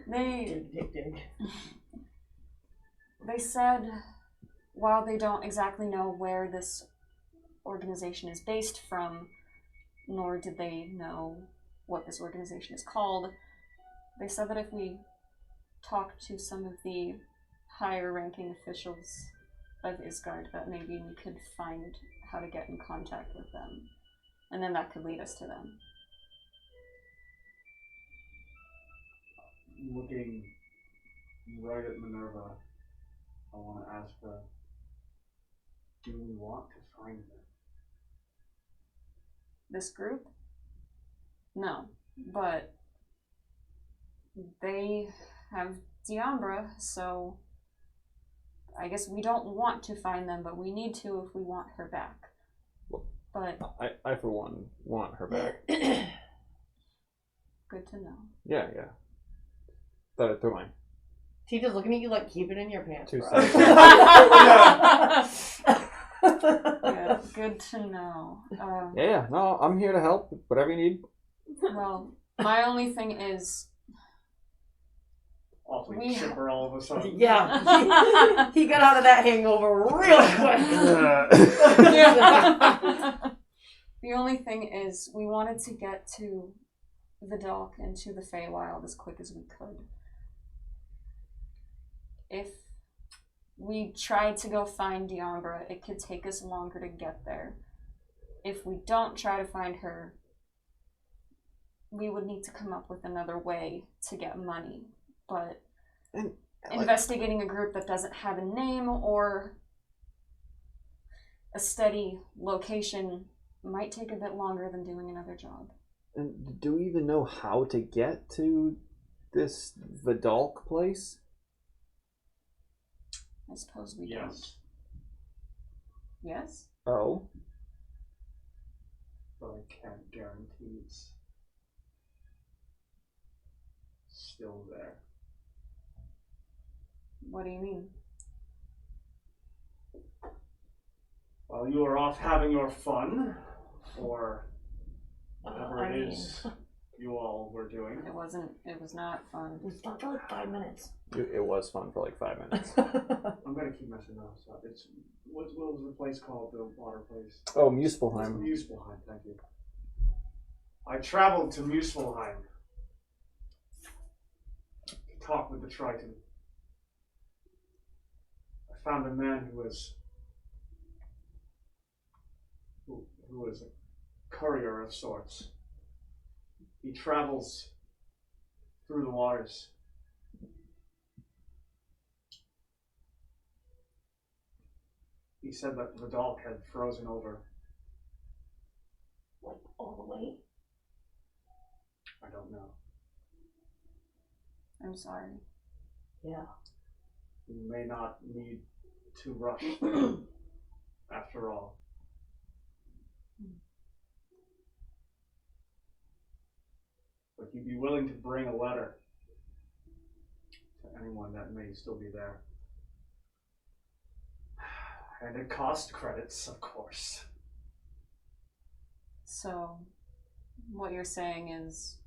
They said, while they don't exactly know where this organization is based from, nor did they know what this organization is called, they said that if we talk to some of the higher ranking officials of Ysgard, that maybe we could find how to get in contact with them. And then that could lead us to them. Looking right at Minerva, I want to ask her, do we want to find them? This group? No, but they have Diambra, so I guess we don't want to find them, but we need to if we want her back. But I for one, want her back. Good to know. Yeah. Thought I'd throw my Tita's looking at you like, keep it in your pants, 2 bro. cents. Yeah, good to know. Yeah, no, I'm here to help. Whatever you need. Well, my only thing is... Awfully chipper all of a sudden. Yeah. He got out of that hangover real quick. The only thing is, we wanted to get to the dock and to the Feywild as quick as we could. If we tried to go find Diambra, it could take us longer to get there. If we don't try to find her, we would need to come up with another way to get money. But investigating a group that doesn't have a name or a steady location might take a bit longer than doing another job. And do we even know how to get to this Vidalk place? I suppose we don't. Yes? Oh. But I can't guarantee it's still there. What do you mean? While you were off having your fun, or whatever it is you all were doing. It was not fun. It was fun for like 5 minutes. It was fun for like 5 minutes. I'm gonna keep messing up. So it's what was the place called? The water place. Oh, Muspelheim. Muspelheim, thank you. I traveled to Muspelheim talk with the Triton. I found a man who was a courier of sorts. He travels through the waters. He said that the Vidalk had frozen over. Like, all the way? I don't know. I'm sorry. Yeah. We may not need to rush after all. But he'd be willing to bring a letter to anyone that may still be there. And it cost credits, of course. So, what you're saying is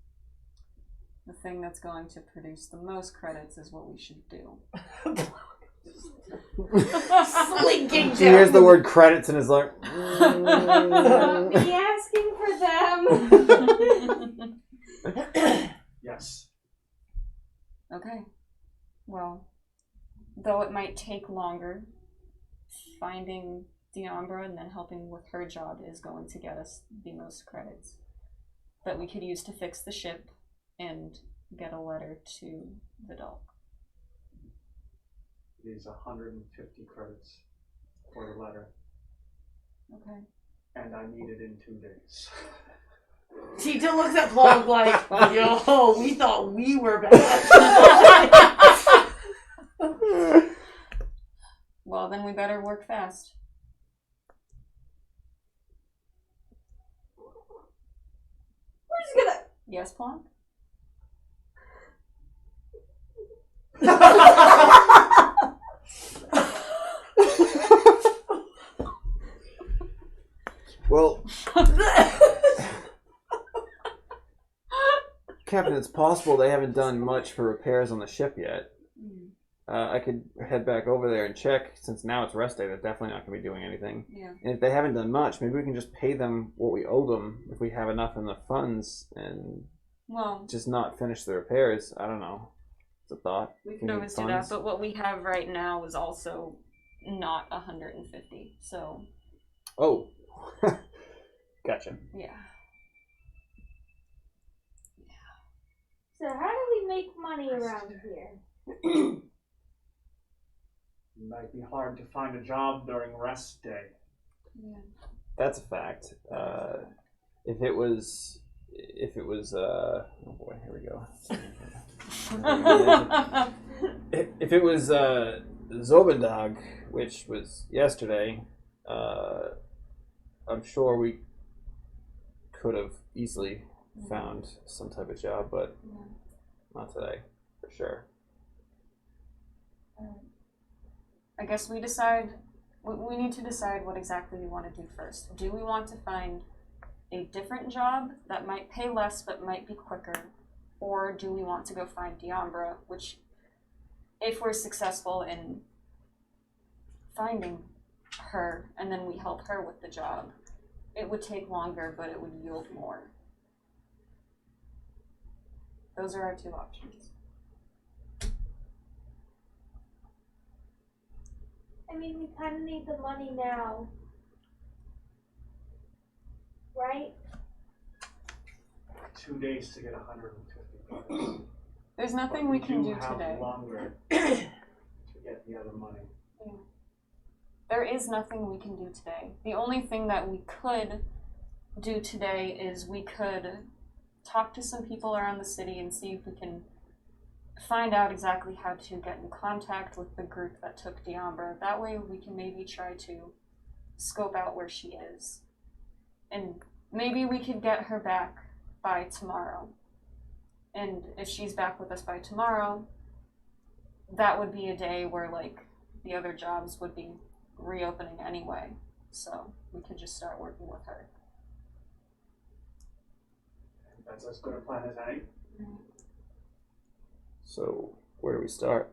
the thing that's going to produce the most credits is what we should do. Slinking He hears the word credits and is like, Stop me asking for them. Yes. Okay. Well, though it might take longer, finding Diambra and then helping with her job is going to get us the most credits that we could use to fix the ship and get a letter to Vidalk. It is 150 credits for the letter. Okay. And I need it in 2 days. Tita looks at Plonk like, yo, we thought we were bad. Well, then we better work fast. We're just gonna... Yes, Plonk? well, Captain, it's possible they haven't done much for repairs on the ship yet. I could head back over there and check, since now it's rest day, they're definitely not going to be doing anything. Yeah. And if they haven't done much, maybe we can just pay them what we owe them if we have enough in the funds and just not finish the repairs. I don't know. It's a thought. We could always do that, but what we have right now is also not 150, so... Oh. Gotcha. Yeah. So how do we make money around here? It might be hard to find a job during rest day. Yeah. That's a fact. If it was, oh boy, here we go. If it was Zobendog, which was yesterday, I'm sure we could have easily found some type of job, but not today, for sure. I guess we need to decide what exactly we want to do first. Do we want to find a different job that might pay less but might be quicker? Or do we want to go find Diambra, which, if we're successful in finding her and then we help her with the job, it would take longer but it would yield more. Those are our two options. I mean, we kind of need the money now. Right? 2 days to get 150. There's nothing we can do have today. Longer to get the other money. Yeah. There is nothing we can do today. The only thing that we could do today is we could talk to some people around the city and see if we can find out exactly how to get in contact with the group that took Diambra. That way we can maybe try to scope out where she is. And maybe we could get her back by tomorrow. And if she's back with us by tomorrow, that would be a day where, like, the other jobs would be reopening anyway. So we could just start working with her. That's as good a plan as any. So, where do we start?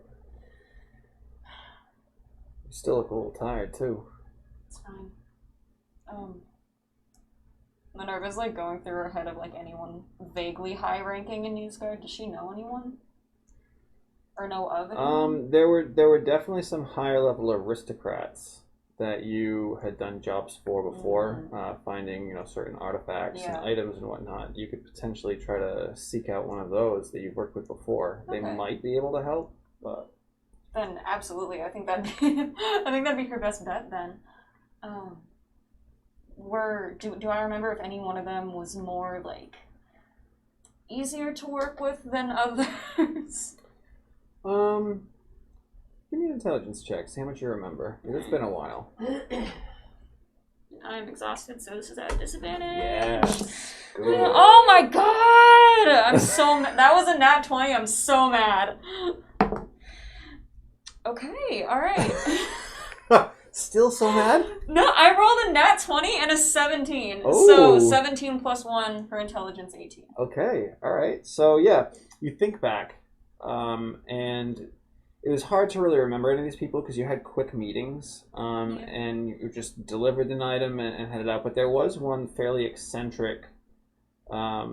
You still look a little tired, too. It's fine. Minerva's like going through her head of like anyone vaguely high ranking in Ysgard. Does she know anyone? or know of anyone? There were definitely some higher level aristocrats that you had done jobs for before, finding certain artifacts and items and whatnot. You could potentially try to seek out one of those that you've worked with before. They might be able to help, but then absolutely, I think that'd be her best bet then. Do I remember if any one of them was more like easier to work with than others? Give me an intelligence check. See how much you remember. It's been a while. I'm exhausted, so this is at a disadvantage. Yes. Good. Oh my god! I'm so mad. That was a nat 20. I'm so mad. Okay, alright. Still so mad? No, I rolled a nat 20 and a 17. Oh. So 17 plus 1 for intelligence, 18. Okay, alright. So yeah, you think back, and it was hard to really remember any of these people because you had quick meetings, and you just delivered an item and headed out. But there was one fairly eccentric, what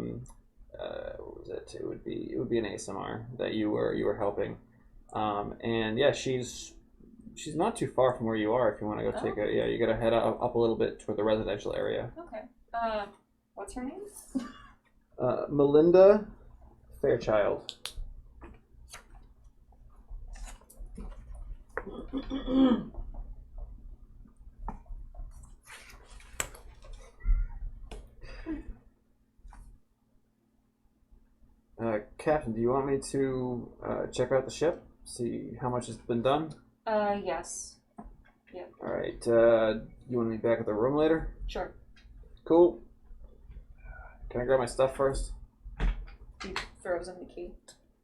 was it? It would be an ASMR that you were helping, and yeah, she's not too far from where you are. If you want to go take a you got to head up a little bit toward the residential area. Okay. What's her name? Melinda Fairchild. Captain, do you want me to check out the ship? See how much has been done? Yes. Yeah. Alright, you want me back at the room later? Sure. Cool. Can I grab my stuff first? He throws him the key.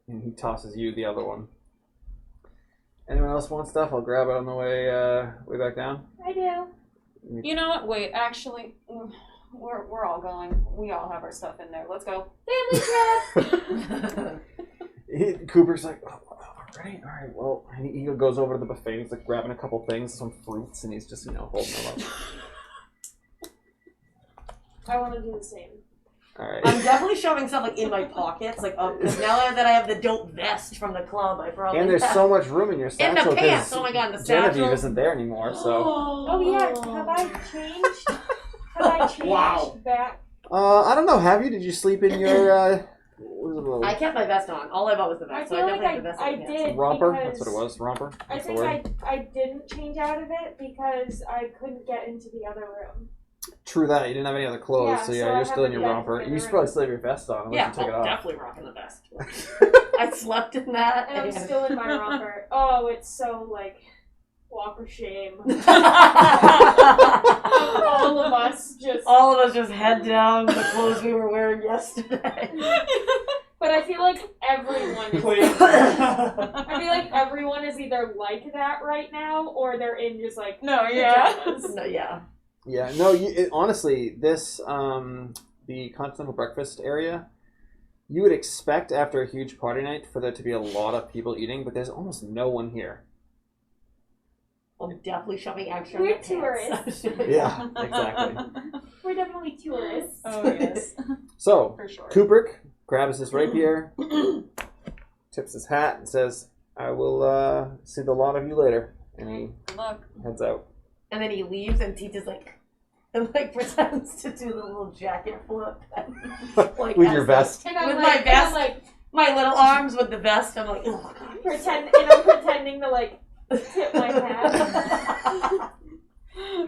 And he tosses you the other one. Anyone else want stuff? I'll grab it on the way back down. I do. You know what? Wait, actually, we're all going. We all have our stuff in there. Let's go. Family trip! Cooper's like, alright, well, and he goes over to the buffet and he's like grabbing a couple things, some fruits, and he's just, holding them up. I want to do the same. Alright. I'm definitely shoving stuff like in my pockets, like because now that I have the dope vest from the club, I probably And there's so much room in your in satchel the pants. because Oh my god, the satchel. Genevieve isn't there anymore, so. Oh yeah, have I changed? Back? I don't know. Have you? Did you sleep in your I kept my vest on. All I bought was the vest, so I definitely have the vest on. I did romper? because That's what it was. Romper. I That's the think word. I didn't change out of it because I couldn't get into the other room. True that. You didn't have any other clothes, Yeah, so so yeah, I you're still in have your it romper. in You the should room. probably still have your vest on unless Yeah, you take it off. definitely rocking the vest. I slept in that. And I'm still in my romper. Oh, it's so like walk of shame. All of us just head down the clothes we were wearing yesterday. But I feel like everyone is either like that right now or they're in just like pajamas. Yeah, no, honestly, this, the continental breakfast area, you would expect after a huge party night for there to be a lot of people eating, but there's almost no one here. I'm definitely shoving extra. We're tourists. Yeah, exactly. We're definitely tourists. Oh, yes. So, For sure. Kubrick grabs his rapier, tips his hat, and says, I will see the lot of you later. And he Good luck. heads out. And then he leaves and teaches pretends to do the little jacket flip. Like, With your vest. And I'm with like, my vest, and I'm like my little arms with the vest. I'm like, oh god. I'm pretending to like tip my hat.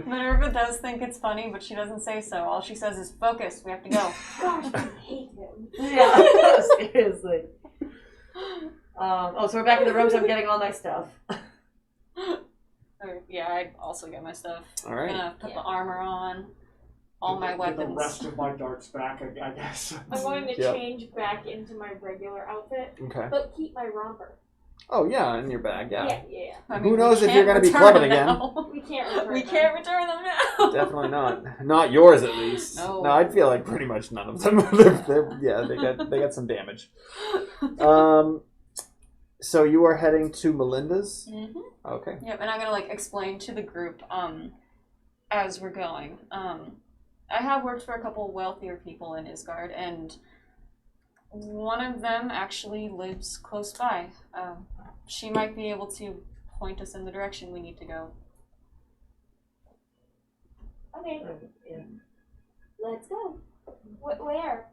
Minerva does think it's funny, but she doesn't say so. All she says is, focus, we have to go. Gosh, I hate him. Yeah, seriously. So we're back in the room, so I'm getting all my stuff. Yeah, I also get my stuff. All right. I'm gonna put the armor on, all my Get weapons. the rest of my darts back, I guess. I'm going to Yep. change back into my regular outfit, Okay. but keep my romper. Oh, yeah, in your bag, yeah. Yeah. I Who mean, knows we if you're can't gonna be return clubbing them again. now. We can't return We them. can't return them now. Definitely not. Not yours, at least. No. I'd feel like pretty much none of them. They got some damage. So you are heading to Melinda's? Mm-hmm. Okay. Yep, and I'm gonna explain to the group as we're going. I have worked for a couple wealthier people in Ysgard, and One of them actually lives close by. She might be able to point us in the direction we need to go. Okay, Yeah. let's go. Where?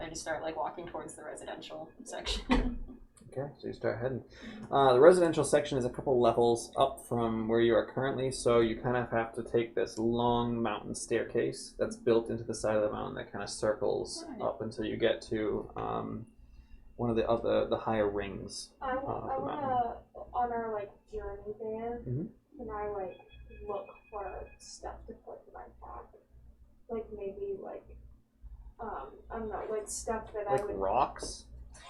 I just start like walking towards the residential section. Okay, so you start heading. The residential section is a couple levels up from where you are currently, so you kind of have to take this long mountain staircase that's built into the side of the mountain that kind of circles up until you get to one of the higher rings. I the mountain. wanna, on our like journey there, Mhm. can I like look for stuff to put in my pack? Like maybe like, I don't know, like stuff that Like I would. rocks?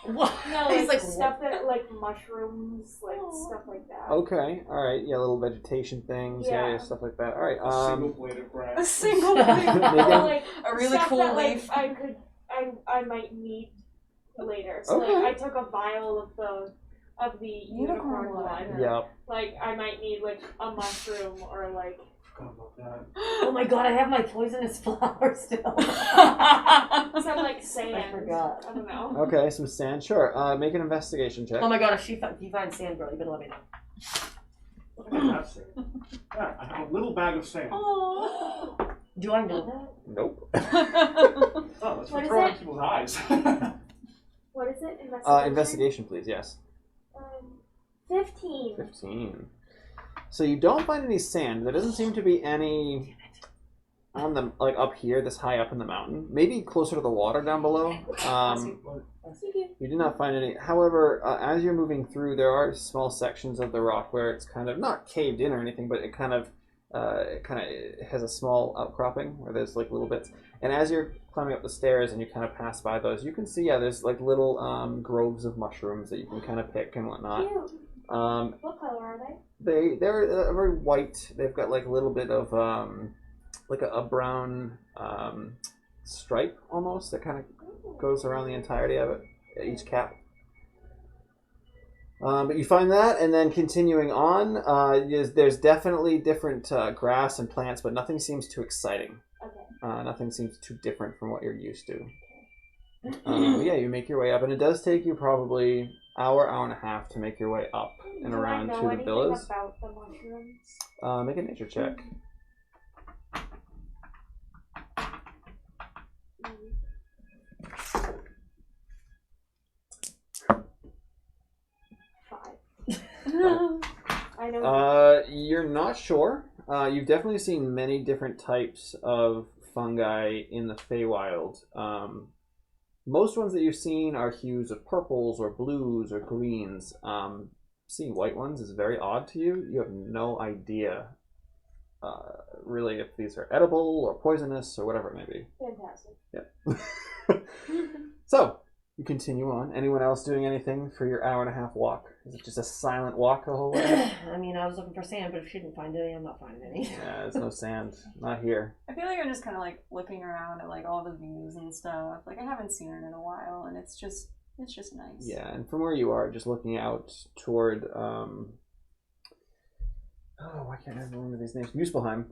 What? No, He's like like, stuff that like mushrooms, like stuff like that. Okay, alright, yeah, little vegetation things, yeah, Yeah. stuff like that. Alright, A single blade of A grass. single thing. Or, like A really stuff cool that, like, leaf. I might need later. So Okay. like I took a vial of the unicorn blood. yeah. Like I might need like a mushroom or like Forgot about that. Oh my god, I have my poisonous flower still. some like sand. I forgot. I don't know. Okay, some sand, sure. Make an investigation check. Oh my god, if you find sand, girl, you better let me know. I have sand. Yeah, I have a little bag of sand. Do I know that? Nope. Oh, that's What for is throwing it? people's eyes. What is it? Investigation. Investigation, please, yes. 15. 15. So you don't find any sand. There doesn't seem to be any on the like up here, this high up in the mountain. Maybe closer to the water down below. You do not find any. However, as you're moving through, there are small sections of the rock where it's kind of not caved in or anything, but it kind of has a small outcropping where there's like little bits. And as you're climbing up the stairs and you kind of pass by those, you can see there's like little groves of mushrooms that you can kind of pick and whatnot. Cute. What color are they? They're very white. They've got like a little bit of like a brown stripe almost that kind of goes around the entirety of it, each cap. But you find that, and then continuing on, there's definitely different grass and plants, but nothing seems too exciting. Okay. Nothing seems too different from what you're used to. Yeah, you make your way up, and it does take you probably hour and a half to make your way up and around Do I know to the anything villas. about the mushrooms? Make a nature check. I know. You're not sure. You've definitely seen many different types of fungi in the Feywild. Most ones that you've seen are hues of purples or blues or greens. Seeing white ones is very odd to you. You have no idea, really, if these are edible or poisonous or whatever it may be. Fantastic. Yeah. So, you continue on. Anyone else doing anything for your hour and a half walk? Is it just a silent walk the whole way? I mean, I was looking for sand, but if she didn't find any, I'm not finding any. Yeah, there's no sand. Not here. I feel like I'm just kind of like looking around at like all the views and stuff. Like I haven't seen it in a while, and it's just nice. Yeah, and from where you are, just looking out toward, why can't I remember these names? Muspelheim.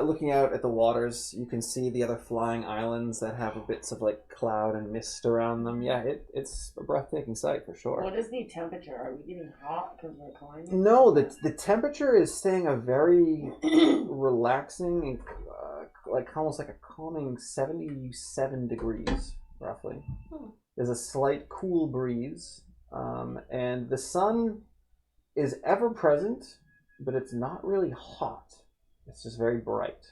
Looking out at the waters, you can see the other flying islands that have bits of like cloud and mist around them. Yeah, it's a breathtaking sight for sure. What is the temperature? Are we getting hot because we're climbing? No, the temperature is staying a very relaxing and like almost like a calming 77 degrees roughly. There's a slight cool breeze, and the sun is ever present, but it's not really hot. It's just very bright.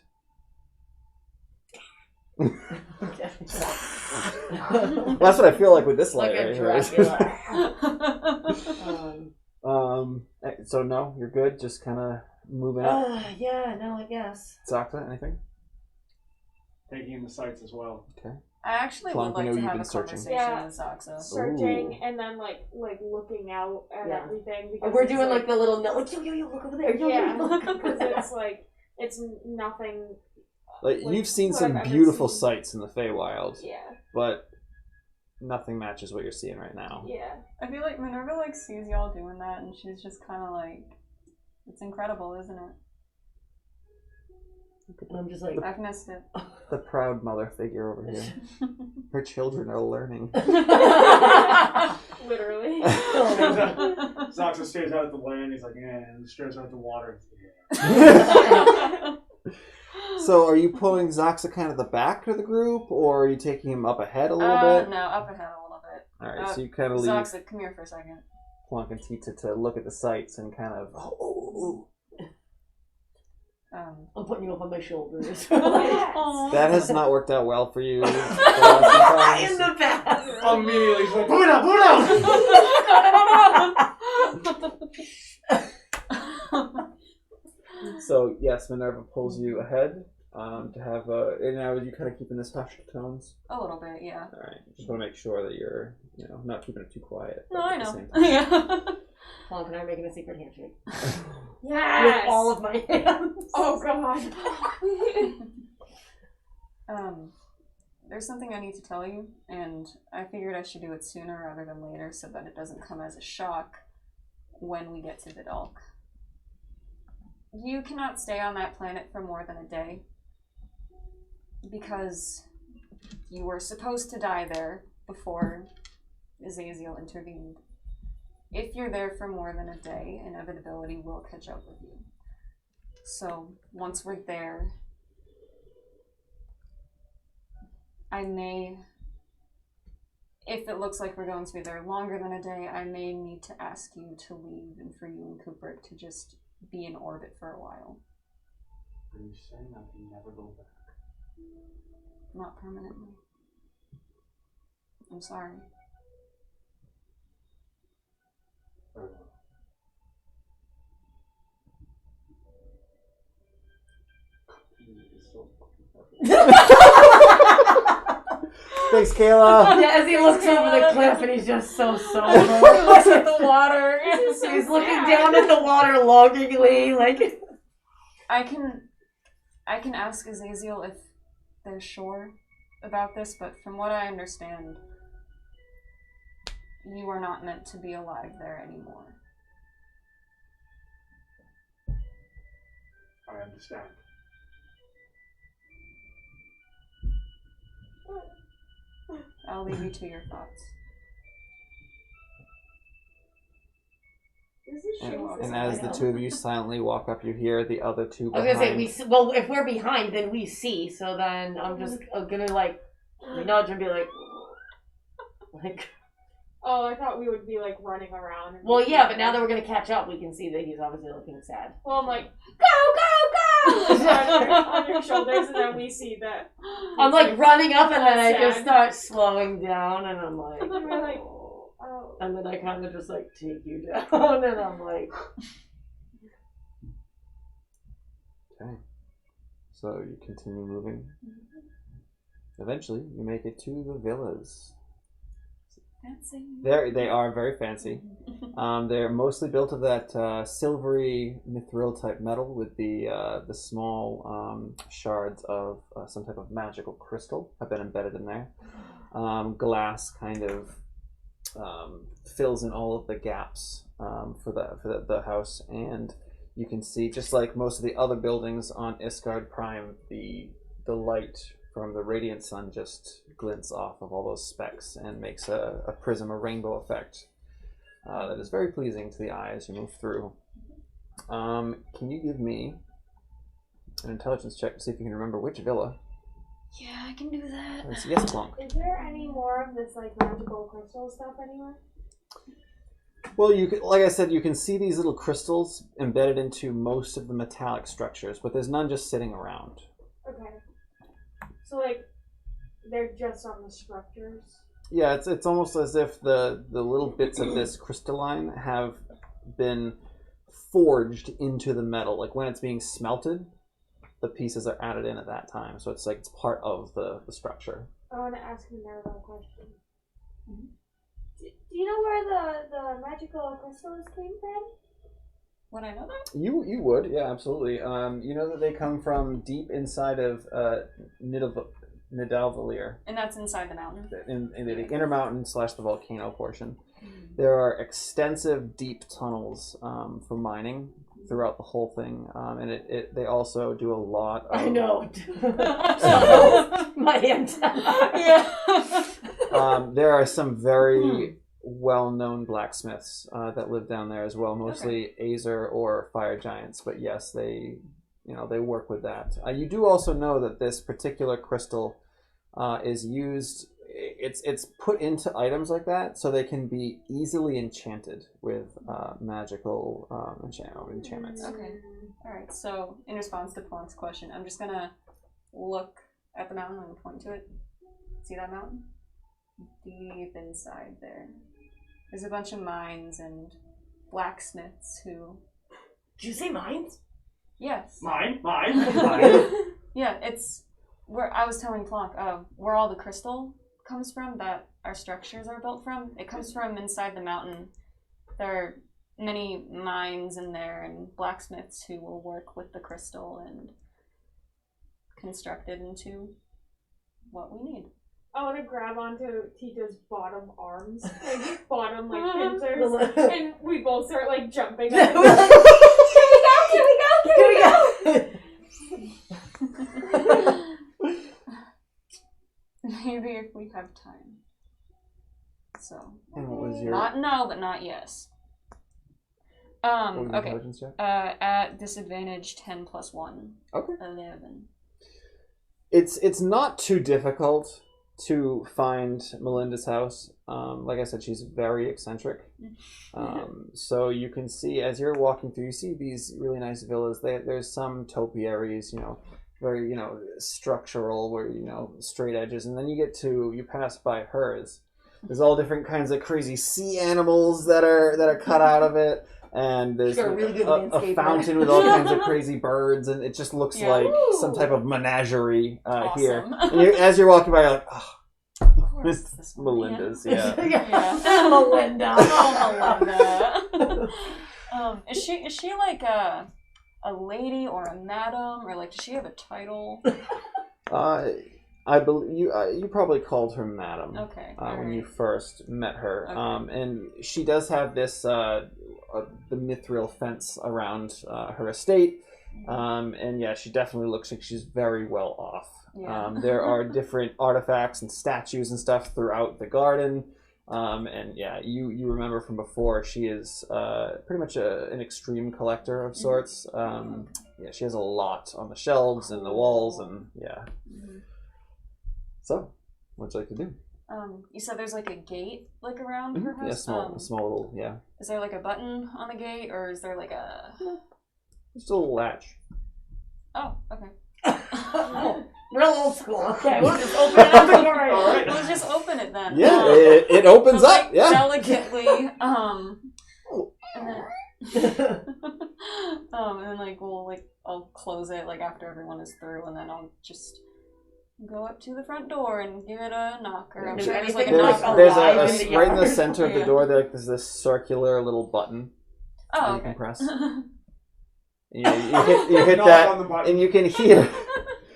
That's what I feel like with this light. Like a right? Dracula. So no, you're good. Just kind of moving up. Yeah, no, I guess. Xaaxa, anything? Taking in the sights as well. Okay. I actually Plonk, would like you know to you've have been a searching. conversation Yeah. with Xaaxa. Searching Ooh. and then like looking out at Yeah. everything. Because We're it's, doing like the little note, like, yo, look over there. Yo, yeah, look. because it's like it's nothing. Like you've seen what some I've ever beautiful seen. sights in the Feywild, Yeah, but nothing matches what you're seeing right now. yeah. I feel like Minerva like sees y'all doing that, and she's just kind of like, it's incredible, isn't it? And I'm just like, I've missed it. The proud mother figure over here. Her children are learning. Literally. Xaaxa stares out at the land. He's like, yeah, and stares out at the water. Yeah. So, are you pulling Xaaxa kind of the back of the group, or are you taking him up ahead a little bit? No, up ahead a little bit. All right, so you kind of leave Xaaxa, come here for a second. Plonk and Tita to look at the sights and kind of. I'm putting you up on my shoulders. That has not worked out well for you. In the past. Immediately, he's like, Buddha! So yes, Minerva pulls you ahead to have and now you kind of keeping this hushed tones. A little bit, yeah. All right, just want to make sure that you're not keeping it too quiet. No, I at the know. same time. Yeah. Plonk and I are making a secret handshake. Yes. With all of my hands. Oh god. There's something I need to tell you, and I figured I should do it sooner rather than later so that it doesn't come as a shock when we get to Vidalk. You cannot stay on that planet for more than a day because you were supposed to die there before Azazel intervened. If you're there for more than a day, inevitability will catch up with you. So, once we're there, I may, if it looks like we're going to be there longer than a day, I may need to ask you to leave and for you and Cooper to just be in orbit for a while. Are you saying I can never go back? Not permanently. I'm sorry. Thanks, Kayla. Yeah, as he looks over the cliff and he's just so somber. He looks at the water. He's looking down at the water longingly, like. I can ask Azazel if they're sure about this, but from what I understand, you are not meant to be alive there anymore. I understand. I'll leave you to your thoughts. And as the two of you silently walk up, you hear the other two I was behind. gonna say, well, if we're behind, then we see, so then I'm just gonna, like, nudge and be like. Oh, I thought we would be like running around. Well, yeah, but now that we're gonna catch up, we can see that he's obviously looking sad. Well, I'm like, go, on your shoulders, and then we see that. I'm like running up, and then I sad. just start slowing down, and I'm like, And then we're like, oh. And then I kind of just like take you down, and I'm like, Okay. So you continue moving. Eventually, you make it to the villas. Fancy. They are very fancy. They're mostly built of that silvery mithril type metal with the small shards of some type of magical crystal have been embedded in there. Glass kind of fills in all of the gaps for the house, and you can see, just like most of the other buildings on Ysgard Prime, the light from the radiant sun just glints off of all those specks and makes a prism, a rainbow effect that is very pleasing to the eye as you move through. Can you give me an intelligence check to see if you can remember which villa? Yeah, I can do that. Yes, Plonk. is there any more of this like magical crystal stuff anywhere? Well, like I said, you can see these little crystals embedded into most of the metallic structures, but there's none just sitting around. Okay. So like, they're just on the structures. Yeah, it's almost as if the little bits of this crystalline have been forged into the metal. Like when it's being smelted, the pieces are added in at that time. So it's like it's part of the structure. I want to ask Minerva a question. Mm-hmm. Do you know where the magical crystals came from? Would I know that? You would, yeah, absolutely. You know that they come from deep inside of Nidalvalir. And that's inside the mountain. In the inner mountain / the volcano portion. There are extensive deep tunnels for mining throughout the whole thing, and they also do a lot of... I know. My hands. Yeah. There are some very well-known blacksmiths that live down there as well, mostly Azer or fire giants. But yes, they work with that. You do also know that this particular crystal is used. It's put into items like that so they can be easily enchanted with magical enchantments. Okay. All right. So in response to Plunk's question, I'm just gonna look at the mountain and point to it. See that mountain? Deep inside there, there's a bunch of mines and blacksmiths who... Did you say mines? Yes. Mine. Yeah, it's where I was telling Plonk where all the crystal comes from that our structures are built from. It comes from inside the mountain. There are many mines in there and blacksmiths who will work with the crystal and construct it into what we need. I want to grab onto Tita's bottom arms, like bottom pincers, and we both start jumping. Here we go. Maybe if we have time. So. And what was your... Not no, but not yes. Okay. Intelligence check? At disadvantage 10 plus 1. Okay. 11. It's not too difficult to find Melinda's house. Like I said, she's very eccentric. So you can see, as you're walking through, you see these really nice villas. There's some topiaries, very, structural, where, straight edges. And then you pass by hers. There's all different kinds of crazy sea animals that are cut out of it. And there's a fountain with all kinds of crazy birds, and it just looks like some type of menagerie here. And as you're walking by, you're like, oh, this is Melinda's, yeah. Melinda. Melinda. Is she like a lady or a madam, or does she have a title? I believe you probably called her madam. Okay. When you first met her. Okay. And she does have this the mithril fence around her estate. And yeah, she definitely looks like she's very well off. Yeah. There are different artifacts and statues and stuff throughout the garden. And yeah, you remember from before, she is pretty much an extreme collector of sorts. Yeah, she has a lot on the shelves and the walls, and yeah. So, what'd you like to do? You said there's a gate around her house? Yeah, small little, yeah. Is there a button on the gate, or is there a... Just a little latch. Oh, okay. Real old school. Okay, we'll just open it up and All right. We'll just open it then. Yeah, it opens up, yeah. Delicately, and then... and then I'll close it after everyone is through, and then I'll just go up to the front door and give it a knock. Or I'm sure there's a knock. There's right in the center of the door. There's this circular little button. Oh, you okay. can press. You hit that, and you can hear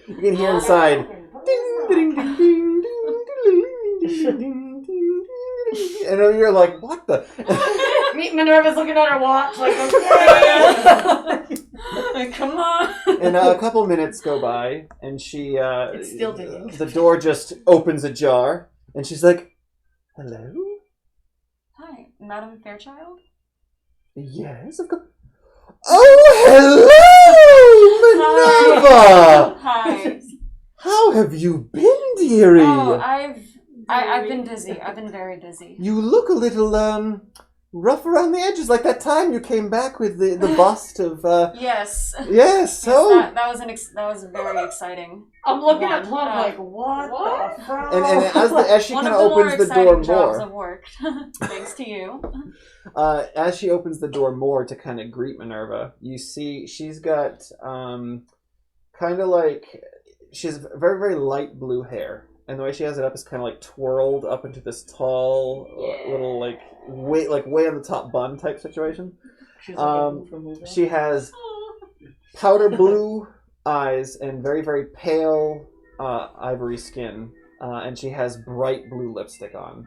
inside. And you're like, what the? Minerva's looking at her watch come on. And a couple minutes go by, and she it's still digging. The door just opens ajar, and she's like, hello? Hi, Madam Fairchild? Yes, of course. Oh, hello, Minerva! Hi. How have you been, dearie? Oh, I've been busy. I've been very busy. You look a little rough around the edges, like that time you came back with the bust of. Yes. Yes. So that was very exciting. I'm looking at Plum what the fuck? And as she kind of opens the door more, have worked, thanks to you. As she opens the door more to kind of greet Minerva, you see she's got she has very, very light blue hair. And the way she has it up is kind of twirled up into this tall, little way on the top bun type situation. She has powder blue eyes and very, very pale ivory skin, and she has bright blue lipstick on.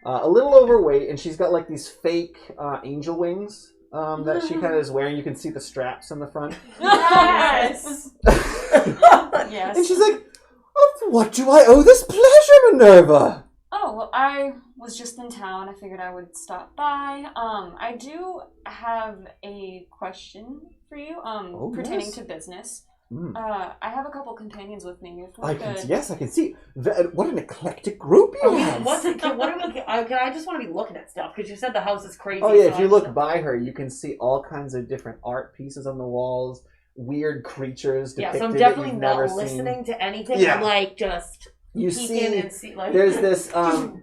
A little overweight, and she's got these fake angel wings that she kind of is wearing. You can see the straps in the front. Yes. Yes. And she's like, "Of what do I owe this pleasure, Minerva?" Oh, well, I was just in town. I figured I would stop by. I do have a question for you, pertaining yes. to business. Mm. I have a couple companions with me. If we could... Yes, I can see. What an eclectic group you have. What are we? I just want to be looking at stuff because you said the house is crazy. Oh yeah, so if you I look just- by her, you can see all kinds of different art pieces on the walls, weird creatures Yeah, depicted so I'm that definitely you've not never listening seen. to anything. Yeah. I'm like just You peeking see, and see like. there's this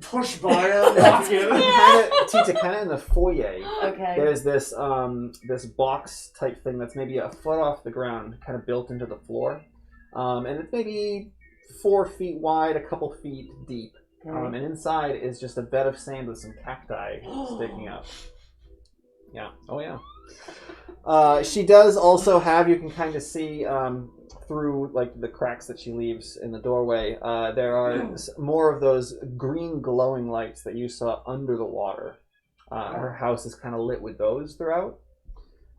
Push by her. Not together. Tita, kind of in the foyer. Okay. There's this this box type thing that's maybe a foot off the ground, kind of built into the floor, and it's maybe 4 feet wide, a couple feet deep, and inside is just a bed of sand with some cacti sticking up. Yeah. Oh yeah. She does also have, you can kind of see through like the cracks that she leaves in the doorway. There are more of those green glowing lights that you saw under the water. Her house is kind of lit with those throughout.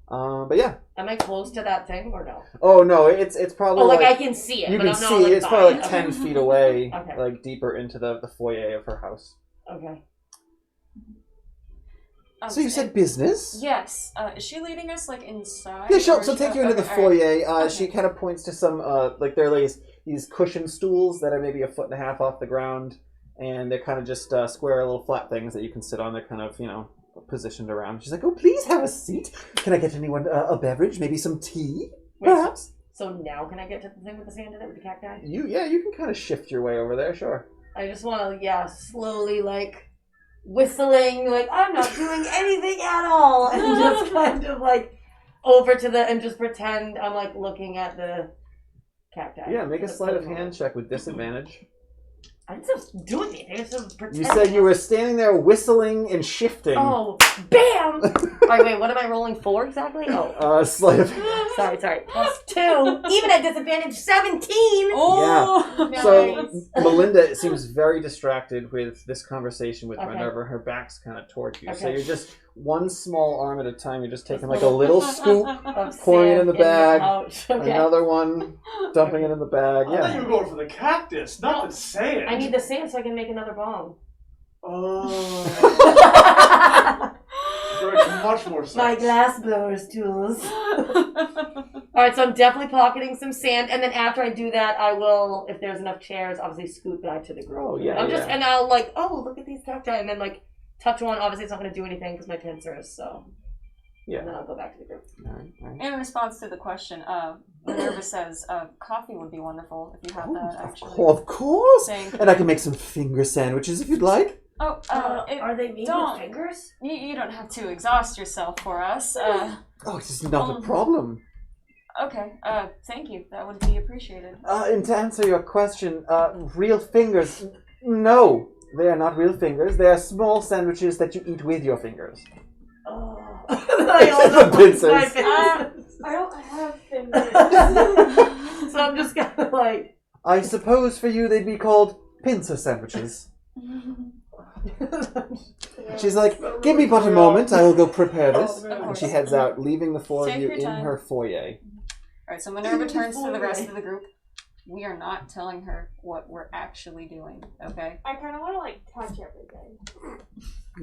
But yeah. Am I close to that thing or no? Oh no, it's probably. Oh, like I can see it. You but can I'm not, see like, it's by probably it. like 10 feet away, Okay. like deeper into the foyer of her house. Okay. So you said business? Yes. Is she leading us like inside? Yeah, or she'll is she- take you into the okay, all right. foyer. Okay. She kind of points to some, like there are these cushion stools that are maybe a foot and a half off the ground, and they're kind of just square little flat things that you can sit on. They're kind of, positioned around. She's like, "Oh, please have a seat. Can I get anyone a beverage? Maybe some tea, perhaps?" So now can I get to the thing with the sand in it with the cacti? You can kind of shift your way over there, sure. I just want to, slowly, like, whistling, like, I'm not doing anything at all, and just kind of, like, over to and just pretend I'm, like, looking at the cacti. Yeah, make a Just sleight for of the hand moment. check with disadvantage. I didn't just do anything, I just pretend. You said you were standing there whistling and shifting. Oh, bam! Alright, wait, what am I rolling for exactly? Oh. Sleight of Sorry. +2. Even at disadvantage, 17! Oh! Yeah. So Melinda seems very distracted with this conversation with Okay. Minerva. Her back's kind of towards you. So Okay. you're just one small arm at a time. You're just taking like a little scoop, Of pouring it sand in the bag, pouch. Okay. another one, dumping it in the bag. I thought you Yeah. were going for the cactus, not the sand. I need the sand so I can make another bomb. Oh. Makes much more sense. My glass blower's tools. Alright, so I'm definitely pocketing some sand, and then after I do that, I will, if there's enough chairs, obviously scoot back to the group. Oh, yeah, I'm just, yeah. and I'll like, oh, look at these cacti, and then like touch one. Obviously, it's not going to do anything because my pincer's, so. Yeah. And then I'll go back to the group. All right. In response to the question, Minerva says, coffee would be wonderful if you have that, actually. Of course. Thank And I can make some finger sandwiches if you'd like. Oh, Are they made don't- with fingers? You don't have to exhaust yourself for us. Oh, it is not a problem. Okay, thank you. That would be appreciated. And to answer your question, real fingers? No, they are not real fingers. They are small sandwiches that you eat with your fingers. Oh. The pincers. My fingers. I don't have fingers. So I'm just gonna like. I suppose for you they'd be called pincer sandwiches. She's like, "Give me but a moment, I will go prepare this." And she heads out, leaving the four Take of you your in time. her foyer. Alright, so Minerva turns to the rest of the group. We are not telling her what we're actually doing, okay? I kind of want to like touch everything.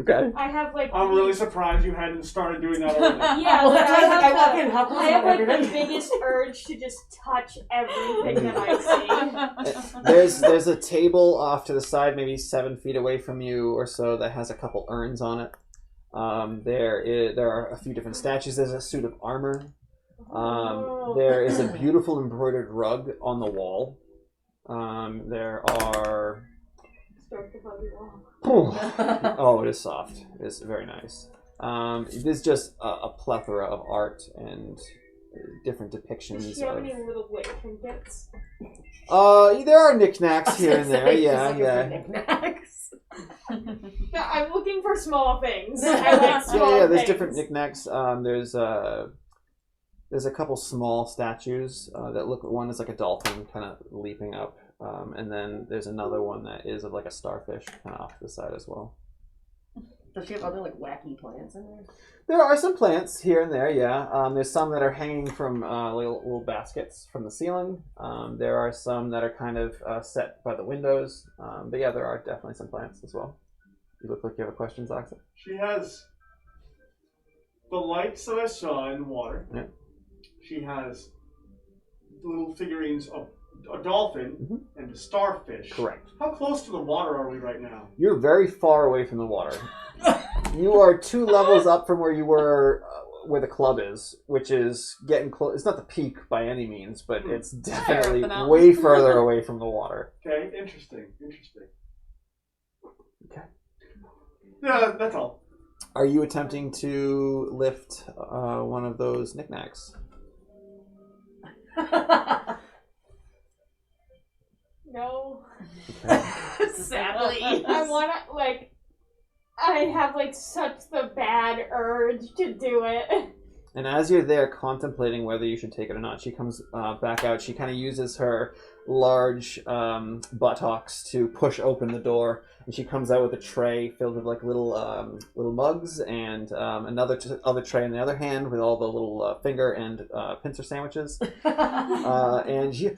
Okay. I have like. I'm really surprised you hadn't started doing that already. Yeah, Well, like, that's why I was like, I walk the- in, how close I am have I like the everything? biggest urge to just touch everything that I There's a table off to the side, maybe 7 feet away from you or so, that has a couple urns on it. There are a few different statues. There's a suit of armor. There is a beautiful embroidered rug on the wall. There are. Start to hug it off. Oh, it is soft. It's very nice. There's just a plethora of art and different depictions. Does she have any little like trinkets? There are knickknacks here and there. Yeah. Knickknacks. Yeah, I'm looking for small things. I like small Yeah. There's things. different knickknacks. There's a couple small statues that look. One is like a dolphin kind of leaping up, and then there's another one that is of like a starfish kind of off to the side as well. Does she have other like wacky plants in there? There are some plants here and there, yeah. There's some that are hanging from little baskets from the ceiling. There are some that are kind of set by the windows. But yeah, there are definitely some plants as well. You look like you have a question, Xaaxa. She has the lights that I saw in the water. Yeah. She has little figurines of a dolphin and a starfish. Correct. How close to the water are we right now? You're very far away from the water. You are 2 levels up from where you were, where the club is, which is getting close. It's not the peak by any means, but it's definitely way further away from the water. Okay, interesting. Okay. Yeah, that's all. Are you attempting to lift one of those knickknacks? No. Sadly. I want to, like, I have, like, such the bad urge to do it. And as you're there contemplating whether you should take it or not, she comes back out. She kind of uses her large buttocks to push open the door, and she comes out with a tray filled with like little mugs and another other tray in the other hand with all the little finger and pincer sandwiches. And she,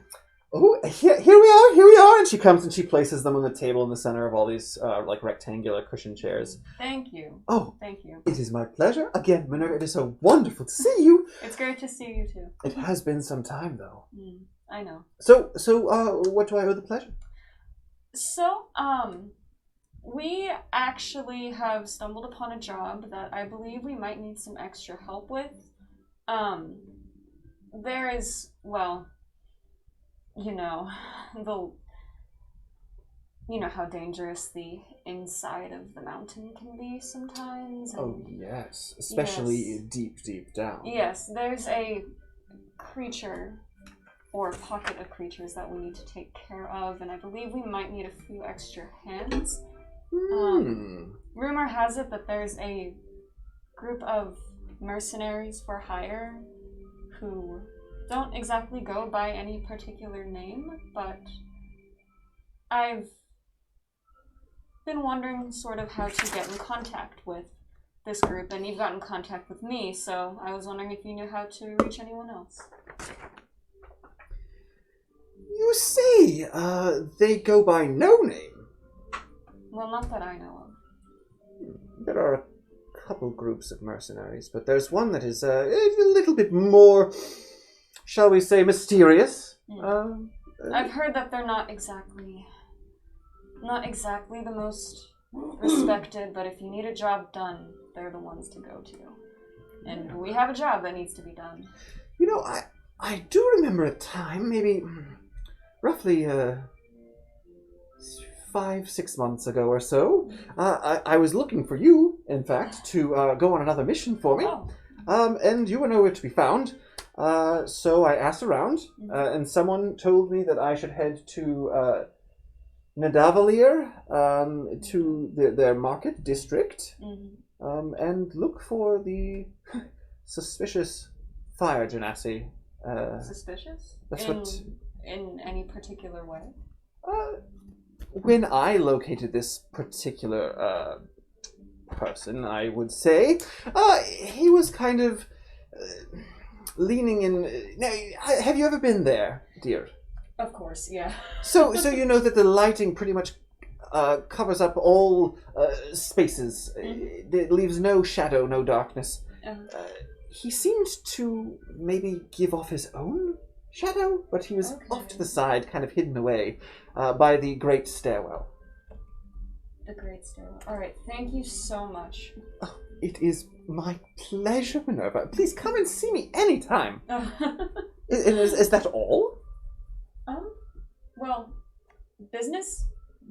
here we are, and she comes and she places them on the table in the center of all these like rectangular cushion chairs. Thank you. Oh, thank you. It is my pleasure again, Minerva. It is so wonderful to see you. It's great to see you too. It has been some time though. I know. So, what do I owe the pleasure? So, we actually have stumbled upon a job that I believe we might need some extra help with. There is, well, you know how dangerous the inside of the mountain can be sometimes. Oh, yes. Especially deep, deep down. Yes, there's a creature or pocket of creatures that we need to take care of, and I believe we might need a few extra hands. Rumor has it that there's a group of mercenaries for hire who don't exactly go by any particular name, but I've been wondering sort of how to get in contact with this group, and you've gotten in contact with me, so I was wondering if you knew how to reach anyone else. You say, they go by no name? Well, not that I know of. There are a couple groups of mercenaries, but there's one that is a little bit more, shall we say, mysterious. I've heard that they're not exactly the most respected, but if you need a job done, they're the ones to go to. And we have a job that needs to be done. You know, I do remember a time, maybe roughly 5-6 months ago or so, I was looking for you, in fact, to go on another mission for me. And you were nowhere to be found. So I asked around, and someone told me that I should head to Nadavalier, to their market district, and look for the suspicious fire genasi. Suspicious? That's in any particular way? When I located this particular person, I would say, he was kind of leaning in. Now, have you ever been there, dear? Of course, yeah. So you know that the lighting pretty much covers up all spaces. It leaves no shadow, no darkness. He seemed to maybe give off his own shadow, but he was off to the side, kind of hidden away by the great stairwell. The great stairwell. All right, thank you so much. Oh, it is my pleasure, Minerva. Please come and see me anytime. Is that all? Well, business?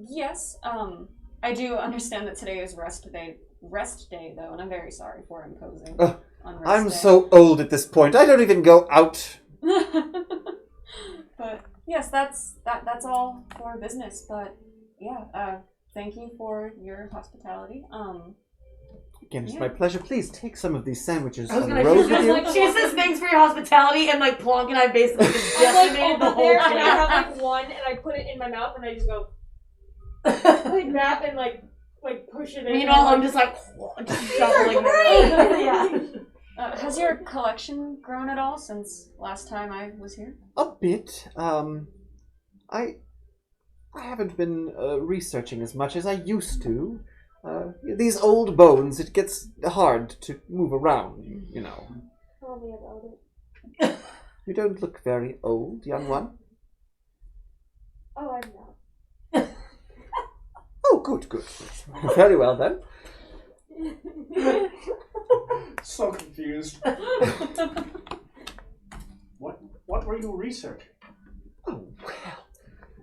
Yes. I do understand that today is rest day though, and I'm very sorry for imposing on rest I'm day. so old at this point. I don't even go out. But yes, that's all for business. But yeah, thank you for your hospitality. Again, it's my pleasure. Please take some of these sandwiches I was on gonna the road with you. like, she says thanks for your hospitality, and like Plonk and I basically just I'm like decimated the over whole there, and I thing. have like one, and I put it in my mouth, and I just go like that, and like like push it in. Meanwhile, I'm just like shuffling around. Has your collection grown at all since last time I was here? A bit. I haven't been researching as much as I used to. These old bones, it gets hard to move around, you know. Tell me about it. You don't look very old, young one. Oh, I'm not. Oh, good. Very well, then. So confused. What were you researching? Oh, well,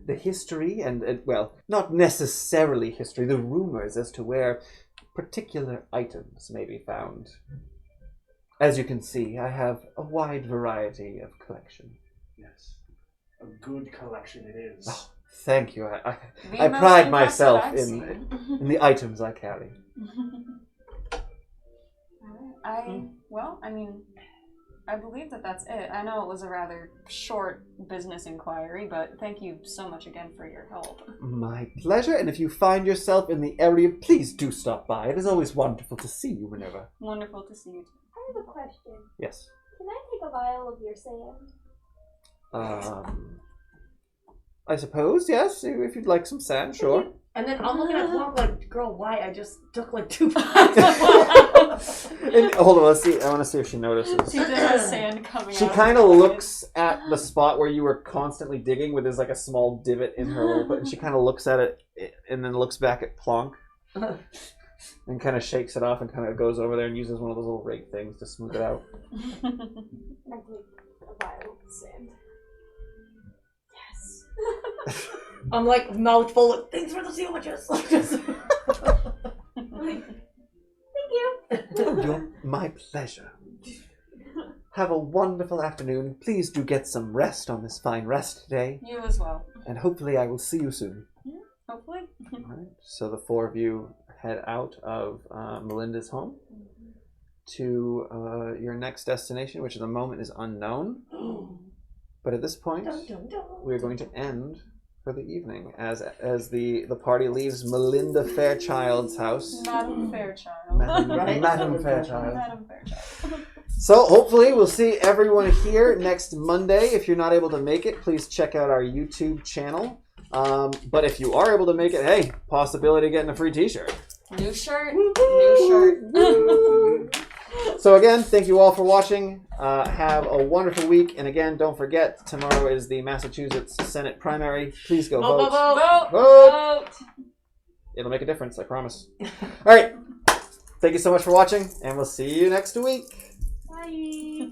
the history and, well, not necessarily history, the rumors as to where particular items may be found. As you can see, I have a wide variety of collection. Yes. A good collection it is. Oh, thank you. I The most pride impressive myself I've seen. in the items I carry. I believe that's it. I know it was a rather short business inquiry, but thank you so much again for your help. My pleasure, and if you find yourself in the area, please do stop by. It is always wonderful to see you, Minerva. Wonderful to see you too. I have a question. Yes. Can I take a vial of your sand? I suppose, yes. If you'd like some sand, sure. And then I'm looking at Plonk like, girl, why? I just took like 2 And, hold on, let's see. I want to see if she notices. See, there's sand coming She out. kind of looks at the spot where you were constantly digging, where there's like a small divot in her little foot, and she kind of looks at it, and then looks back at Plonk, and kind of shakes it off, and kind of goes over there and uses one of those little rake things to smooth it out. I take a vial of sand. Yes. I'm like mouthful of thanks for the sandwiches. Thank you. Oh, my pleasure. Have a wonderful afternoon. Please do get some rest on this fine rest day, You as well. and hopefully I will see you soon. Hopefully. All right. So the four of you head out of Melinda's home to your next destination, which at the moment is unknown. But at this point, we're going to end for the evening as the party leaves Melinda Fairchild's house. Madam Fairchild. Madam Fairchild. Madam Fairchild. So hopefully we'll see everyone here next Monday. If you're not able to make it, please check out our YouTube channel. But if you are able to make it, hey, possibility of getting a free t-shirt. New shirt. New shirt. So again, thank you all for watching. Have a wonderful week. And again, don't forget, tomorrow is the Massachusetts Senate primary. Please go vote. Vote. It'll make a difference, I promise. All right. Thank you so much for watching, and we'll see you next week. Bye.